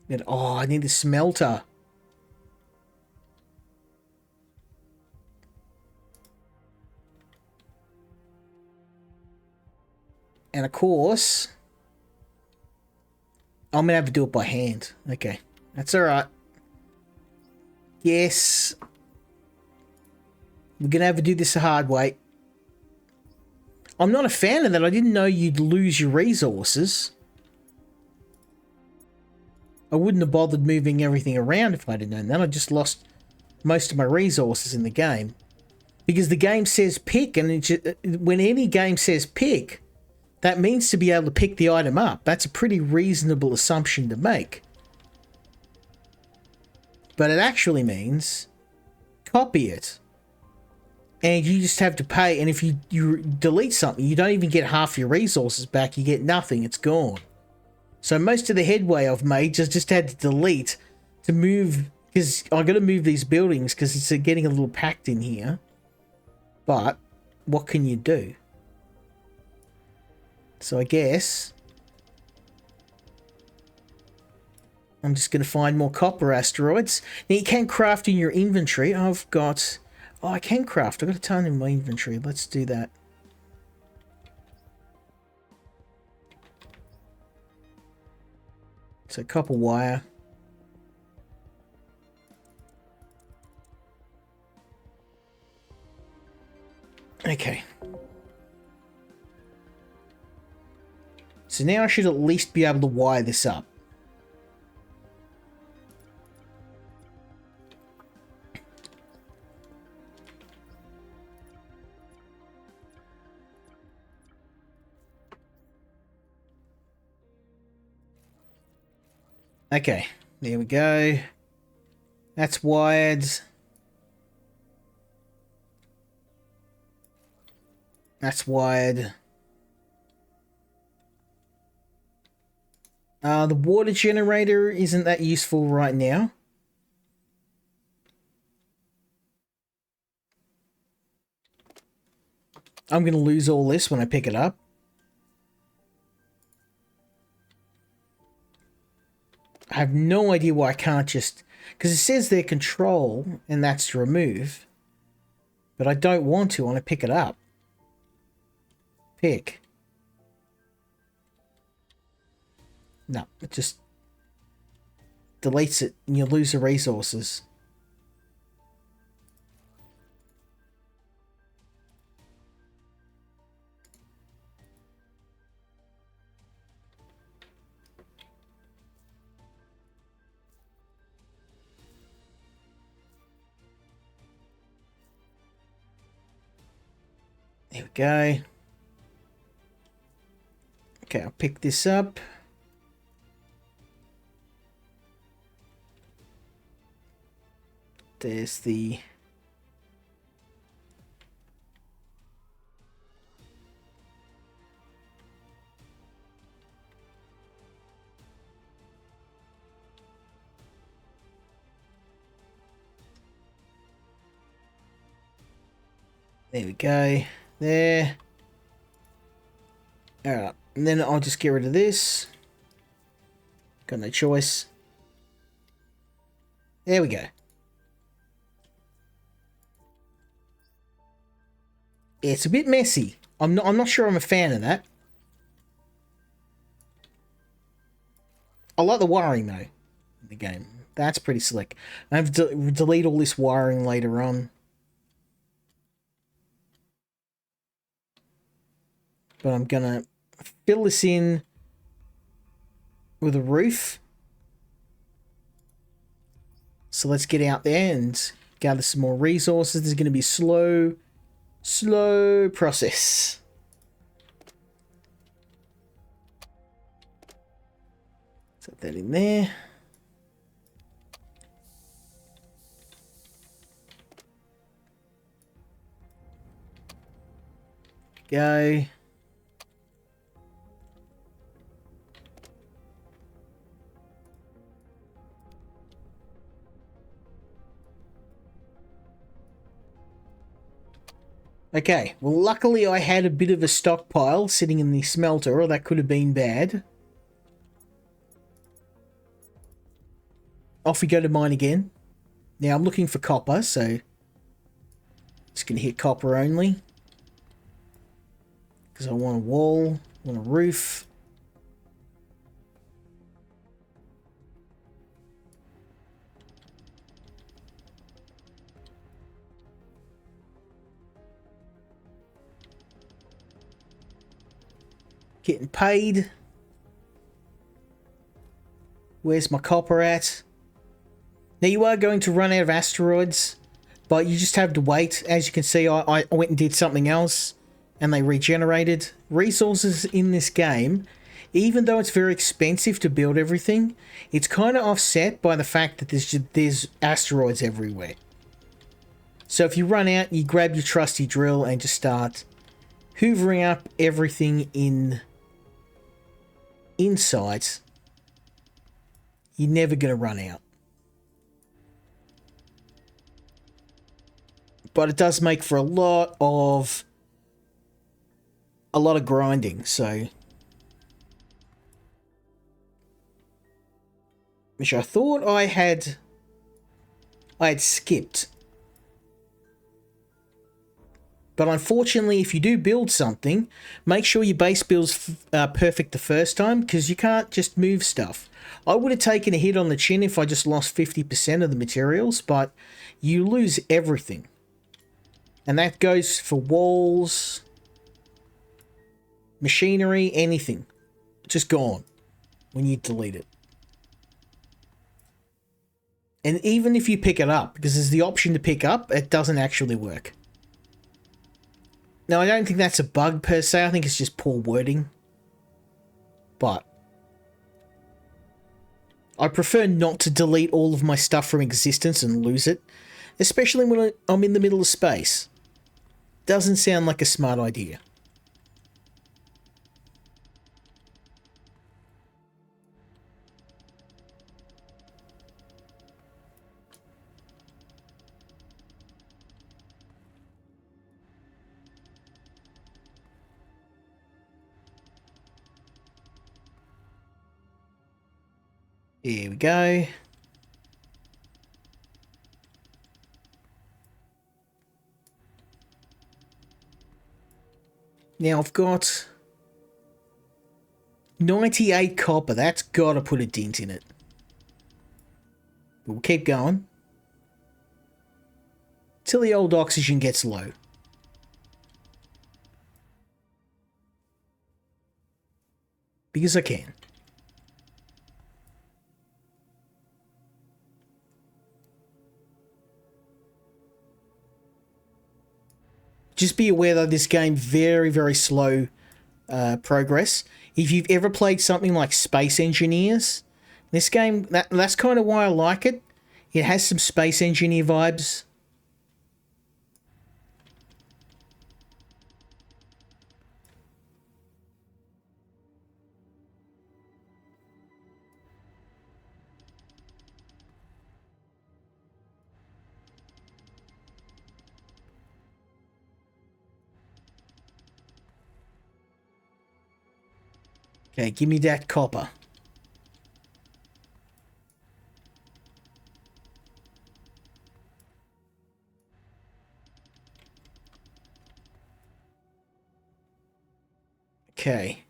And, oh, I need a smelter. And of course, I'm going to have to do it by hand. Okay, that's all right. Yes. We're going to have to do this the hard way. I'm not a fan of that. I didn't know you'd lose your resources. I wouldn't have bothered moving everything around if I'd have known that. I just lost most of my resources in the game. Because the game says pick, and when any game says pick, that means to be able to pick the item up. That's a pretty reasonable assumption to make. but it actually means copy it. And you just have to pay, and if you delete something, you don't even get half your resources back, you get nothing, it's gone. So most of the headway I've made just had to delete to move, because I've got to move these buildings because it's getting a little packed in here. But what can you do? So I guess I'm just going to find more copper asteroids. Now you can craft in your inventory. I've got... Oh, I can craft. I've got a ton in my inventory. Let's do that. So copper wire. Okay. So now I should at least be able to wire this up. Okay, there we go. That's wired. That's wired. The water generator isn't that useful right now. I'm going to lose all this when I pick it up. I have no idea why I can't just... Because it says there control, and that's to remove. But I don't want to when I pick it up. Pick. No, it just deletes it, and you lose the resources. There we go. Okay, I'll pick this up. There's the... There we go. There. Alright, and then I'll just get rid of this. Got no choice. There we go. Yeah, it's a bit messy. I'm not sure I'm a fan of that. I like the wiring though in the game. That's pretty slick. I have to delete all this wiring later on. But I'm gonna fill this in with a roof. So let's get out there and gather some more resources. This is going to be a slow process. Set that in there. Go. Okay, well luckily I had a bit of a stockpile sitting in the smelter, or that could have been bad. Off we go to mine again. Now I'm looking for copper, so just gonna hit copper only. Because I want a wall, I want a roof. Getting paid. Where's my copper at? Now you are going to run out of asteroids, but you just have to wait. As you can see, I went and did something else, and they regenerated. Resources in this game even though it's very expensive to build everything, it's kind of offset by the fact that there's asteroids everywhere. So if you run out, you grab your trusty drill and just start hoovering up everything in sight. You're never going to run out. But it does make for a lot of grinding, so which I thought I had skipped. But unfortunately, if you do build something, make sure your base build's perfect the first time, because you can't just move stuff. I would have taken a hit on the chin if I just lost 50% of the materials, but you lose everything. And that goes for walls, machinery, anything. Just gone when you delete it. And even if you pick it up, because there's the option to pick up, it doesn't actually work. Now, I don't think that's a bug per se. I think it's just poor wording. But I prefer not to delete all of my stuff from existence and lose it, especially when I'm in the middle of space. Doesn't sound like a smart idea. Here we go. Now I've got 98 copper. That's got to put a dent in it. But we'll keep going till the old oxygen gets low. Because I can. Just be aware that this game very, very slow progress. If you've ever played something like Space Engineers, this game, that's kind of why I like it. It has some Space Engineer vibes. Okay, give me that copper. Okay.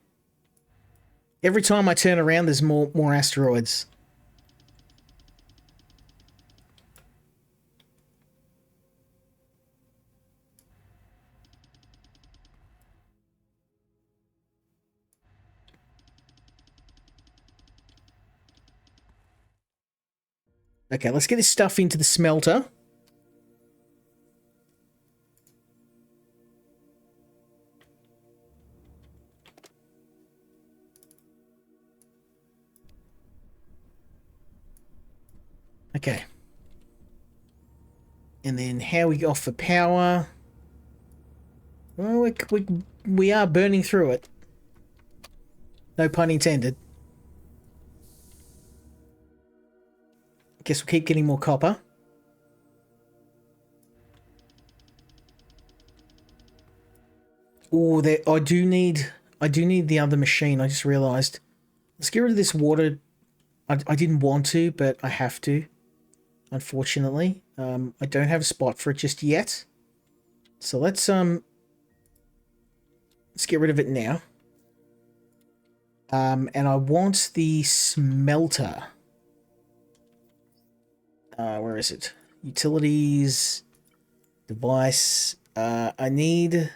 Every time I turn around, there's more asteroids. Okay, let's get this stuff into the smelter. Okay. And then how we go for power. Well, we are burning through it. No pun intended. Guess we'll keep getting more copper. Oh, I do need the other machine. I just realized. Let's get rid of this water. I didn't want to, but I have to. Unfortunately, I don't have a spot for it just yet. So let's get rid of it now. And I want the smelter. Where is it? Utilities, device. I need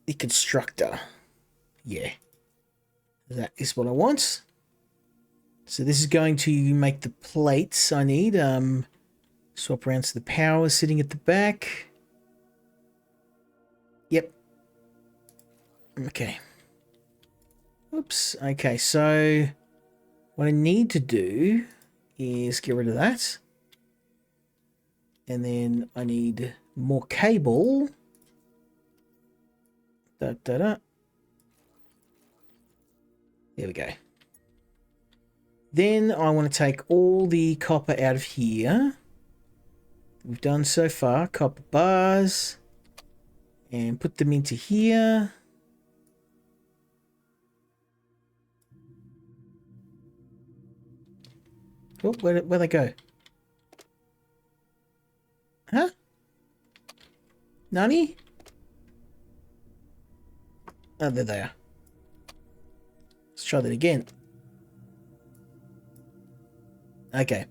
the constructor. Yeah, that is what I want. So this is going to make the plates I need. Swap around to the power sitting at the back. Yep. Okay. Oops. Okay, so what I need to do is get rid of that. And then I need more cable. Da, da, da. There we go. Then I want to take all the copper out of here. We've done so far. Copper bars. And put them into here. Oh, where'd they go? Huh? Nani? Oh, there they are. Let's try that again. Okay.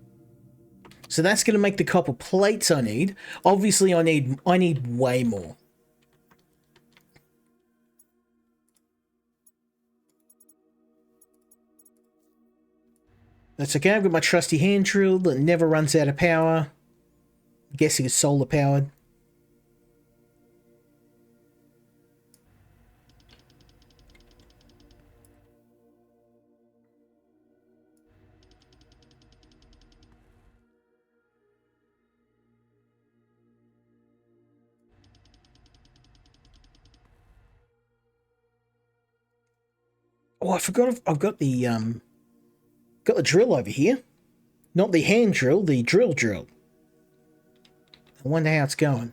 So that's going to make the copper plates I need. Obviously, I need way more. That's okay. I've got my trusty hand drill that never runs out of power. I'm guessing it's solar powered. Oh, I forgot I've got the drill over here. Not the hand drill, the drill. I wonder how it's going.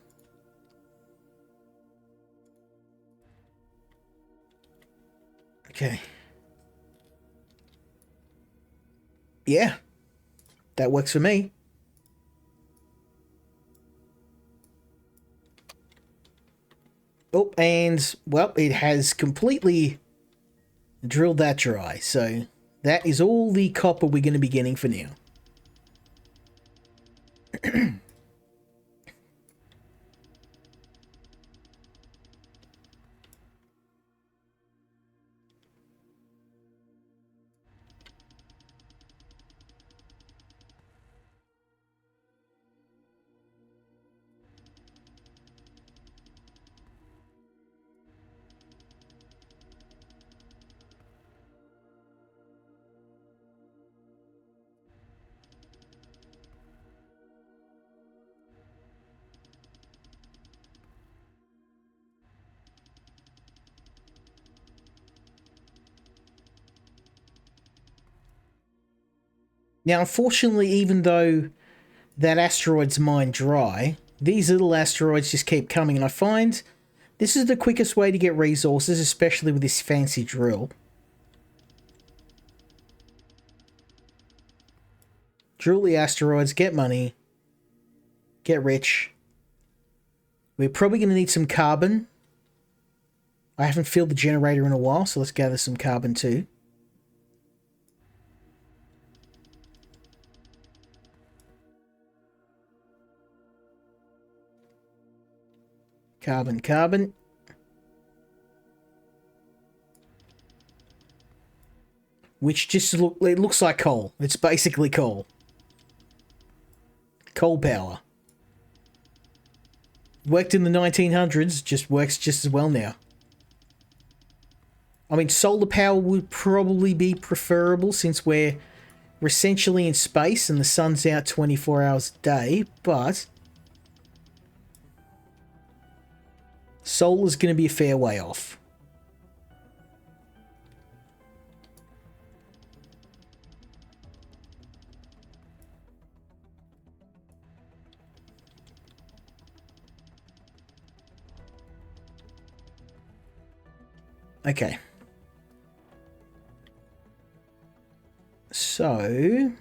Okay. Yeah. That works for me. Oh, and, well, it has completely drilled that dry. So, that is all the copper we're going to be getting for now. Now, unfortunately, even though that asteroid's mined dry, these little asteroids just keep coming, and I find this is the quickest way to get resources, especially with this fancy drill. Drill the asteroids, get money, get rich. We're probably going to need some carbon. I haven't filled the generator in a while, so let's gather some carbon too. Carbon. Which just it looks like coal. It's basically coal. Coal power. Worked in the 1900s, just works just as well now. I mean, solar power would probably be preferable since we're essentially in space and the sun's out 24 hours a day, but solar's going to be a fair way off. Okay. So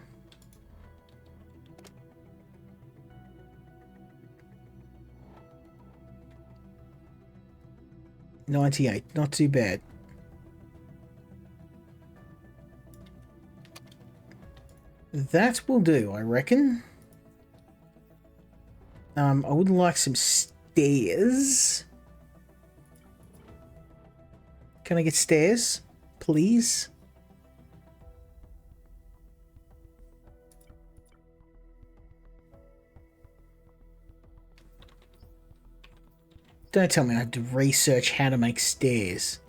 98, not too bad. That will do, I reckon. I would like some stairs. Can I get stairs, please? Don't tell me I have to research how to make stairs.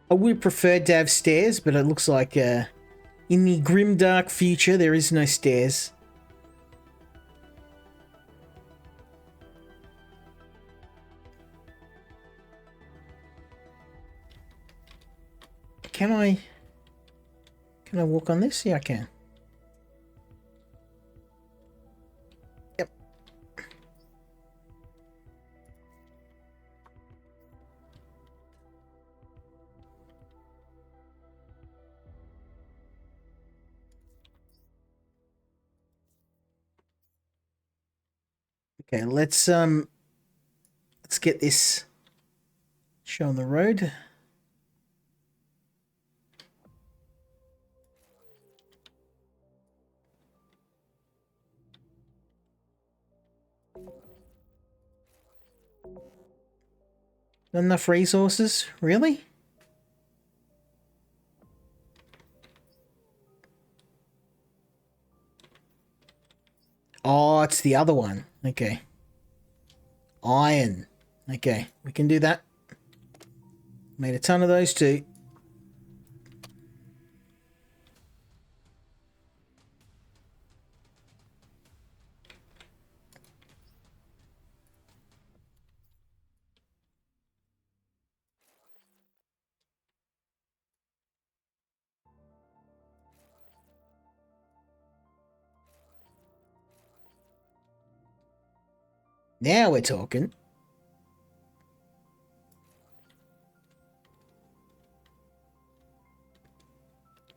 I would have preferred to have stairs, but it looks like in the grim dark future there is no stairs. Can I walk on this? Yeah, I can. Yep. Okay, let's get this show on the road. Not enough resources? Really? Oh, it's the other one. Okay. Iron. Okay, we can do that. Made a ton of those too. Now we're talking.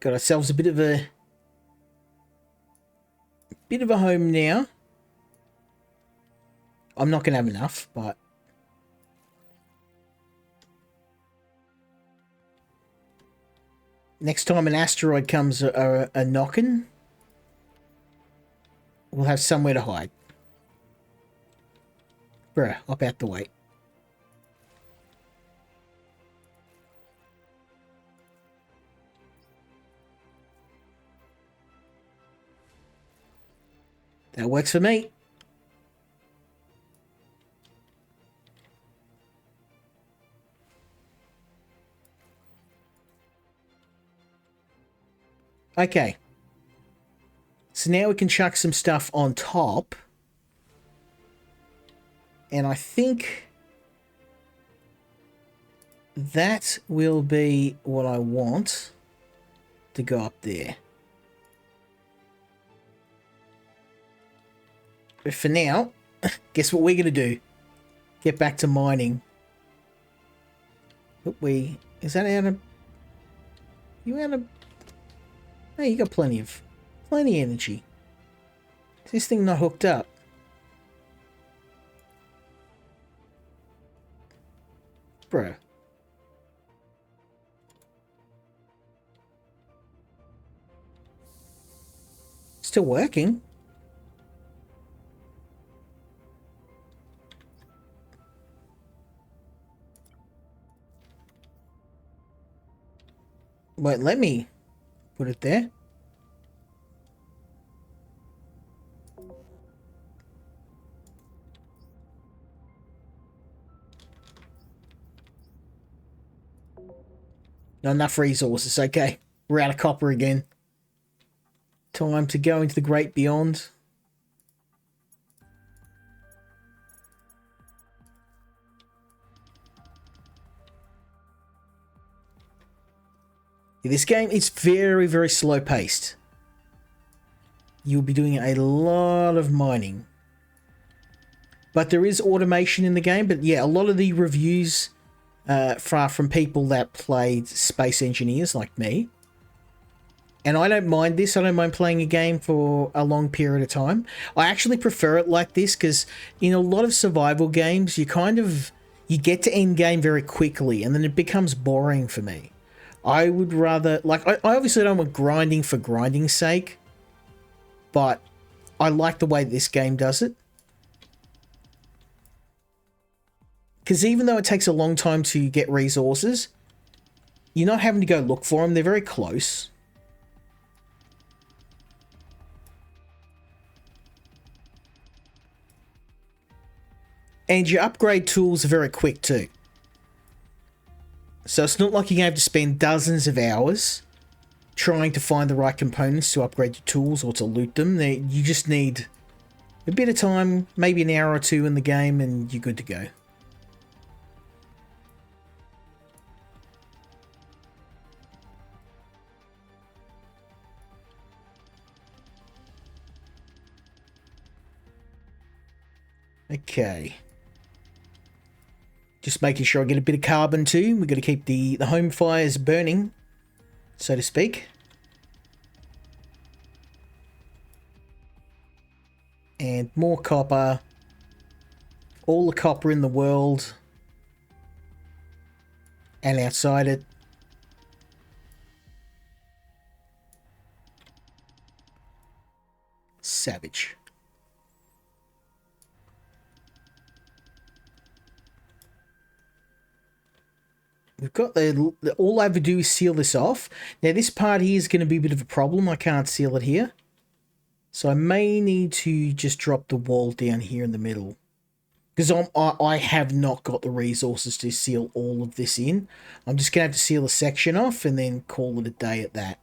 Got ourselves a bit of a home now. I'm not going to have enough, but next time an asteroid comes a knocking, we'll have somewhere to hide. Bruh, hop out the way. That works for me. Okay. So now we can chuck some stuff on top. And I think that will be what I want to go up there. But for now, guess what we're going to do? Get back to mining. But is that out of... You out of... No, you got plenty of energy. Is this thing not hooked up? Bro. Still working. Wait, let me put it there. Not enough resources. Okay. We're out of copper again. Time to go into the great beyond. This game is very, very slow paced. You'll be doing a lot of mining. But there is automation in the game. But yeah, a lot of the reviews from people that played Space Engineers like me. And I don't mind this. I don't mind playing a game for a long period of time. I actually prefer it like this because in a lot of survival games, you get to end game very quickly and then it becomes boring for me. I would rather, like, I obviously don't want grinding for grinding's sake, but I like the way this game does it. Because even though it takes a long time to get resources, you're not having to go look for them. They're very close. And your upgrade tools are very quick too. So it's not like you have to spend dozens of hours trying to find the right components to upgrade your tools or to loot them. You just need a bit of time, maybe an hour or two in the game, and you're good to go. Okay. Just making sure I get a bit of carbon too. We've got to keep the home fires burning, so to speak. And more copper. All the copper in the world. And outside it. Savage. We've got all I have to do is seal this off. Now this part here is going to be a bit of a problem. I can't seal it here. So I may need to just drop the wall down here in the middle. Because I have not got the resources to seal all of this in. I'm just going to have to seal a section off and then call it a day at that.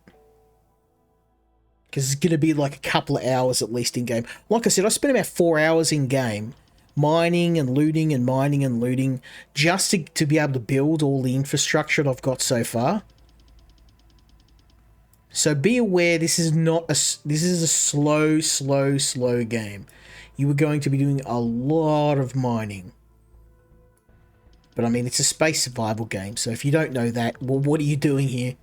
Because it's going to be like a couple of hours at least in game. Like I said, I spent about 4 hours in game mining and looting and mining and looting just to be able to build all the infrastructure that I've got so far. So be aware, this is a slow game. You are going to be doing a lot of mining. But I mean, it's a space survival game, so if you don't know that, well, what are you doing here?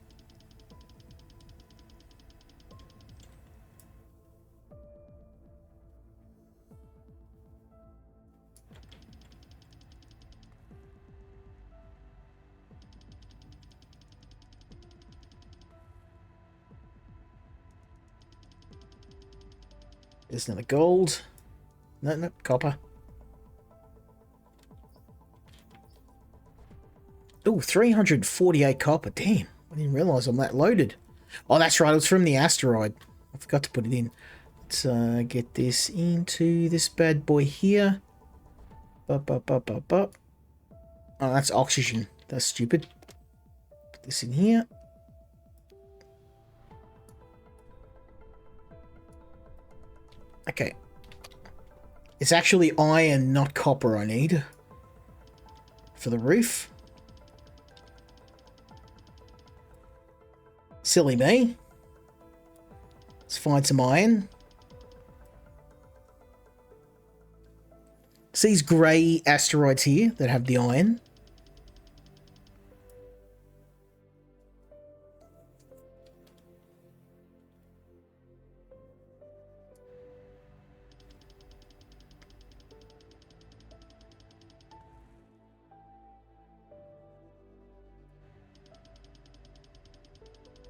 There's another gold. No, copper. Oh, 348 copper. Damn, I didn't realise I'm that loaded. Oh, that's right. It was from the asteroid. I forgot to put it in. Let's get this into this bad boy here. Oh, that's oxygen. That's stupid. Put this in here. Okay. It's actually iron, not copper I need for the roof. Silly me. Let's find some iron. It's these grey asteroids here that have the iron.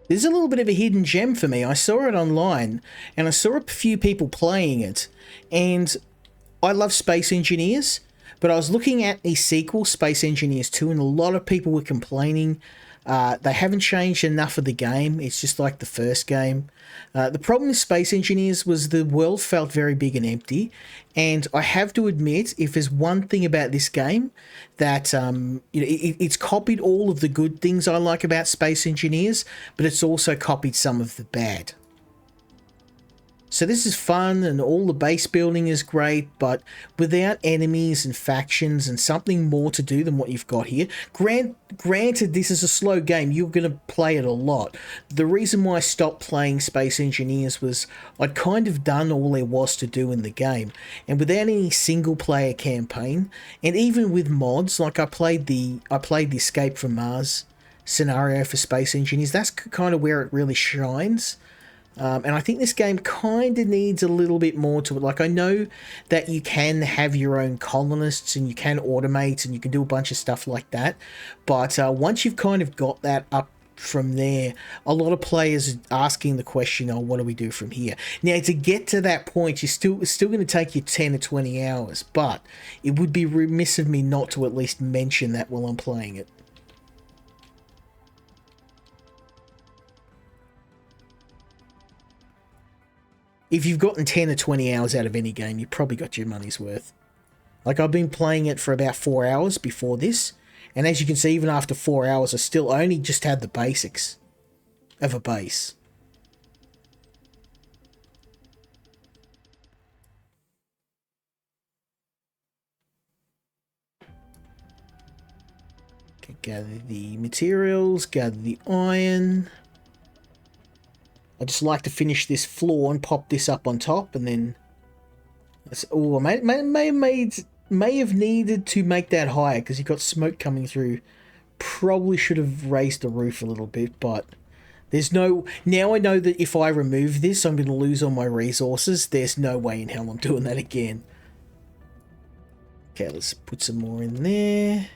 There's a little bit of a hidden gem for me. I saw it online, and I saw a few people playing it, and I love Space Engineers, but I was looking at the sequel, Space Engineers 2, and a lot of people were complaining they haven't changed enough of the game. It's just like the first game. The problem with Space Engineers was the world felt very big and empty, and I have to admit, if there's one thing about this game that it's copied all of the good things I like about Space Engineers, but it's also copied some of the bad. So this is fun and all the base building is great, but without enemies and factions and something more to do than what you've got here. Granted, this is a slow game. You're going to play it a lot. The reason why I stopped playing Space Engineers was I'd kind of done all there was to do in the game. And without any single player campaign, and even with mods, like I played the Escape from Mars scenario for Space Engineers, that's kind of where it really shines. And I think this game kind of needs a little bit more to it. Like, I know that you can have your own colonists and you can automate and you can do a bunch of stuff like that. But once you've kind of got that up from there, a lot of players are asking the question, oh, what do we do from here? Now, to get to that point, it's still going to take you 10 or 20 hours. But it would be remiss of me not to at least mention that while I'm playing it. If you've gotten 10 or 20 hours out of any game, you've probably got your money's worth. Like, I've been playing it for about 4 hours before this, And as you can see, even after 4 hours, I still only just had the basics of a base. Okay, gather the materials, gather the iron. I just like to finish this floor and pop this up on top, and then... Oh, I may have needed to make that higher because you've got smoke coming through. Probably should have raised the roof a little bit, but there's no... Now I know that if I remove this, I'm going to lose all my resources. There's no way in hell I'm doing that again. Okay, let's put some more in there.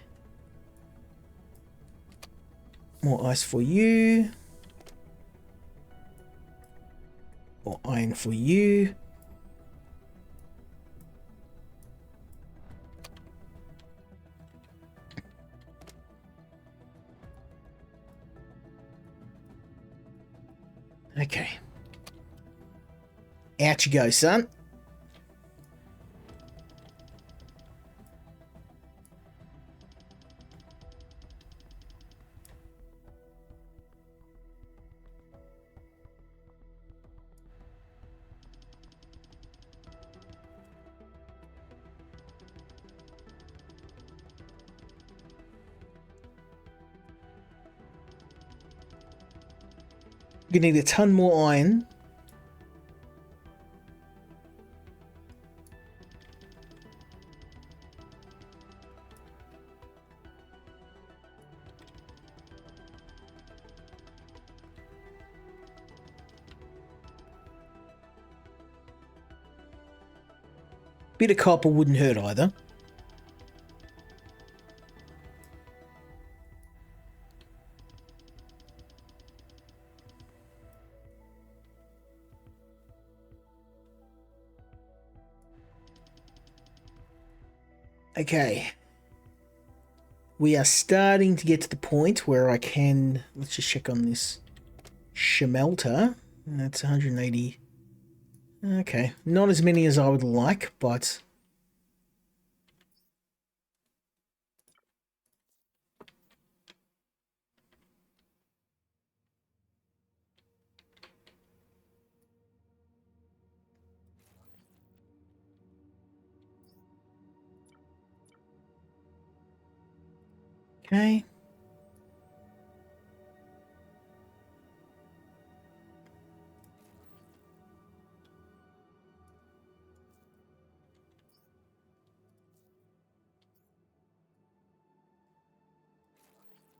More ice for you. More iron for you. Okay. Out you go, son. You're gonna need a ton more iron. Bit of copper wouldn't hurt either. Okay. We are starting to get to the point where I can... Let's just check on this smelter. That's 180. Okay. Not as many as I would like, but... Okay.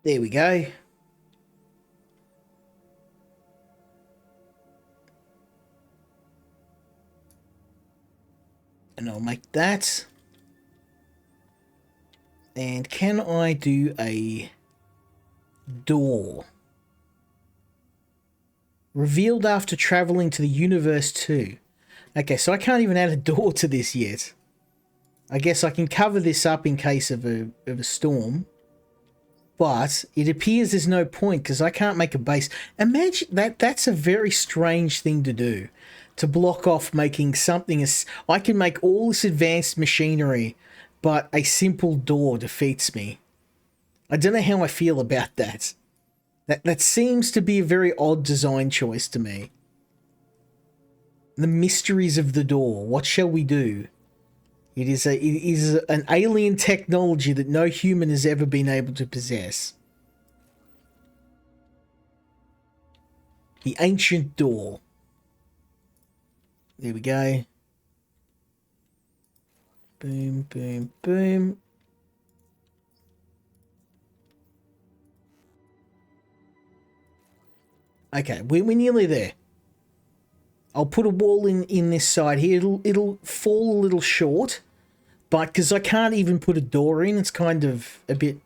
There we go. And I'll make that. And can I do a door? Revealed after traveling to the universe 2. Okay, so I can't even add a door to this yet. I guess I can cover this up in case of a storm. But it appears there's no point because I can't make a base. Imagine that's a very strange thing to do. To block off making something as... I can make all this advanced machinery, but a simple door defeats me. I don't know how I feel about that. That seems to be a very odd design choice to me. The mysteries of the door. What shall we do? It is an alien technology that no human has ever been able to possess. The ancient door. There we go. Boom, boom, boom. Okay, we're nearly there. I'll put a wall in this side here. It'll fall a little short, but because I can't even put a door in, it's kind of a bit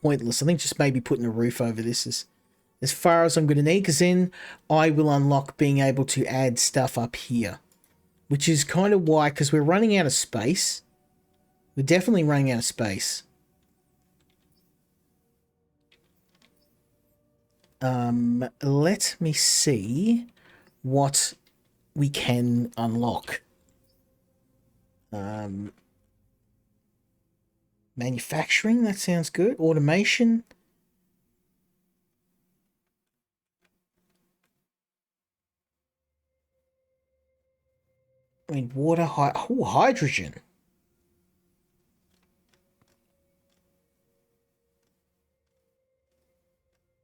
pointless. I think just maybe putting a roof over this is as far as I'm going to need, because then I will unlock being able to add stuff up here, which is kind of why, because we're running out of space. We're definitely running out of space. Let me see what we can unlock. Manufacturing, that sounds good. Automation. I mean, water, hydrogen.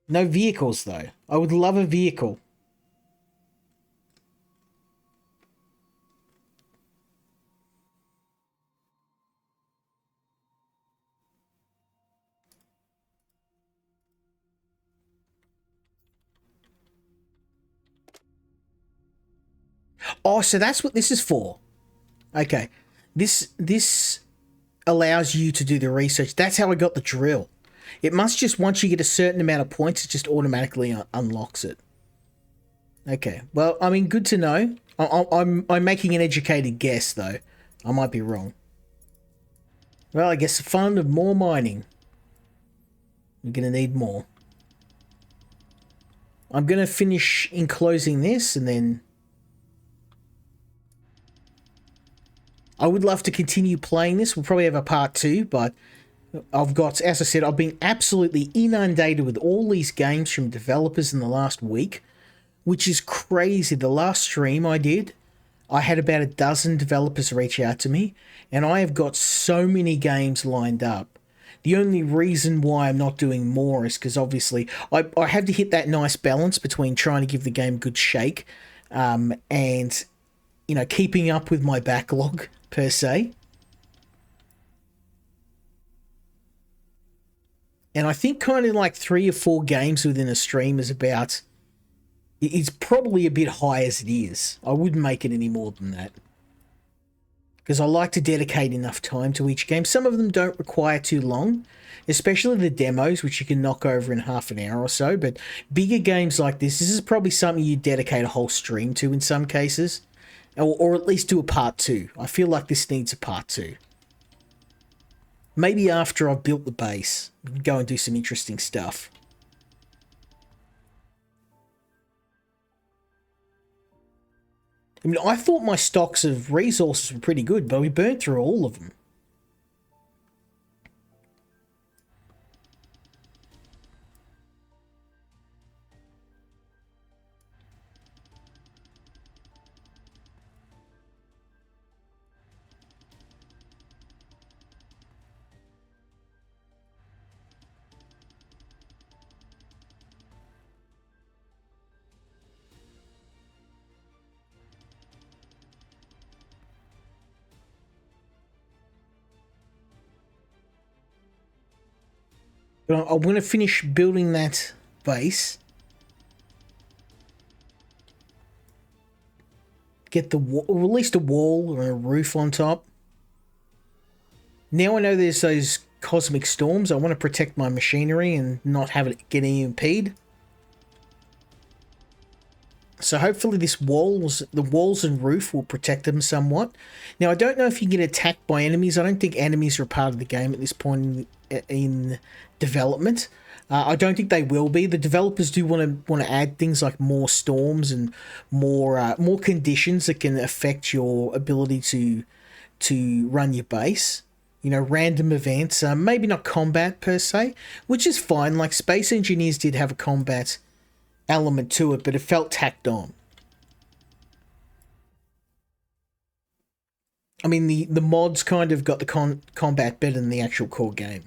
No vehicles, though. I would love a vehicle. Oh, so that's what this is for. Okay. This allows you to do the research. That's how I got the drill. It must just, once you get a certain amount of points, it just automatically unlocks it. Okay. Well, I mean, good to know. I'm making an educated guess, though. I might be wrong. Well, I guess the fun of more mining. You're going to need more. I'm going to finish enclosing this, and then I would love to continue playing this. We'll probably have a part 2, but I've got, as I said, I've been absolutely inundated with all these games from developers in the last week, which is crazy. The last stream I did, I had about a dozen developers reach out to me, and I have got so many games lined up. The only reason why I'm not doing more is because obviously I have to hit that nice balance between trying to give the game a good shake and, you know, keeping up with my backlog per se. And I think kind of like 3 or 4 games within a stream is about... It's probably a bit high as it is. I wouldn't make it any more than that. Because I like to dedicate enough time to each game. Some of them don't require too long, especially the demos, which you can knock over in half an hour or so. But bigger games like this is probably something you dedicate a whole stream to in some cases. Or at least do a part 2. I feel like this needs a part 2. Maybe after I've built the base, we can go and do some interesting stuff. I mean, I thought my stocks of resources were pretty good, but we burnt through all of them. But I'm going to finish building that base. Get the at least a wall or a roof on top. Now I know there's those cosmic storms. I want to protect my machinery and not have it get impede. So hopefully the walls and roof will protect them somewhat. Now I don't know if you can get attacked by enemies. I don't think enemies are a part of the game at this point in development. I don't think they will be. The developers do want to add things like more storms and more conditions that can affect your ability to run your base. You know, random events. Maybe not combat per se, which is fine. Like Space Engineers did have a combat element to it, but it felt tacked on. I mean, the mods kind of got the combat better than the actual core game.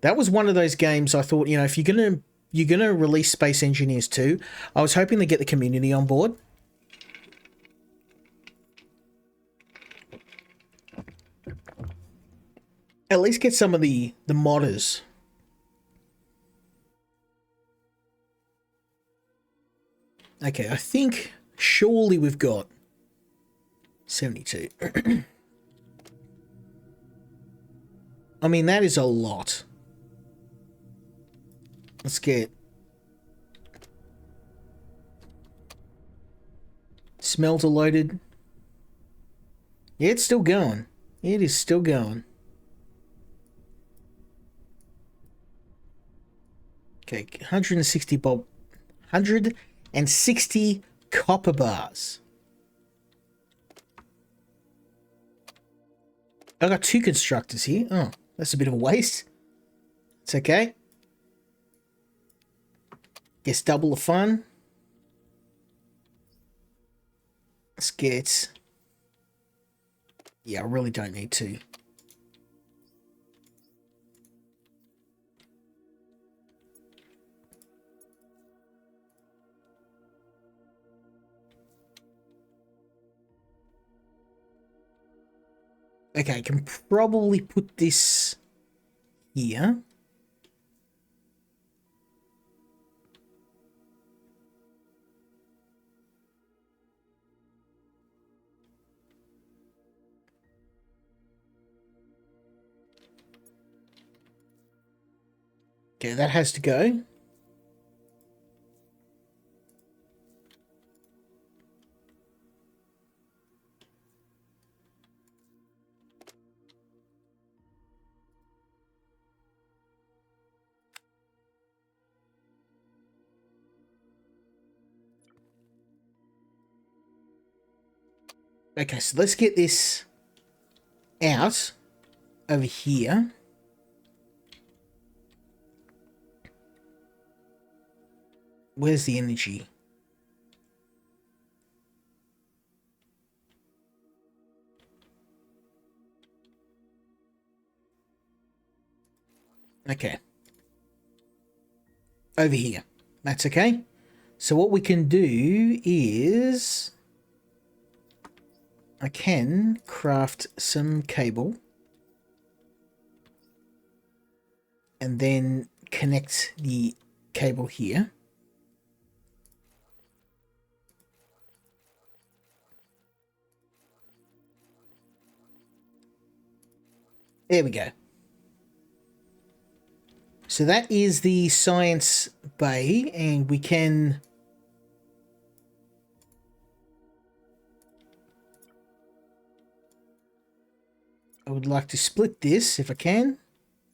That was one of those games I thought, you know, if you're gonna release Space Engineers 2, I was hoping to get the community on board. At least get some of the modders. Okay, I think surely we've got 72. I mean, that is a lot. Let's get smelter loaded. Yeah, it's still going. It is still going. Okay, 160 bob. 160 copper bars. I got 2 constructors here. Oh, That's a bit of a waste. It's okay. Guess double the fun. Let's get... Yeah, I really don't need to. Okay, I can probably put this here. Okay, that has to go. Okay, so let's get this out over here. Where's the energy? Okay. Over here. That's okay. So what we can do is... I can craft some cable. And then connect the cable here. There we go. So that is the science bay, and we can... I would like to split this if I can.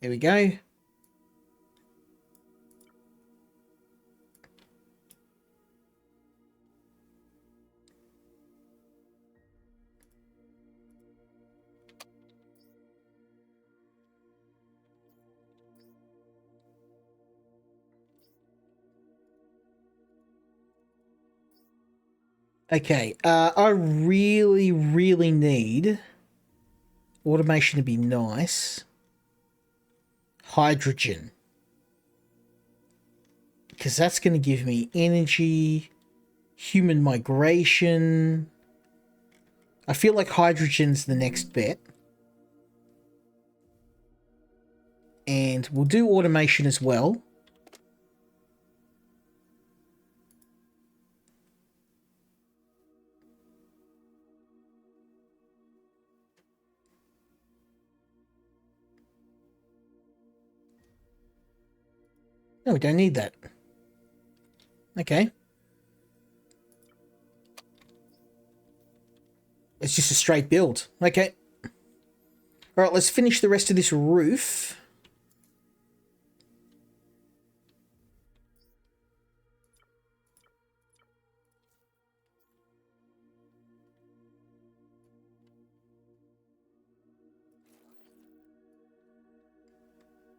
There we go. Okay, I really need automation to be nice. Hydrogen. Because that's going to give me energy, human migration. I feel like hydrogen's the next bet. And we'll do automation as well. No, we don't need that. Okay. It's just a straight build. Okay. All right, let's finish the rest of this roof.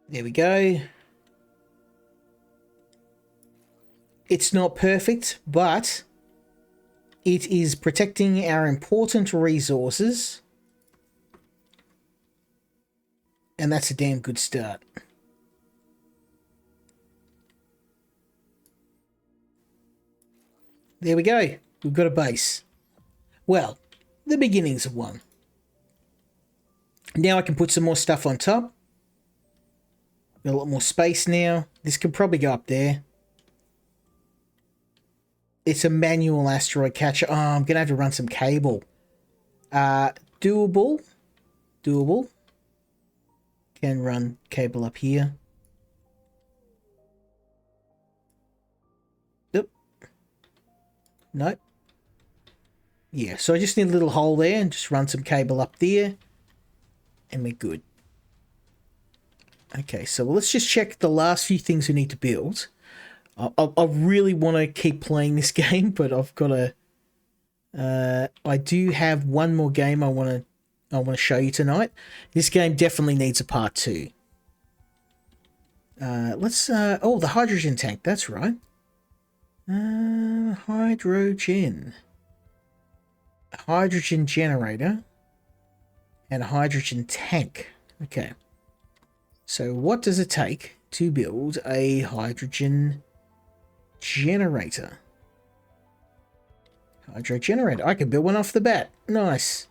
There we go. It's not perfect, but it is protecting our important resources. And that's a damn good start. There we go. We've got a base. Well, the beginnings of one. Now I can put some more stuff on top. Got a lot more space now. This could probably go up there. It's a manual asteroid catcher. Oh, I'm going to have to run some cable. Doable. Doable. Can run cable up here. Nope. Nope. Yeah, so I just need a little hole there and just run some cable up there. And we're good. Okay, so let's just check the last few things we need to build. I really want to keep playing this game, but I've got to... I do have one more game I want I want to show you tonight. This game definitely needs a part 2. Oh, the hydrogen tank, that's right. Hydrogen. A hydrogen generator. And a hydrogen tank. Okay. So what does it take to build a hydrogen generator? Hydro generator. I can build one off the bat. Nice.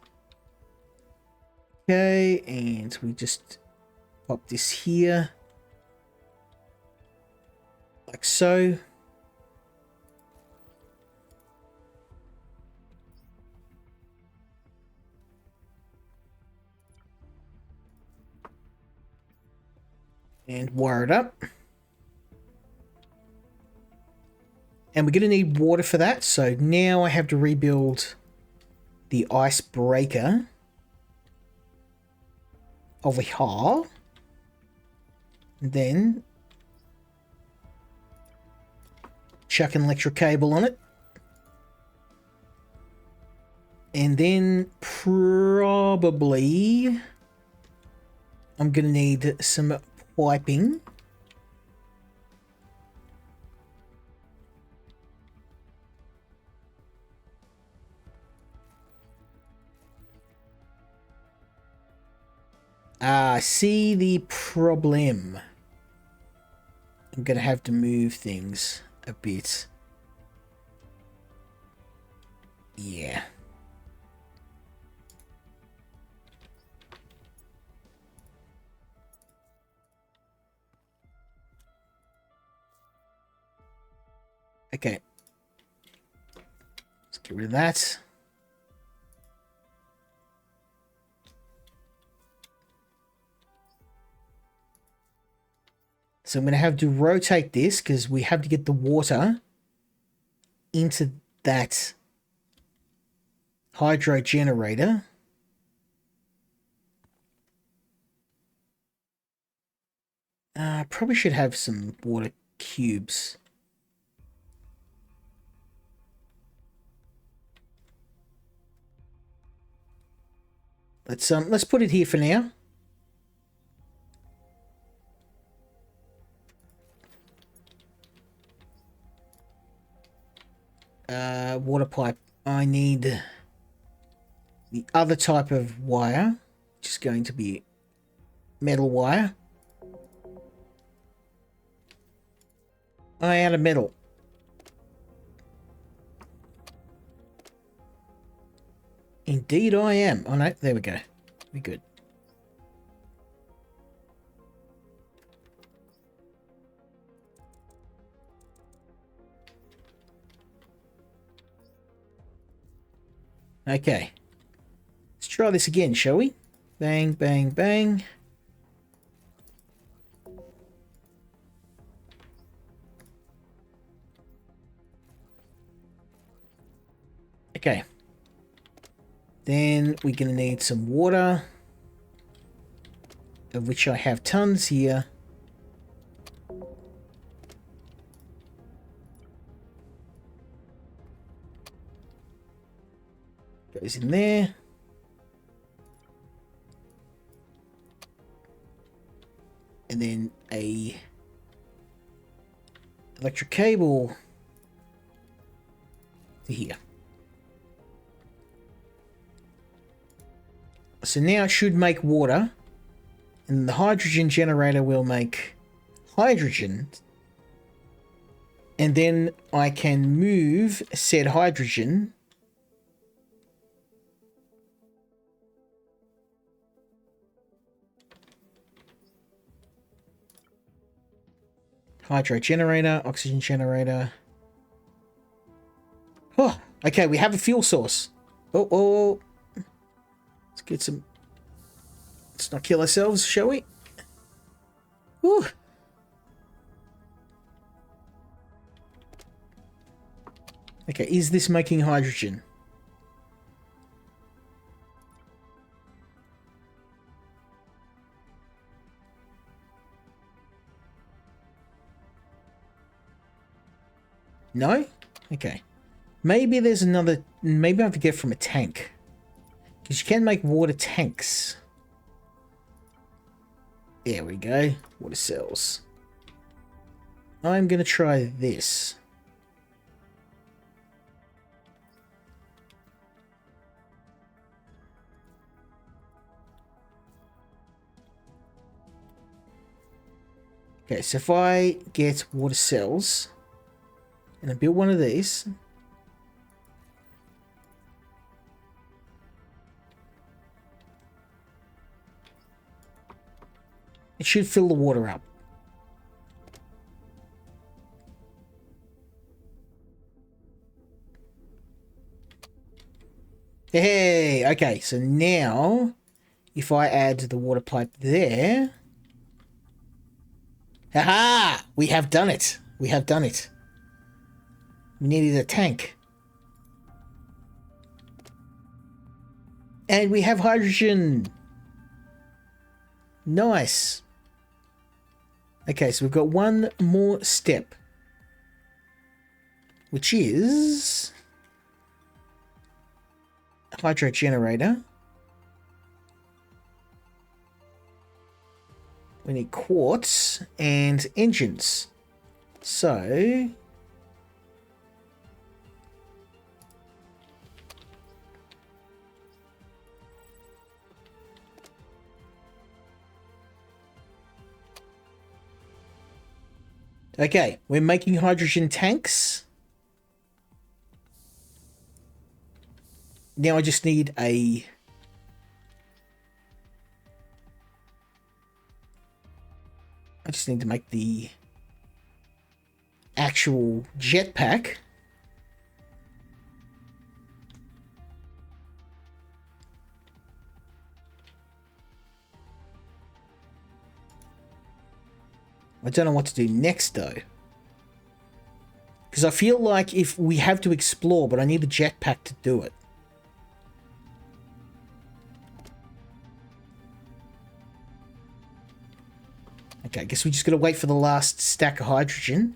Okay, and we just pop this here. Like so. And wire it up. And we're going to need water for that. So now I have to rebuild the icebreaker over here. Then chuck an electric cable on it. And then probably I'm going to need some piping. See the problem. I'm going to have to move things a bit. Yeah. Okay. Let's get rid of that. So I'm going to have to rotate this because we have to get the water into that hydro generator. Probably should have some water cubes. Let's put it here for now. Water pipe. I need the other type of wire, which is going to be metal wire. I out of metal. Indeed I am. Oh no, there we go. We're good. Okay. Let's try this again, shall we? Bang, bang, bang. Okay. Then we're going to need some water, of which I have tons here. Goes in there. And then a electric cable to here. So now it should make water, and the hydrogen generator will make hydrogen, and then I can move said hydrogen hydro generator, oxygen generator. Oh, okay, we have a fuel source. Oh. Let's get some... Let's not kill ourselves, shall we? Whew. Okay, is this making hydrogen? No? Okay. Maybe there's another... Maybe I have to get it from a tank. Because you can make water tanks. There we go. Water cells. I'm going to try this. Okay, so if I get water cells and I build one of these, it should fill the water up. Hey, okay, so now if I add the water pipe there, haha, we have done it. We have done it. We needed a tank. And we have hydrogen. Nice. Okay, so we've got one more step, which is a hydro generator. We need quartz and engines. So okay, we're making hydrogen tanks. Now I just need a I just need to make the actual jetpack. I don't know what to do next though. Because I feel like if we have to explore, but I need the jetpack to do it. Okay, I guess we just got to wait for the last stack of hydrogen.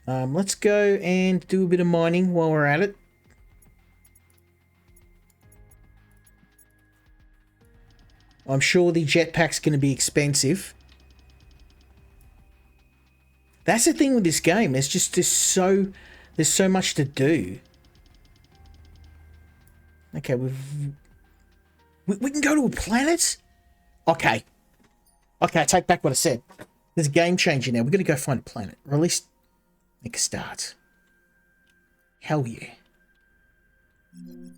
Let's go and do a bit of mining while we're at it. I'm sure the jetpack's going to be expensive. That's the thing with this game. There's so much to do. Okay, we can go to a planet? Okay. Okay, I take back what I said. There's a game changer now. We're going to go find a planet. Or at least make a start. Hell yeah. You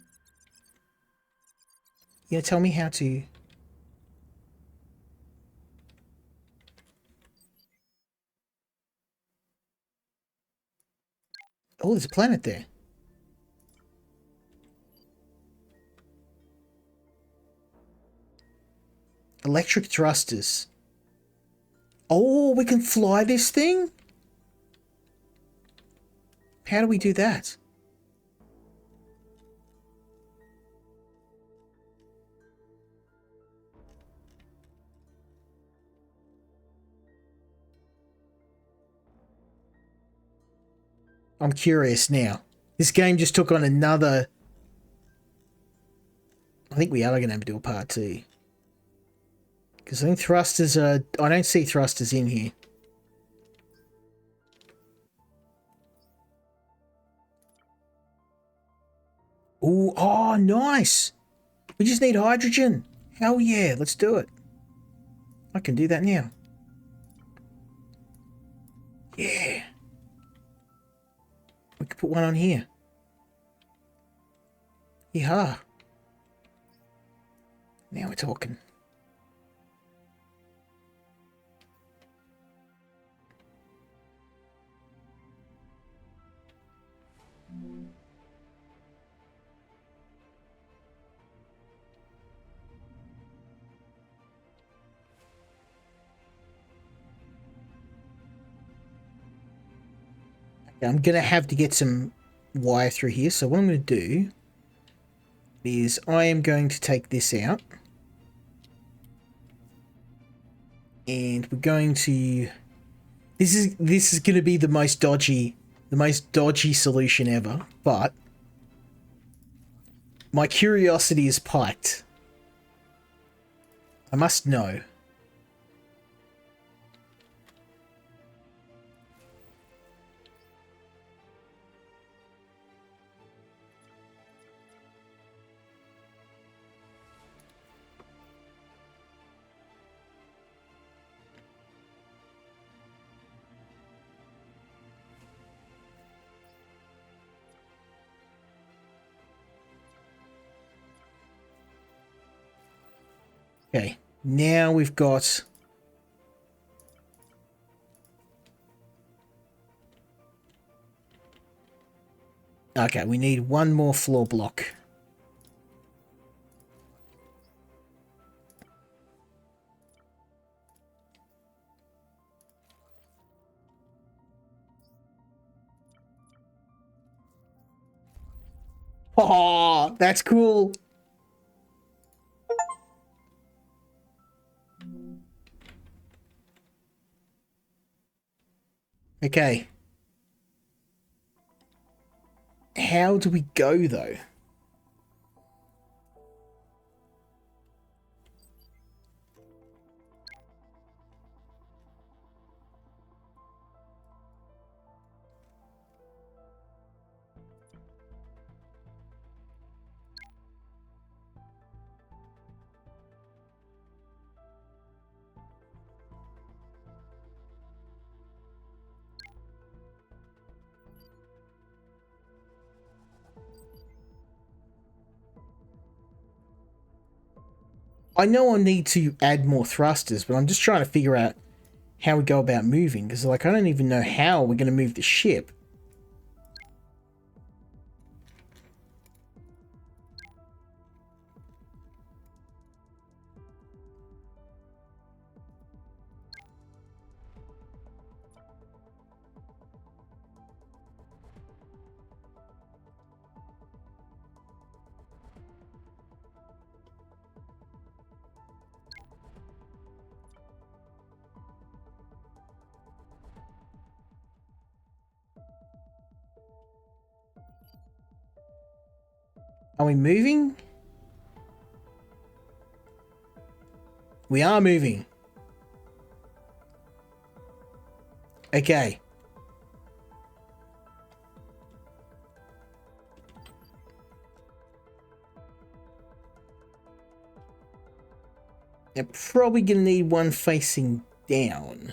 going to tell me how to... Oh, there's a planet there. Electric thrusters. Oh, we can fly this thing? How do we do that? I'm curious now. This game just took on another... I think we are going to have to do a part 2. Because I think thrusters are... I don't see thrusters in here. Ooh, oh, nice. We just need hydrogen. Hell yeah, let's do it. I can do that now. Yeah. We could put one on here. Yeehaw. Now we're talking. I'm going to have to get some wire through here. So what I'm going to do is I am going to take this out. And we're going to... This is going to be the most dodgy solution ever. But my curiosity is piqued. I must know. Okay, now we've got... Okay, we need one more floor block. Oh, that's cool. Okay. How do we go, though? I know I need to add more thrusters, but I'm just trying to figure out how we go about moving, because, like, I don't even know how we're going to move the ship. Are we moving? We are moving. Okay. They're probably going to need one facing down.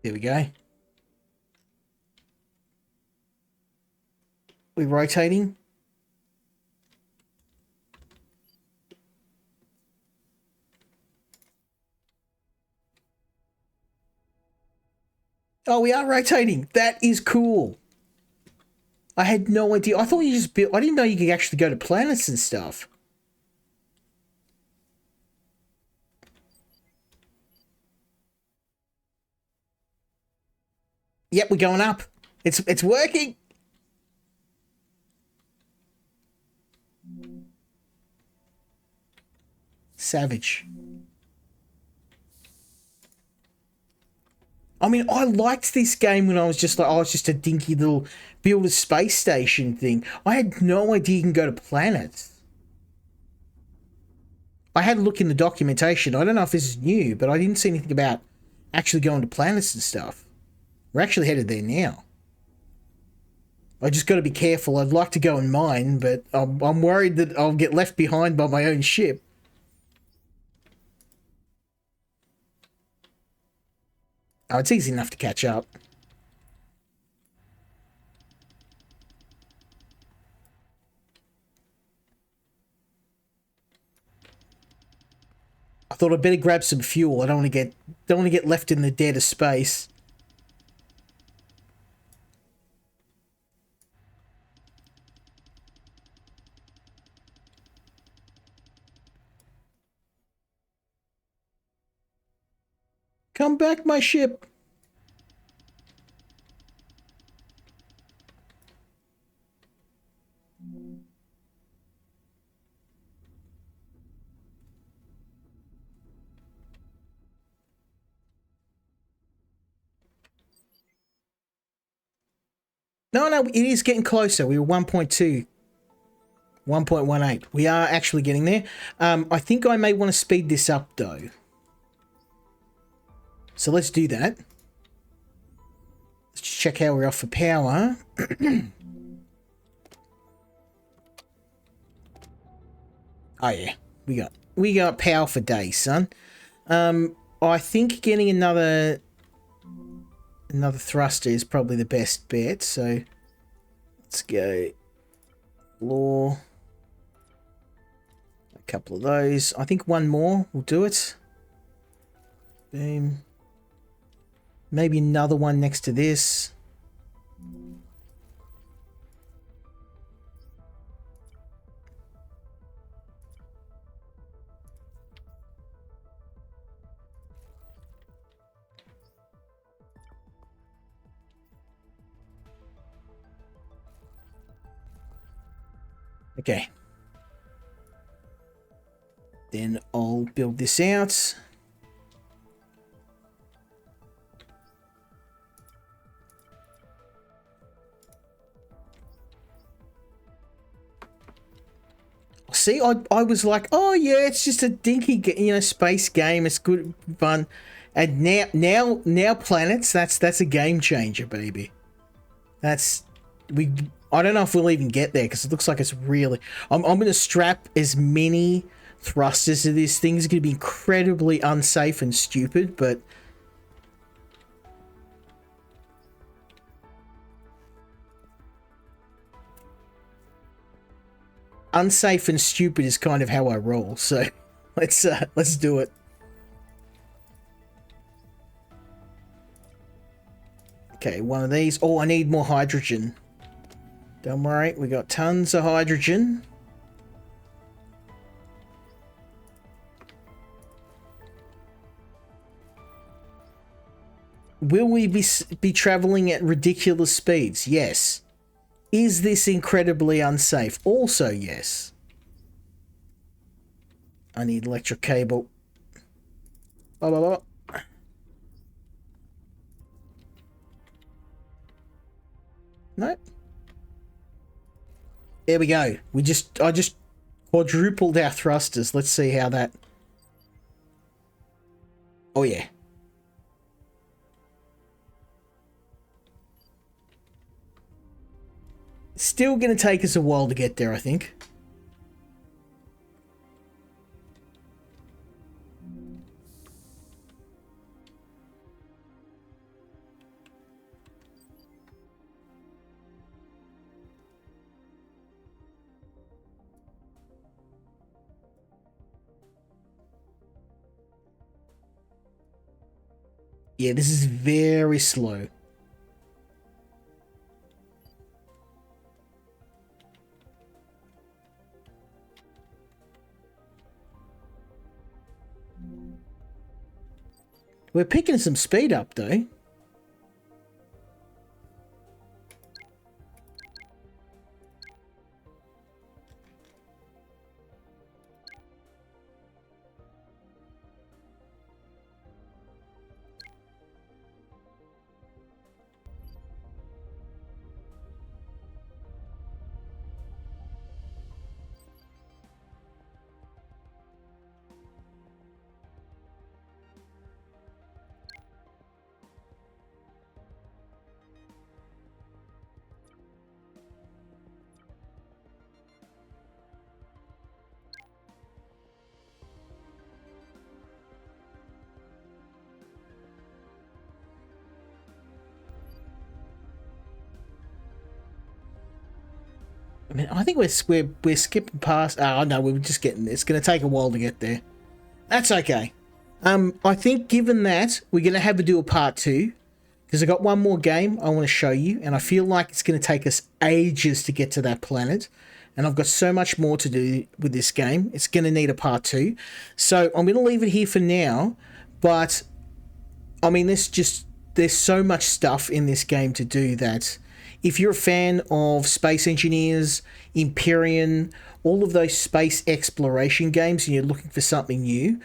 There we go. We're rotating. Oh, we are rotating. That is cool. I had no idea. I thought you just built... I didn't know you could actually go to planets and stuff. Yep, we're going up. It's working. Savage. I mean, I liked this game when I was just like, oh, it's just a dinky little build a space station thing. I had no idea you can go to planets. I had a look in the documentation. I don't know if this is new, but I didn't see anything about actually going to planets and stuff. We're actually headed there now. I just got to be careful. I'd like to go and mine, but I'm worried that I'll get left behind by my own ship. Oh, it's easy enough to catch up. I thought I'd better grab some fuel. I don't want to get left in the dead of space. Come back, my ship. No, no, it is getting closer. We were 1.2, 1.18. We are actually getting there. I think I may want to speed this up, though. So let's do that. Let's just check how we're off for power. Oh, yeah. We got power for days, son. I think getting another thruster is probably the best bet, so let's go law, a couple of those. I think one more will do it. Boom. Maybe another one next to this. Okay. Then I'll build this out. See, I was like, oh yeah, it's just a dinky, space game. It's good fun. And now planets. That's a game changer, baby. I don't know if we'll even get there because it looks like it's really. I'm going to strap as many thrusters to this thing. It's going to be incredibly unsafe and stupid, but. Unsafe and stupid is kind of how I roll, so let's do it. Okay, one of these. Oh, I need more hydrogen. Don't worry, we got tons of hydrogen. Will we be traveling at ridiculous speeds? Yes. Is this incredibly unsafe? Also, yes. I need electric cable. Blah, blah, blah. No. There we go. I just quadrupled our thrusters. Let's see how that. Oh yeah. Still going to take us a while to get there, I think. Yeah, this is very slow. We're picking some speed up, though. I mean, I think we're skipping past. Oh no, we're just getting. It's going to take a while to get there. That's okay. I think given that we're going to have to do a part 2 because I got one more game I want to show you, and I feel like it's going to take us ages to get to that planet, and I've got so much more to do with this game. It's going to need a part 2, so I'm going to leave it here for now. But I mean, there's so much stuff in this game to do that if you're a fan of Space Engineers, Empyrean, all of those space exploration games, and you're looking for something new,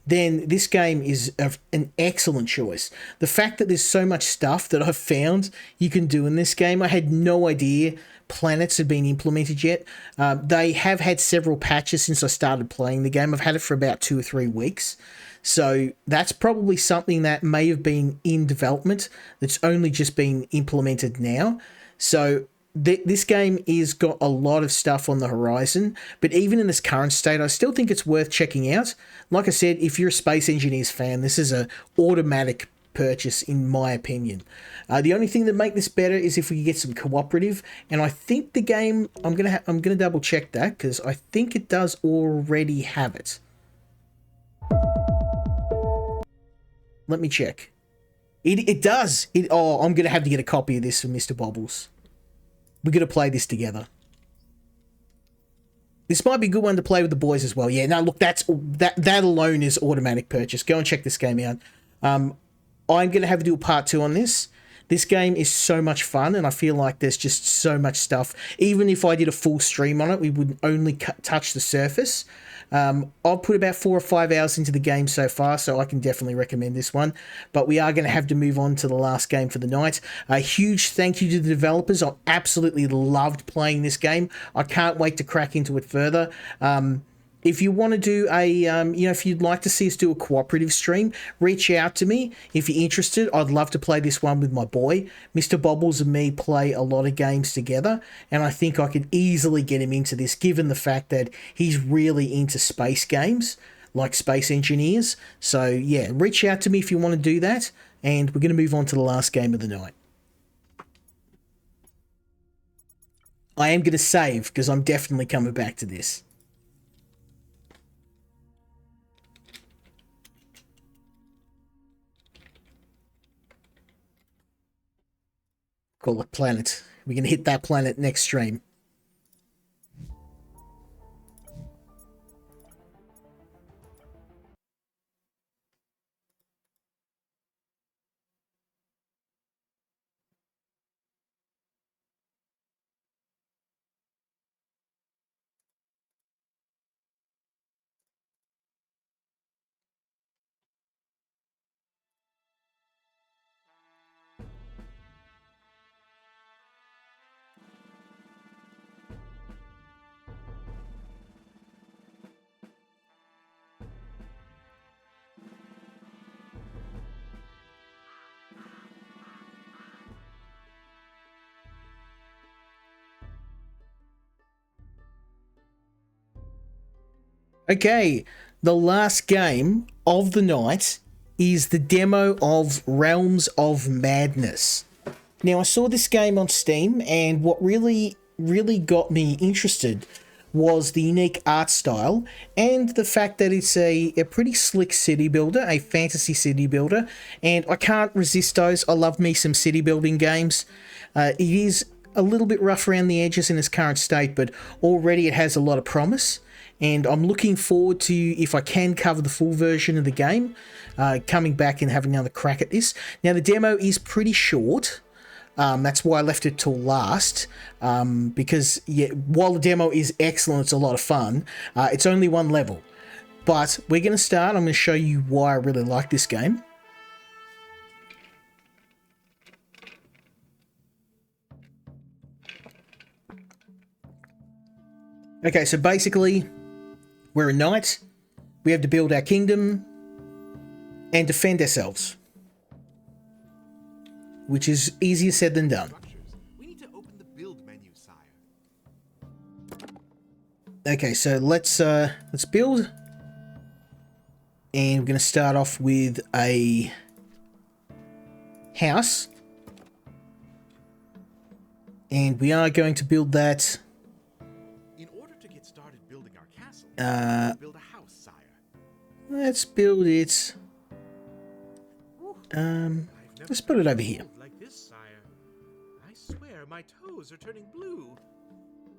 then this game is an excellent choice. The fact that there's so much stuff that I've found you can do in this game, I had no idea planets had been implemented yet. They have had several patches since I started playing the game. I've had it for about 2 or 3 weeks. So that's probably something that may have been in development that's only just been implemented now. So this game is got a lot of stuff on the horizon, but even in this current state, I still think it's worth checking out. Like I said, if you're a Space Engineers fan, this is an automatic purchase in my opinion. The only thing that make this better is if we get some cooperative, and I think the game, I'm gonna double check that because I think it does already have it. Let me check. It does. I'm gonna have to get a copy of this for Mr. Bobbles. We're going to play this together. This might be a good one to play with the boys as well. Yeah, no, look, that alone is automatic purchase. Go and check this game out. I'm going to have to do a part 2 on this. This game is so much fun, and I feel like there's just so much stuff. Even if I did a full stream on it, we would only touch the surface. I've put about 4 or 5 hours into the game so far, so I can definitely recommend this one. But we are going to have to move on to the last game for the night. A huge thank you to the developers. I absolutely loved playing this game. I can't wait to crack into it further. If you want to do if you'd like to see us do a cooperative stream, reach out to me. If you're interested, I'd love to play this one with my boy. Mr. Bobbles and me play a lot of games together, and I think I could easily get him into this, given the fact that he's really into space games, like Space Engineers. So, yeah, reach out to me if you want to do that, and we're going to move on to the last game of the night. I am going to save, because I'm definitely coming back to this. Call it planet. We're going to hit that planet next stream. Okay, the last game of the night is the demo of Realms of Madness. Now, I saw this game on Steam, and what really got me interested was the unique art style and the fact that it's a pretty slick city builder, a fantasy city builder, and I can't resist those. I love me some city building games. It is a little bit rough around the edges in its current state, but already it has a lot of promise. And I'm looking forward to, if I can cover the full version of the game, coming back and having another crack at this. Now, the demo is pretty short. That's why I left it till last, because while the demo is excellent, it's a lot of fun, it's only one level. But we're going to start. I'm going to show you why I really like this game. Okay, so basically, we're a knight. We have to build our kingdom and defend ourselves, which is easier said than done. We need to open the build menu, sire. Okay, so let's build, and we're going to start off with a house, and we are going to build that. In order to get started building our castle, build a house, sire. Let's build it. Let's put it over here. Like this, sire. I swear my toes are turning blue.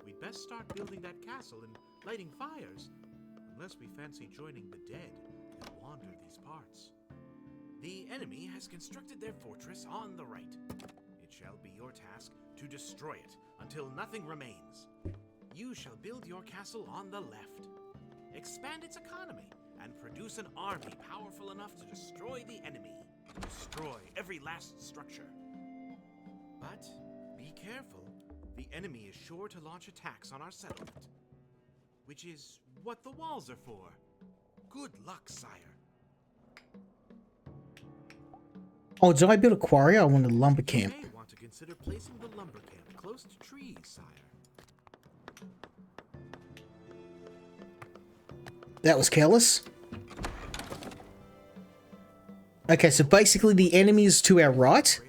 We'd best start building that castle and lighting fires, unless we fancy joining the dead that wander these parts. The enemy has constructed their fortress on the right. It shall be your task to destroy it until nothing remains. You shall build your castle on the left. Expand its economy and produce an army powerful enough to destroy the enemy. Destroy every last structure. But be careful. The enemy is sure to launch attacks on our settlement, which is what the walls are for. Good luck, sire. Oh, did I build a quarry? I want a lumber camp. You may want to consider placing the lumber camp close to trees, sire. That was careless. Okay, so basically the enemy is to our right,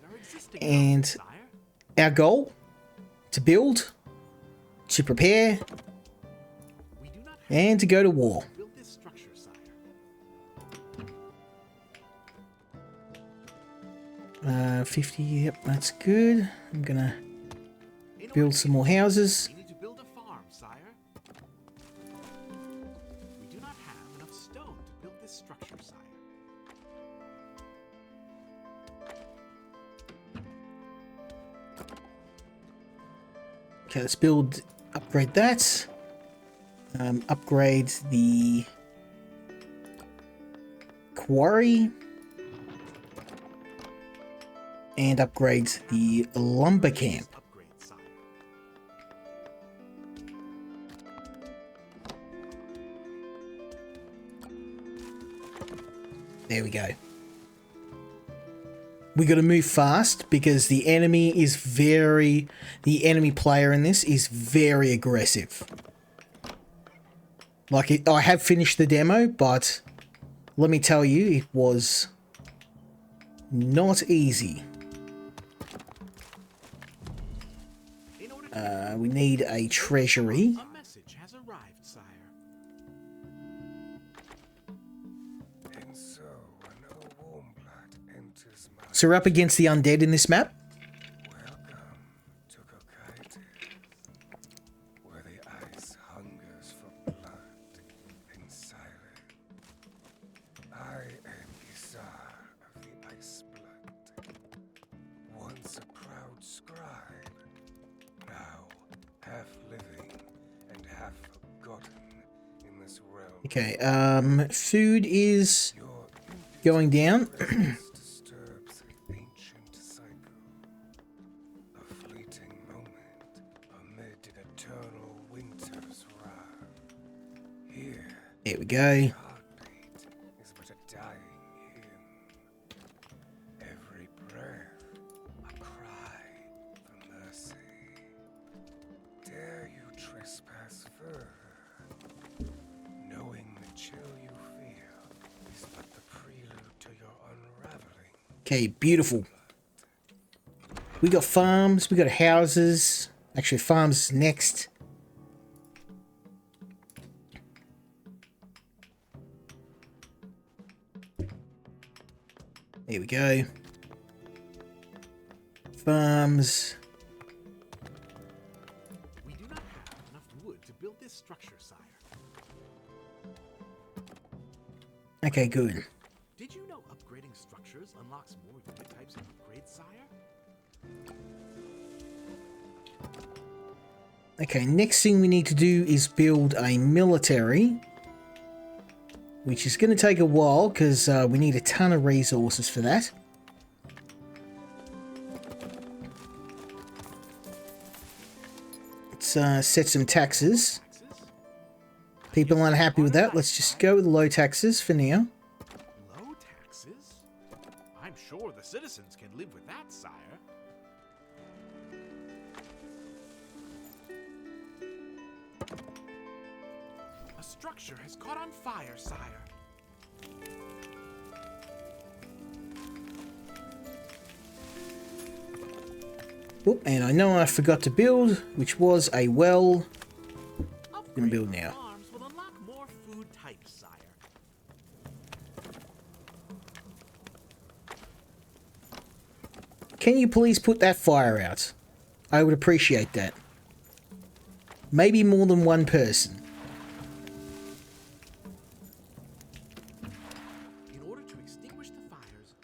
and our goal to build, to prepare, and to go to war. 50, yep, that's good. I'm gonna build some more houses. We need to build a farm, sire. We do not have enough stone to build this structure, sire. Okay, let's build, upgrade that. Upgrade the quarry. And upgrade the lumber camp. There we go. We got to move fast because the enemy player in this is very aggressive. Like, I have finished the demo, but let me tell you, it was not easy. We need a treasury. A message has arrived, sire. And so, an warm blood enters my So we're up against the undead in this map. welcome to Kokaitis, where the ice hungers for blood and silence. I am Isar of the Ice Blood, once a proud scribe, now half living and half forgotten in this realm. Okay, food is Your going down. presence disturbs the ancient cycle, a fleeting moment amid an eternal winter's wrath. Here, There we go. heartbeat is but a dying hymn. Every breath, a cry for mercy. Dare you trespass further, knowing the chill you feel is but the prelude to your unraveling. Okay, beautiful. We got farms, we got houses. Actually, farms next. There we go. Farms. We do not have enough wood to build this structure, sire. Okay, good. Did you know upgrading structures unlocks more unit types and upgrades, sire? Okay, next thing we need to do is build a military, which is going to take a while because we need a ton of resources for that. Let's set some taxes. People aren't happy with that. Let's just go with low taxes for now. Low taxes? I'm sure the citizens can live with that, sire. A structure has caught on fire, sire. Oop, and I know I forgot to build, which was a well. Upgrading build our now. farms will unlock more food types, sire. Can you please put that fire out? I would appreciate that. Maybe more than one person. In order to extinguish the fires,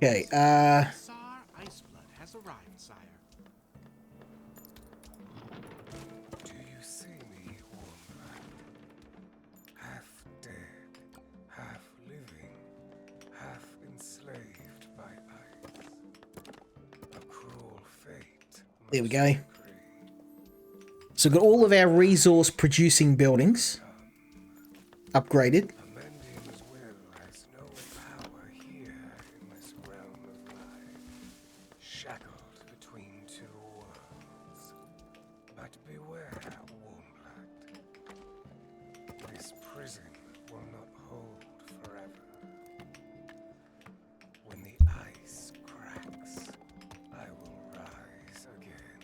Okay, Tsar Iceblood has arrived, sire. Do you see me, Warmblood? Half dead, half living, half enslaved by ice. A cruel fate. there we must go. decree. So we've got all of our resource producing buildings upgraded. A Mendian's will has no power here in this realm of life, shackled between two worlds. But beware, Warmblood. This prison will not hold forever. When the ice cracks, I will rise again,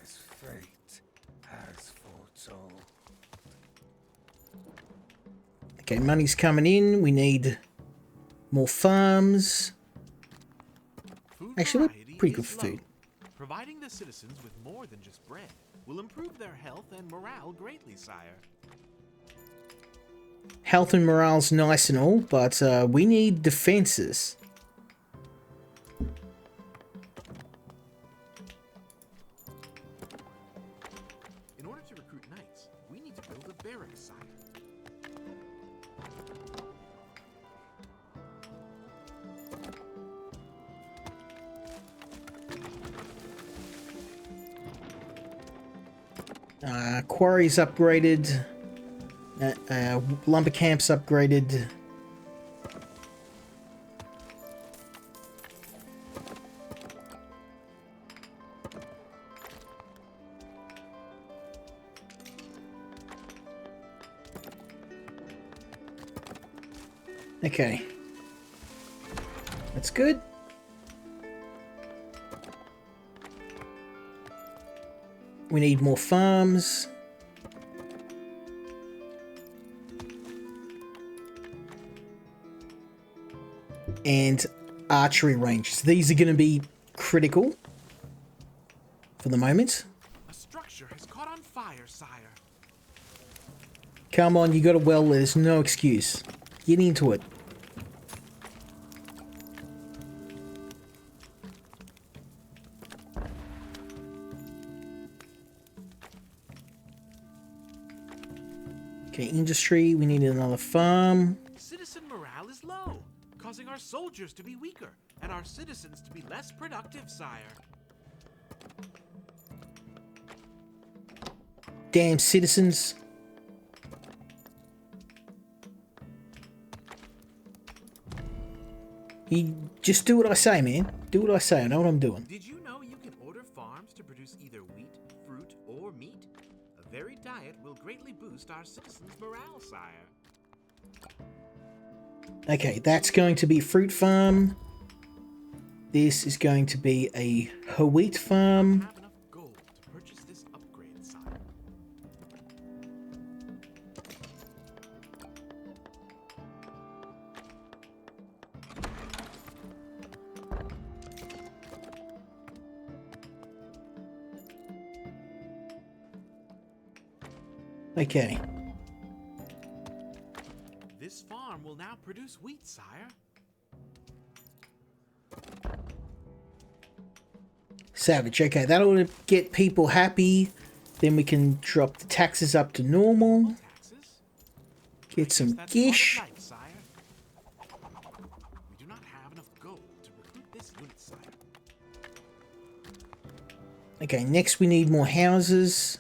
as fate has foretold. Okay, money's coming in. We need more farms. Food Actually, variety we're pretty good is for low. food. Providing the citizens with more than just bread will improve their health and morale greatly, sire. Health and morale's nice and all, but we need defenses. In order to recruit knights, we need to build a barracks, sire. Quarries upgraded. Lumber camps upgraded. Okay. That's good. We need more farms. And archery ranges. These are going to be critical for the moment. A structure has caught on fire, sire. Come on, you got a well. There's no excuse. Get into it. Okay, industry. We need another farm. Citizen morale is low, causing our soldiers to be weaker and our citizens to be less productive, sire. Damn citizens. You just do what I say, man. Do what I say. I know what I'm doing. Did you know you can order farms to produce either wheat, fruit, or meat? A varied diet will greatly boost our citizens' morale, sire. Okay, that's going to be fruit farm. This is going to be a wheat farm. Have enough gold to purchase this upgrade, sire. Okay. This farm will now produce wheat, sire. Savage. Okay, that'll get people happy. Then we can drop the taxes up to normal. Taxes? Get some That's part of gish. life, sire. We do not have enough gold to recruit this unit, sire. Okay, next we need more houses.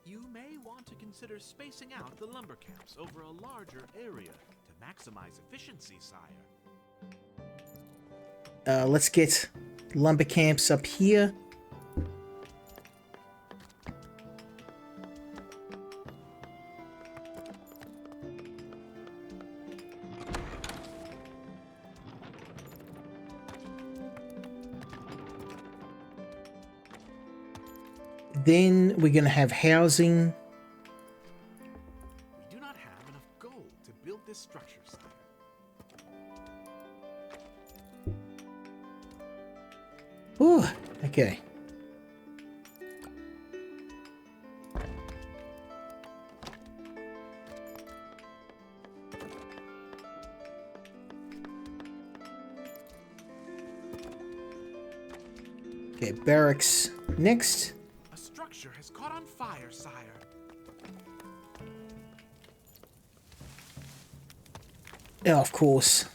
You may want to consider spacing out the lumber camps over a larger area to maximize efficiency, sire. Let's get lumber camps up here. Then we're going to have housing. We do not have enough gold to build this structure, sire. Ooh, okay. Okay, barracks next. A structure has caught on fire, sire. Oh, of course.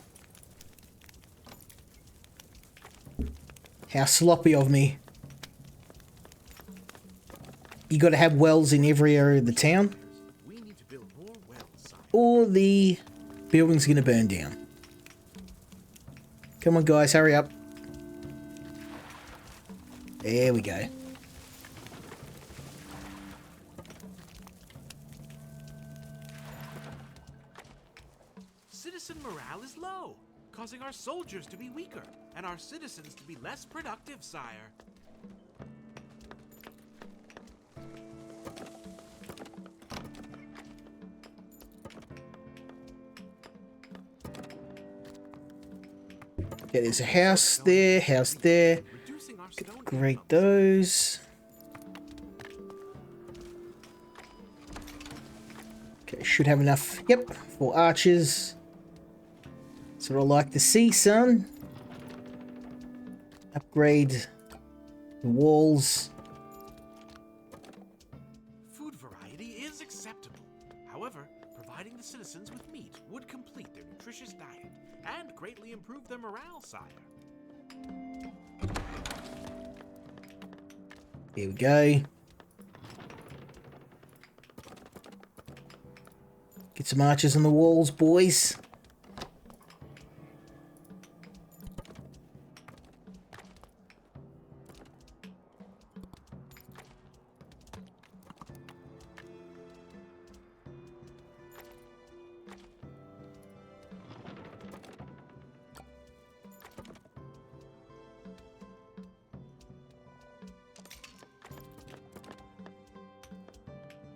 How sloppy of me. You gotta have wells in every area of the town, We need to build more wells, sire. or the building's gonna burn down. Come on, guys, hurry up. There we go. Citizen morale is low, causing our soldiers to be weaker and our citizens to be less productive, sire. Okay, there's a house there, house there. Reducing our stone Grate incomes. those. Okay, should have enough, yep, for archers. That's what I like to see, son. Upgrade the walls. Food variety is acceptable. However, providing the citizens with meat would complete their nutritious diet and greatly improve their morale, sire. Here we go. Get some archers on the walls, boys.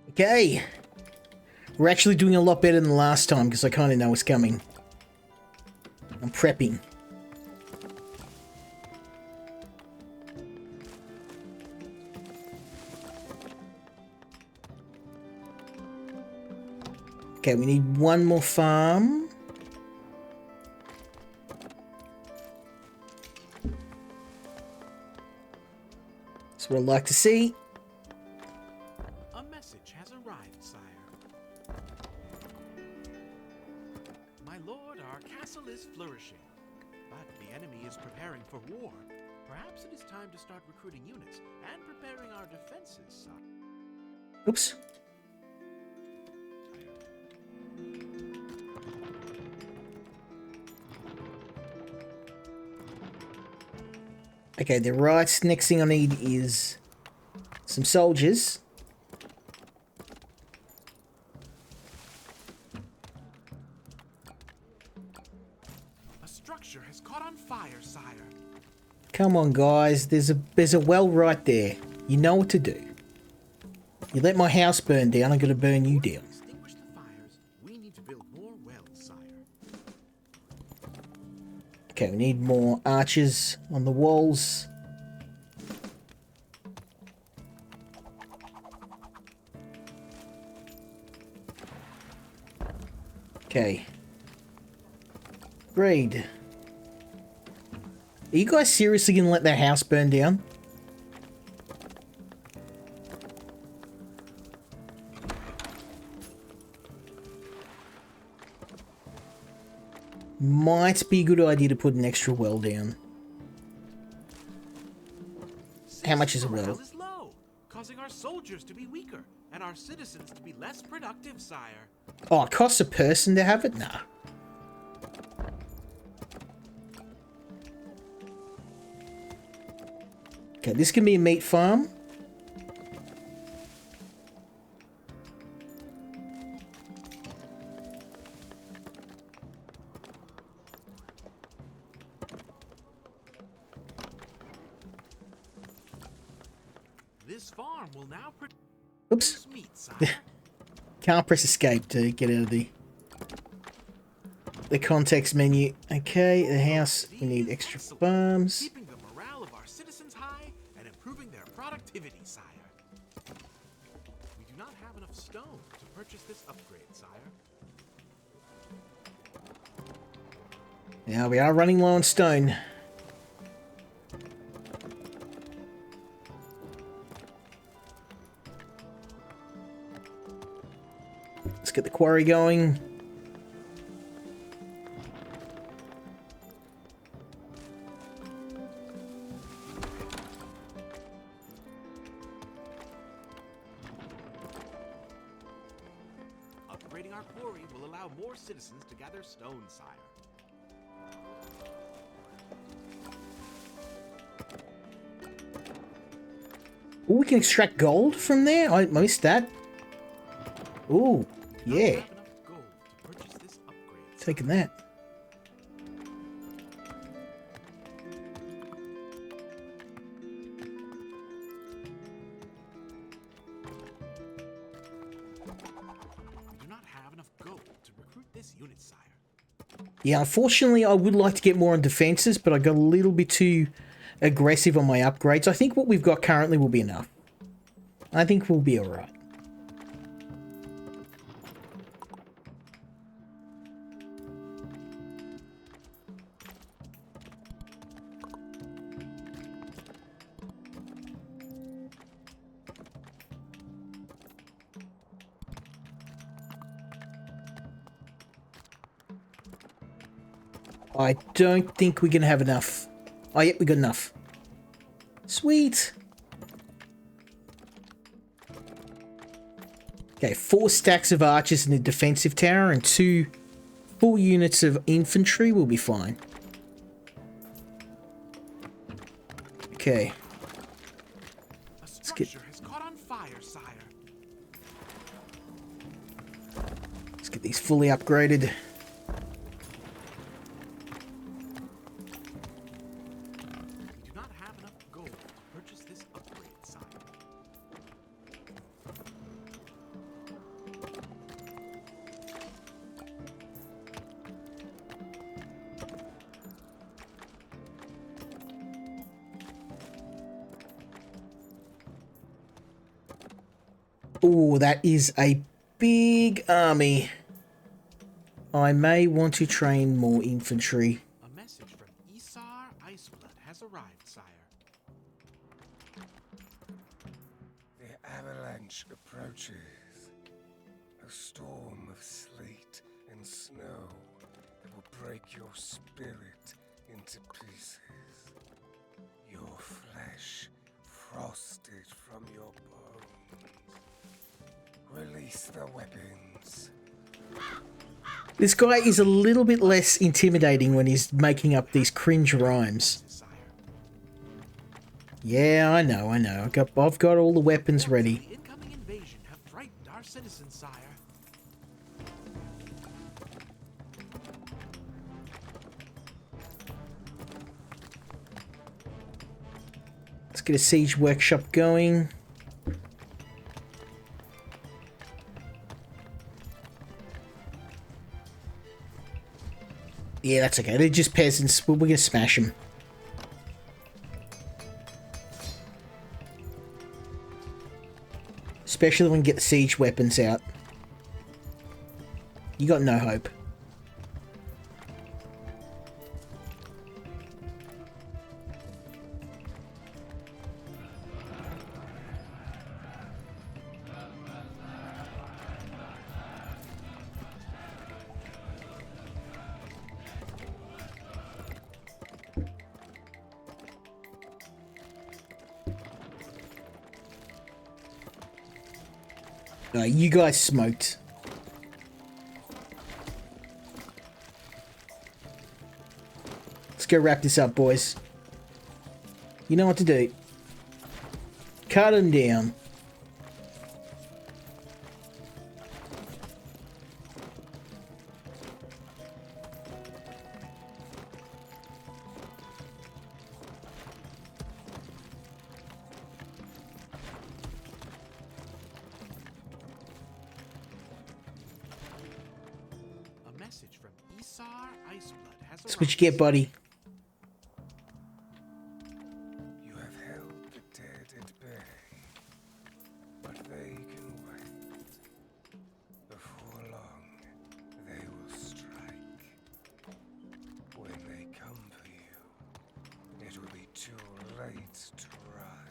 Okay. We're actually doing a lot better than last time because I kind of know what's coming. I'm prepping. Okay, we need one more farm. That's what I'd like to see. A message has arrived, sire. My lord, our castle is flourishing, but the enemy is preparing for war. Perhaps it is time to start recruiting units and preparing our defenses, sire. Oops. Okay, they're right. Next thing I need is some soldiers. A structure has caught on fire, sire. Come on, guys. There's a well right there. You know what to do. You let my house burn down, I'm gonna burn you down. To extinguish the fires, we need to build more wells, sire. Okay, we need more archers on the walls. Okay. Grade. Are you guys seriously gonna let that house burn down? Might be a good idea to put an extra well down. How much is a Morale well? is low, causing our soldiers to be weaker and our citizens to be less productive, sire. Oh, it costs a person to have it? Nah. Okay, this can be a meat farm. This farm will now Oops. produce meat, sire. Can't press escape to get out of the context menu. Okay, the house. We need extra Excellent. farms. Keeping the morale of our citizens high and improving their productivity, sire. We do not have enough stone to purchase this upgrade, sire. Now we are running low on stone. Let's get the quarry going. Upgrading our quarry will allow more citizens to gather stone, sire. Oh, we can extract gold from there? I missed that. Ooh, yeah. Have enough gold to purchase this upgrade. Taking that. We do not have enough gold to recruit this unit, sire. Yeah, unfortunately, I would like to get more on defenses, but I got a little bit too aggressive on my upgrades. I think what we've got currently will be enough. I think we'll be alright. I don't think we're going to have enough. Oh, yep, we got enough. Sweet. Okay, 4 stacks of archers in the defensive tower and 2 full units of infantry will be fine. Okay. A structure has caught on fire, sire. Let's get these fully upgraded. We do not have enough gold to purchase this upgrade, sire. Oh, that is a big army. I may want to train more infantry. A message from Isar Iceblood has arrived, sire. The avalanche approaches. A storm of sleet and snow that will break your spirit into pieces. Your flesh frosted from your bones. Release the weapons. This guy is a little bit less intimidating when he's making up these cringe rhymes. Sire. Yeah, I know. I've got all the weapons ready. The incoming invasion have frightened our citizens, sire. Let's get a siege workshop going. Yeah, that's okay. They're just peasants, but we're gonna smash them. Especially when we get the siege weapons out. You got no hope. No, you guys smoked. Let's go wrap this up, boys. You know what to do. Cut them down. A message from Isar Iceblood has That's arrived. what you get, buddy. You have held the dead at bay, but they can wait. Before long, they will strike. When they come for you, it will be too late to run.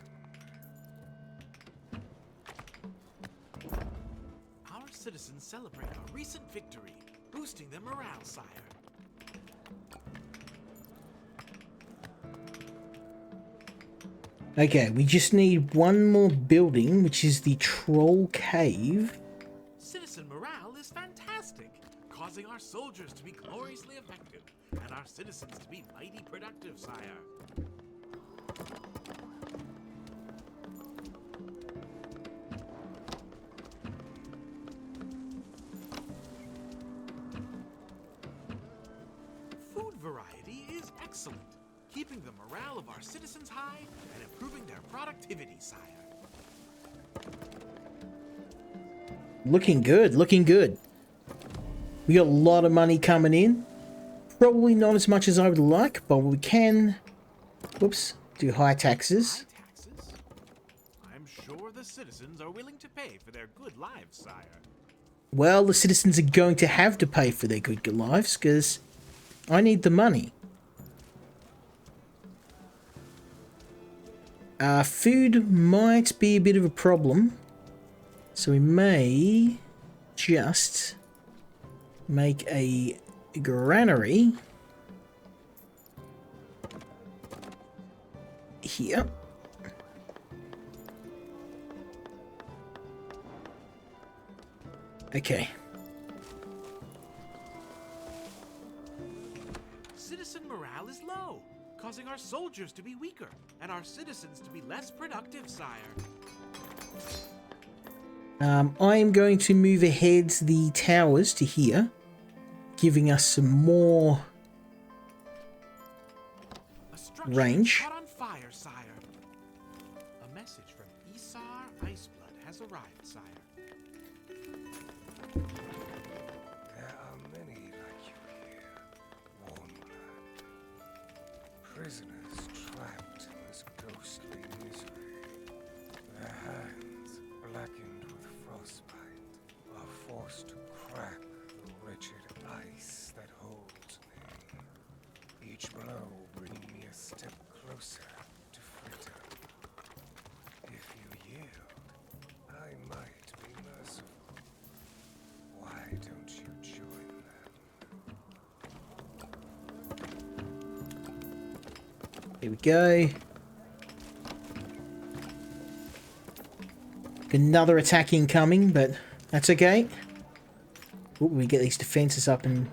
Our citizens celebrate a recent victory, boosting their morale, sire. Okay, we just need one more building, which is the Troll Cave. Citizen morale is fantastic, causing our soldiers to be gloriously effective and our citizens to be mighty productive, sire. Food variety is excellent, keeping the morale of our citizens high and improving their productivity, sire. Looking good, looking good. We got a lot of money coming in. Probably not as much as I would like, but we can, whoops, do high taxes. High taxes? I'm sure the citizens are willing to pay for their good lives, sire. Well, the citizens are going to have to pay for their good lives, because I need the money. Food might be a bit of a problem, so we may just make a granary here. Okay. Citizen morale is low, causing our soldiers to be weaker and our citizens to be less productive, sire. I am going to move ahead the towers to here, giving us some more A structure range. caught on fire, sire. A message from Isar Iceblood has arrived, sire. There are many like you here, Warmblood. Prisoners trapped in this ghostly misery. Their hands, blackened with frostbite, are forced to crack the wretched ice that holds me. Each blow brings me a step closer to freedom. If you yield, I might be merciful. Why don't you join them? Here we go. Another attack incoming, but that's okay. Ooh, we get these defenses up and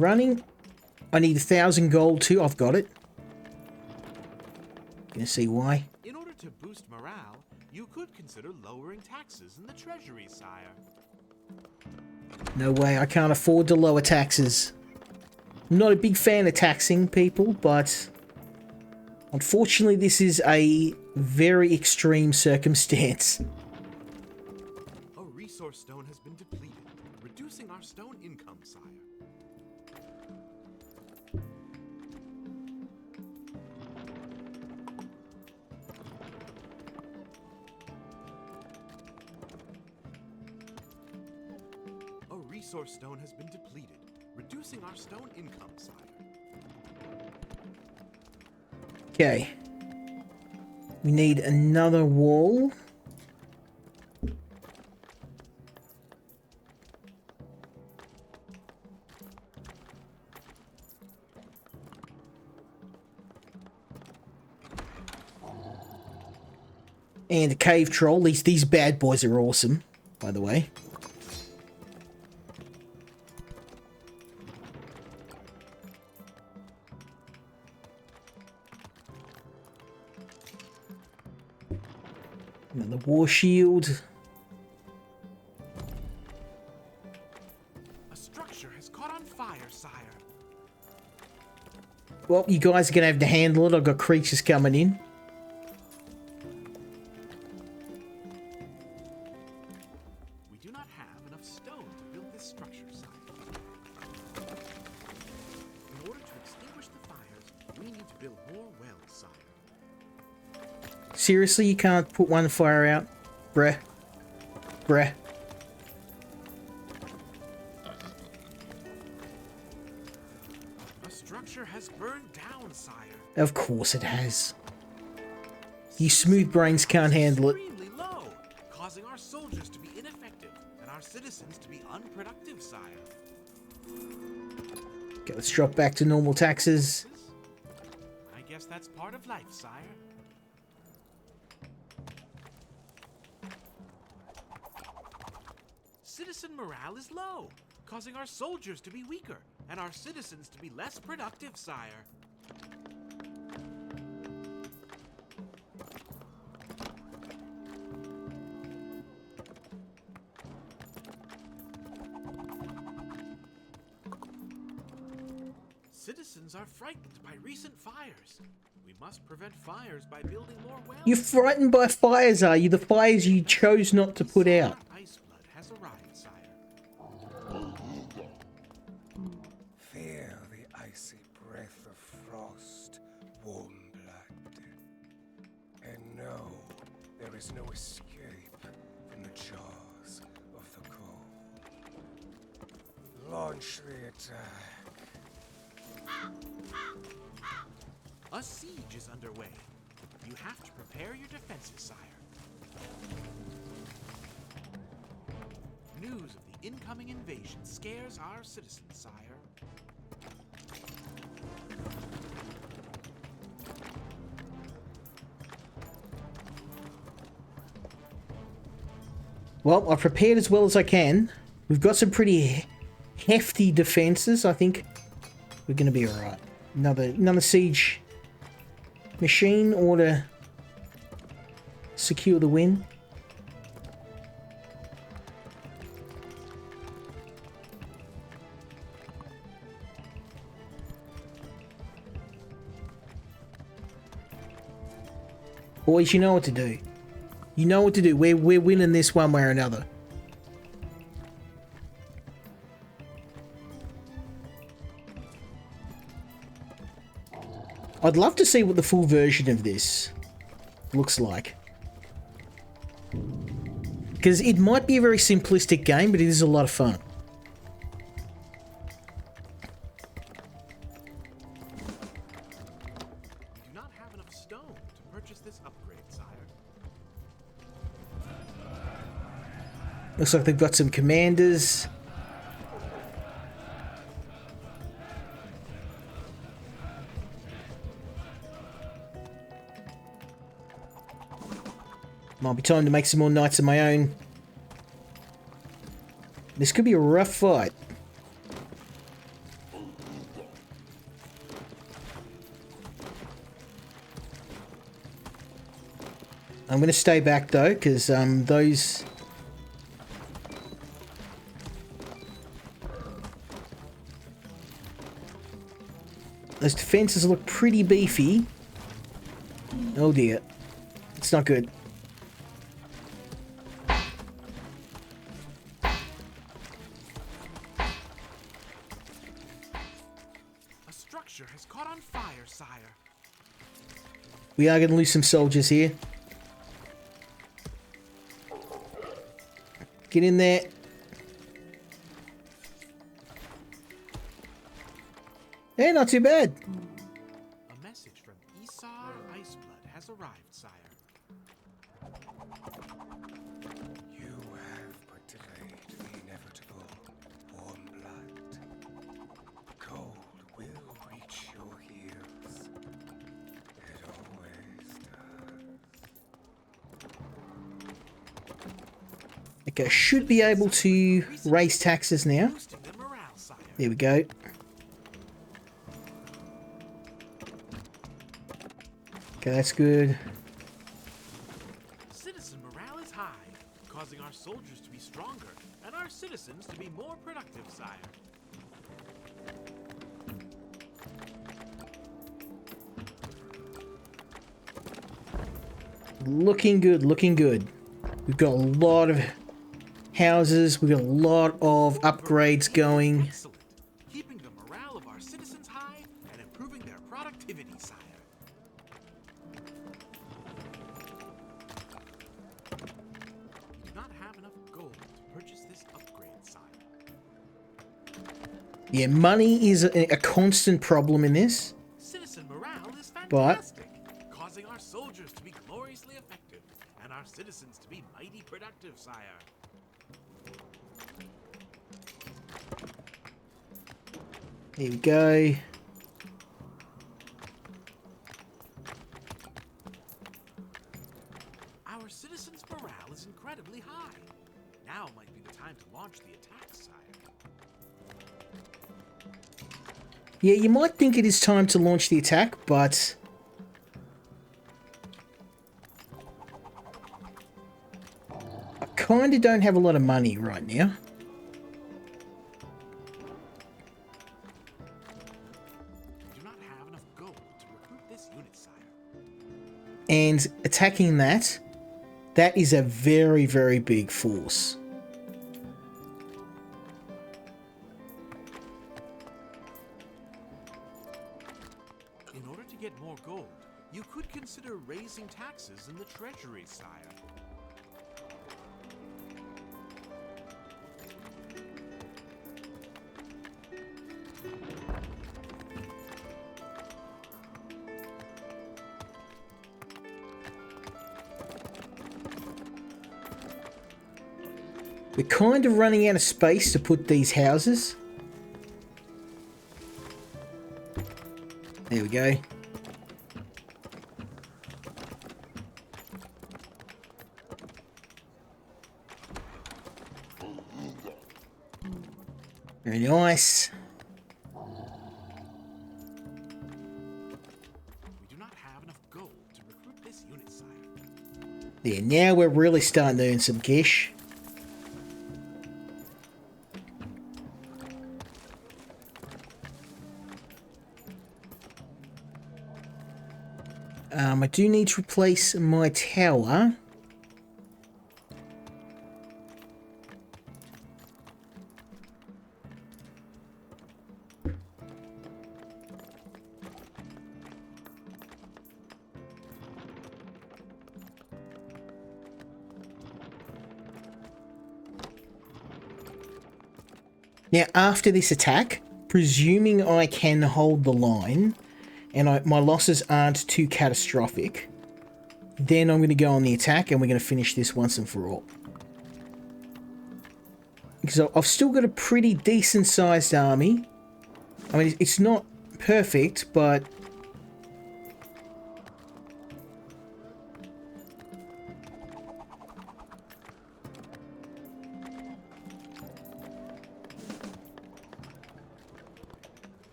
running. I need 1,000 gold too. I've got it. Gonna see why. In order to boost morale, you could consider lowering taxes in the treasury, sire. No way, I can't afford to lower taxes. I'm not a big fan of taxing people, but unfortunately this is a very extreme circumstance. A resource stone has been depleted, reducing our stone income, sire. A resource stone has been depleted, reducing our stone income, sire. Okay. We need another wall. And a cave troll. These bad boys are awesome, by the way. Another war shield. A structure has caught on fire, sire. Well, you guys are going to have to handle it. I've got creatures coming in. We do not have enough stone to build this structure, sire. In order to extinguish the fires, we need to build more wells, sire. Seriously, you can't put one fire out? Bruh. Bruh. A structure has burned down, sire. Of course it has. You smooth brains can't handle it. Extremely low, causing our soldiers to be citizens to be unproductive, sire. Okay, let's drop back to normal taxes. I guess that's part of life, sire. Citizen morale is low, causing our soldiers to be weaker and our citizens to be less productive, sire. Citizens are frightened by recent fires. We must prevent fires by building more wells. You're frightened by fires, are you? The fires you chose not to put out. Iceblood has arrived, sire. Feel the icy breath of frost, warm blood. And know there is no escape from the jaws of the cold. Launch the attack. A siege is underway. You have to prepare your defenses, sire. News of the incoming invasion scares our citizens, sire. Well, I've prepared as well as I can. We've got some pretty hefty defenses. I think we're going to be alright. Another siege machine or to secure the win. Boys, you know what to do. You know what to do. We're winning this one way or another. I'd love to see what the full version of this looks like. Because it might be a very simplistic game, but it is a lot of fun. We do not have enough stone to purchase this upgrade, sire. Looks like they've got some commanders. Might be time to make some more knights of my own. This could be a rough fight. I'm going to stay back though, because those defenses look pretty beefy. Oh dear. It's not good. A structure has caught on fire, sire. We are going to lose some soldiers here. Get in there. Yeah, not too bad. A message from Esau Iceblood has arrived, sire. You have but delayed the inevitable, warm blood. Cold will reach your ears. It always does. Okay, should be able to raise taxes now. Boosting the morale, sire. There we go. Okay, that's good. Citizen morale is high, causing our soldiers to be stronger and our citizens to be more productive, sire. Looking good, looking good. We've got a lot of houses. We've got a lot of upgrades going. Excellent. Keeping the morale of our citizens high and improving their productivity, sire. We do not have enough gold to purchase this upgrade, sire. Yeah, money is a constant problem in this. Citizen morale is But- fantastic, causing our soldiers to be gloriously effective and our citizens to be mighty productive, sire. Here we go. Our citizens' morale is incredibly high. Now might be the time to launch the attack, sire. Yeah, you might think it is time to launch the attack, but I kind of don't have a lot of money right now. We do not have enough gold to recruit this unit, sire. And attacking that is a very, very big force. In order to get more gold, you could consider raising taxes in the treasury, sire. We're kind of running out of space to put these houses. There we go. Very nice. We do not have enough gold to recruit this unit, sire. There, now we're really starting to earn some cash. I do need to replace my tower. Now, after this attack, presuming I can hold the line, and my losses aren't too catastrophic, then I'm going to go on the attack and we're going to finish this once and for all. Because I've still got a pretty decent sized army. I mean, it's not perfect, but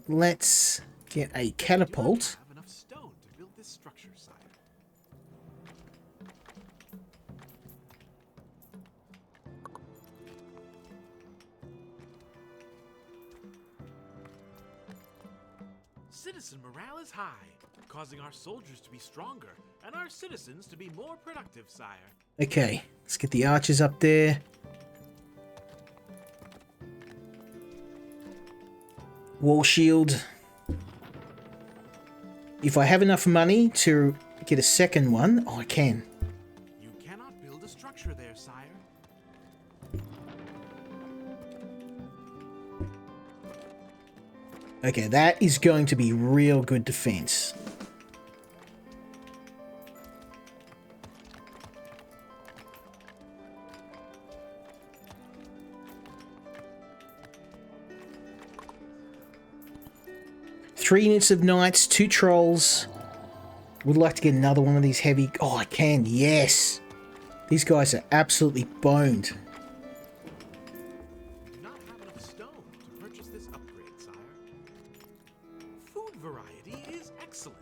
let's get a catapult. Have enough stone to build this structure, sire. Citizen morale is high, causing our soldiers to be stronger and our citizens to be more productive, sire. Okay, let's get the archers up there. Wall shield. If I have enough money to get a second one, I can. You cannot build a structure there, sire. Okay, that is going to be real good defense. Three units of knights, 2 trolls. Would like to get another one of these heavy... Oh, I can, yes! These guys are absolutely boned. We do not have enough stone to purchase this upgrade, sire. Food variety is excellent,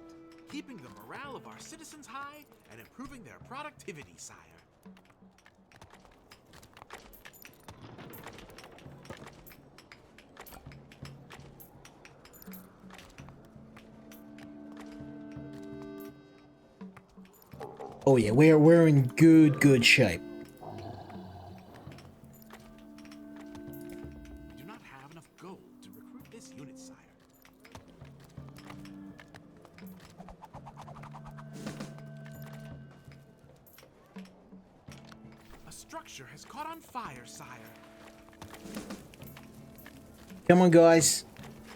keeping the morale of our citizens high and improving their productivity, sire. Oh yeah, we're in good shape. We do not have enough gold to recruit this unit, sire. A structure has caught on fire, sire. Come on, guys.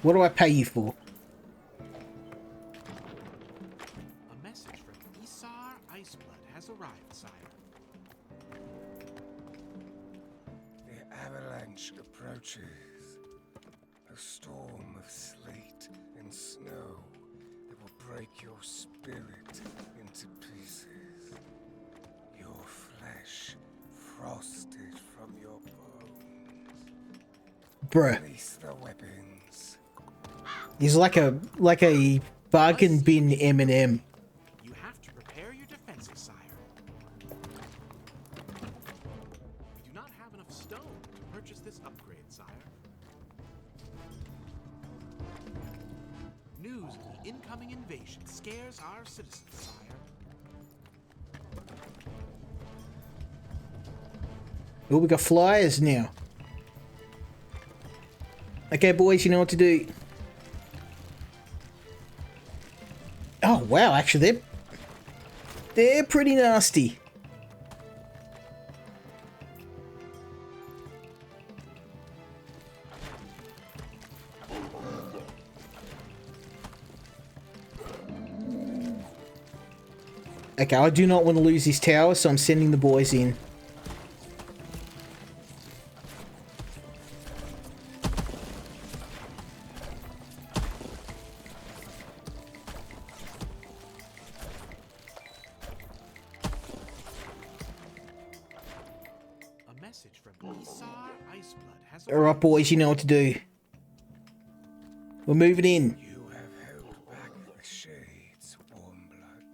What do I pay you for? A message from Isar Iceblood has arrived, sire. storm of sleet and snow that will break your spirit into pieces. Your flesh frosted from your bones. Bruh. Release the weapons. He's like a bargain bin M&M. You have to prepare your defenses, sire. We do not have enough stone to purchase this upgrade, sire. News of the incoming invasion scares our citizens, sire. Oh, we got flyers now. Okay, boys, you know what to do. Oh, wow, actually, they're pretty nasty. Okay, I do not want to lose this tower, so I'm sending the boys in. A message from Esar Iceblood has Alright, boys, you know what to do. We're moving in. You have held back the shades, warm blood,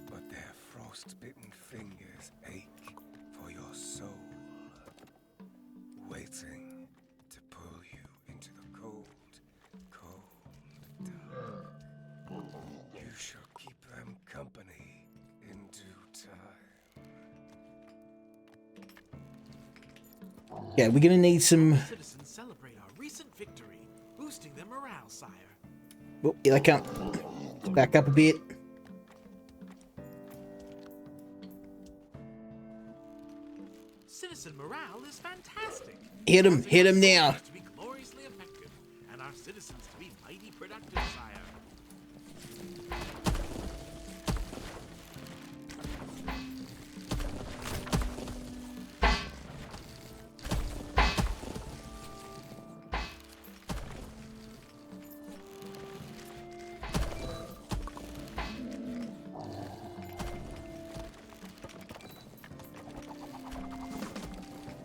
but their frost-bitten fingers ache for your soul, waiting to pull you into the cold, cold dark. You shall keep them company in due time. Yeah, we're gonna need some... citizens celebrate our recent victory, boosting their morale, sire. Oh, here they come. Back up a bit. Citizen morale is fantastic. Hit 'em, Causing hit our 'em now. soldiers to be gloriously effective, and our citizens to be mighty productive, sire.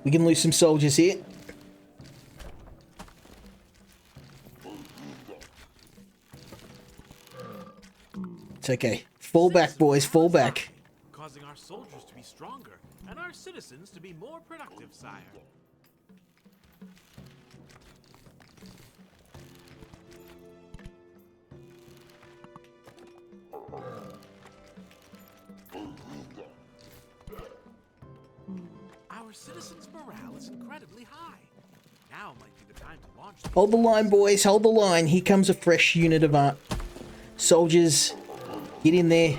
We can lose some soldiers here. It's okay. Fall back, boys, fall back. Causing our soldiers to be stronger and our citizens to be more productive, sire. Our citizens' morale is incredibly high. Now might be the time to launch the Hold the line, boys, hold the line. Here comes a fresh unit of soldiers. Get in there.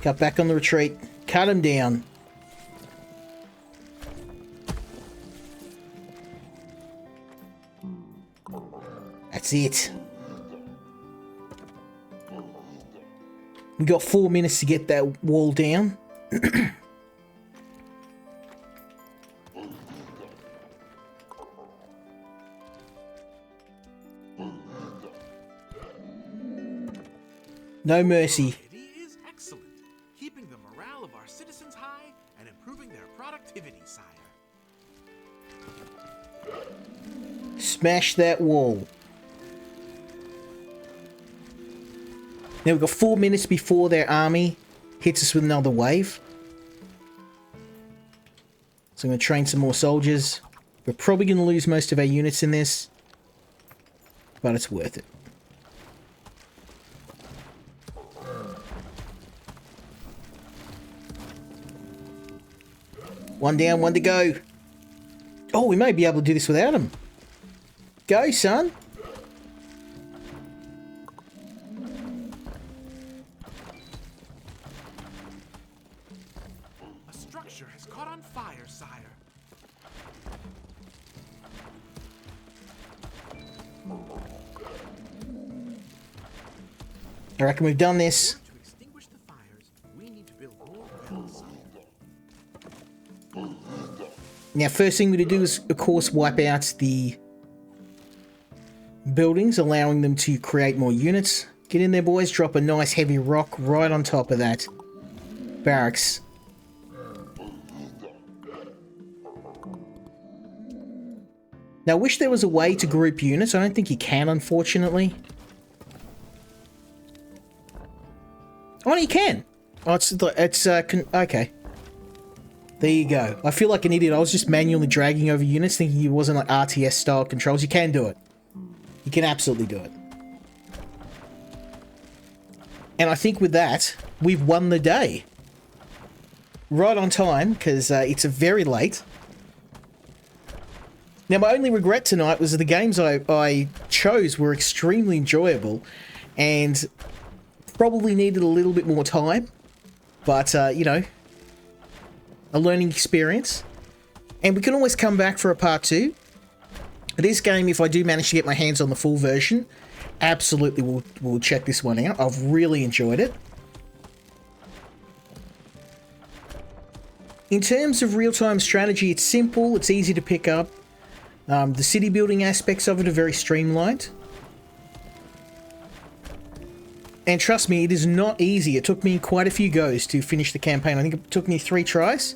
Cut back on the retreat. Cut them down. That's it. We got 4 minutes to get that wall down. No mercy. It is excellent, keeping the morale of our citizens high and improving their productivity, sire. Smash that wall. Now we've got 4 minutes before their army hits us with another wave. So I'm going to train some more soldiers. We're probably going to lose most of our units in this, but it's worth it. One down, one to go. Oh, we may be able to do this without him. Go, son. A structure has caught on fire, sire. I reckon we've done this. To extinguish the fires, we need to build more wells, sire. Now, first thing we're going to do is, of course, wipe out the buildings, allowing them to create more units. Get in there, boys. Drop a nice heavy rock right on top of that barracks. Now, I wish there was a way to group units. I don't think you can, unfortunately. Oh, you can. Oh, okay. There you go. I feel like an idiot. I was just manually dragging over units, thinking it wasn't like RTS style controls. You can do it. You can absolutely do it. And I think with that, we've won the day. Right on time, because it's very late. Now, my only regret tonight was that the games I chose were extremely enjoyable and probably needed a little bit more time. But, you know, a learning experience. And we can always come back for a part 2. This game, if I do manage to get my hands on the full version, absolutely we'll check this one out. I've really enjoyed it. In terms of real-time strategy, it's simple, it's easy to pick up. The city building aspects of it are very streamlined. And trust me, it is not easy. It took me quite a few goes to finish the campaign. I think it took me 3 tries.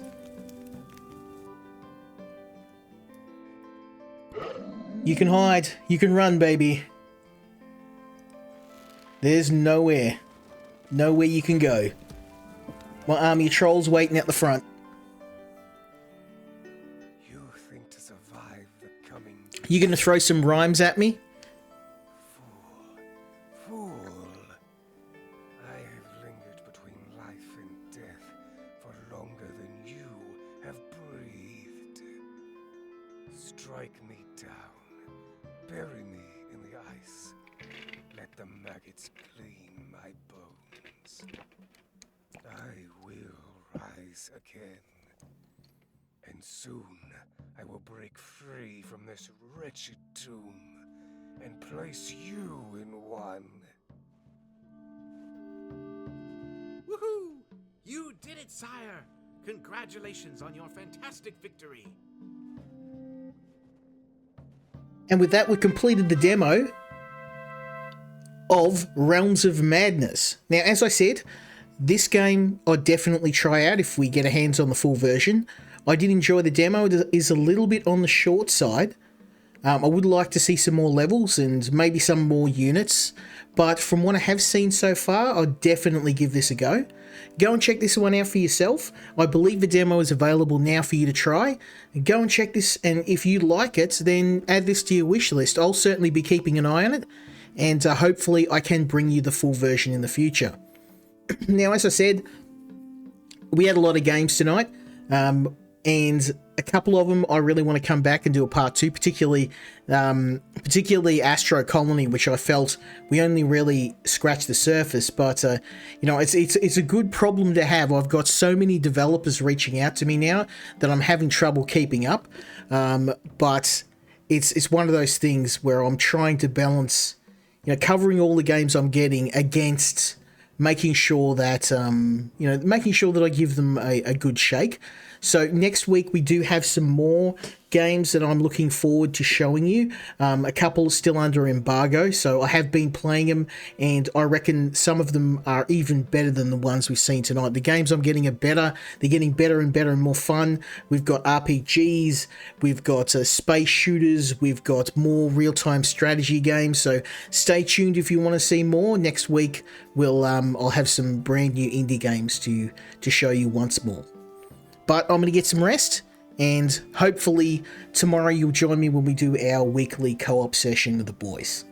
You can hide. You can run, baby. There's nowhere. Nowhere you can go. My army of trolls waiting at the front. You think to survive the coming... You gonna throw some rhymes at me? Fool. I have lingered between life and death for longer than you have breathed. Strike me down. Bury me in the ice. Let the maggots clean my bones. I will rise again. And soon I will break free from this wretched tomb and place you in one. Woohoo! You did it, sire! Congratulations on your fantastic victory. And with that, we completed the demo of Realms of Madness. Now, as I said, this game I'd definitely try out if we get a hands on the full version. I did enjoy the demo. It is a little bit on the short side. I would like to see some more levels and maybe some more units. But from what I have seen so far, I'd definitely give this a go. Go and check this one out for yourself. I believe the demo is available now for you to try. Go and check this, and if you like it, then add this to your wish list. I'll certainly be keeping an eye on it, and hopefully I can bring you the full version in the future. Now, as I said, we had a lot of games tonight, and a couple of them I really want to come back and do a part 2, particularly Astro Colony, which I felt we only really scratched the surface. But you know, it's a good problem to have. I've got so many developers reaching out to me now that I'm having trouble keeping up. But it's one of those things where I'm trying to balance, you know, covering all the games I'm getting against making sure that making sure that I give them a good shake. So next week we do have some more games that I'm looking forward to showing you. A couple still under embargo, so I have been playing them, and I reckon some of them are even better than the ones we've seen tonight. The games I'm getting are better. They're getting better and better and more fun. We've got RPGs, we've got space shooters, we've got more real-time strategy games. So stay tuned if you want to see more. Next week I'll have some brand new indie games to show you once more. But I'm going to get some rest, and hopefully tomorrow you'll join me when we do our weekly co-op session with the boys.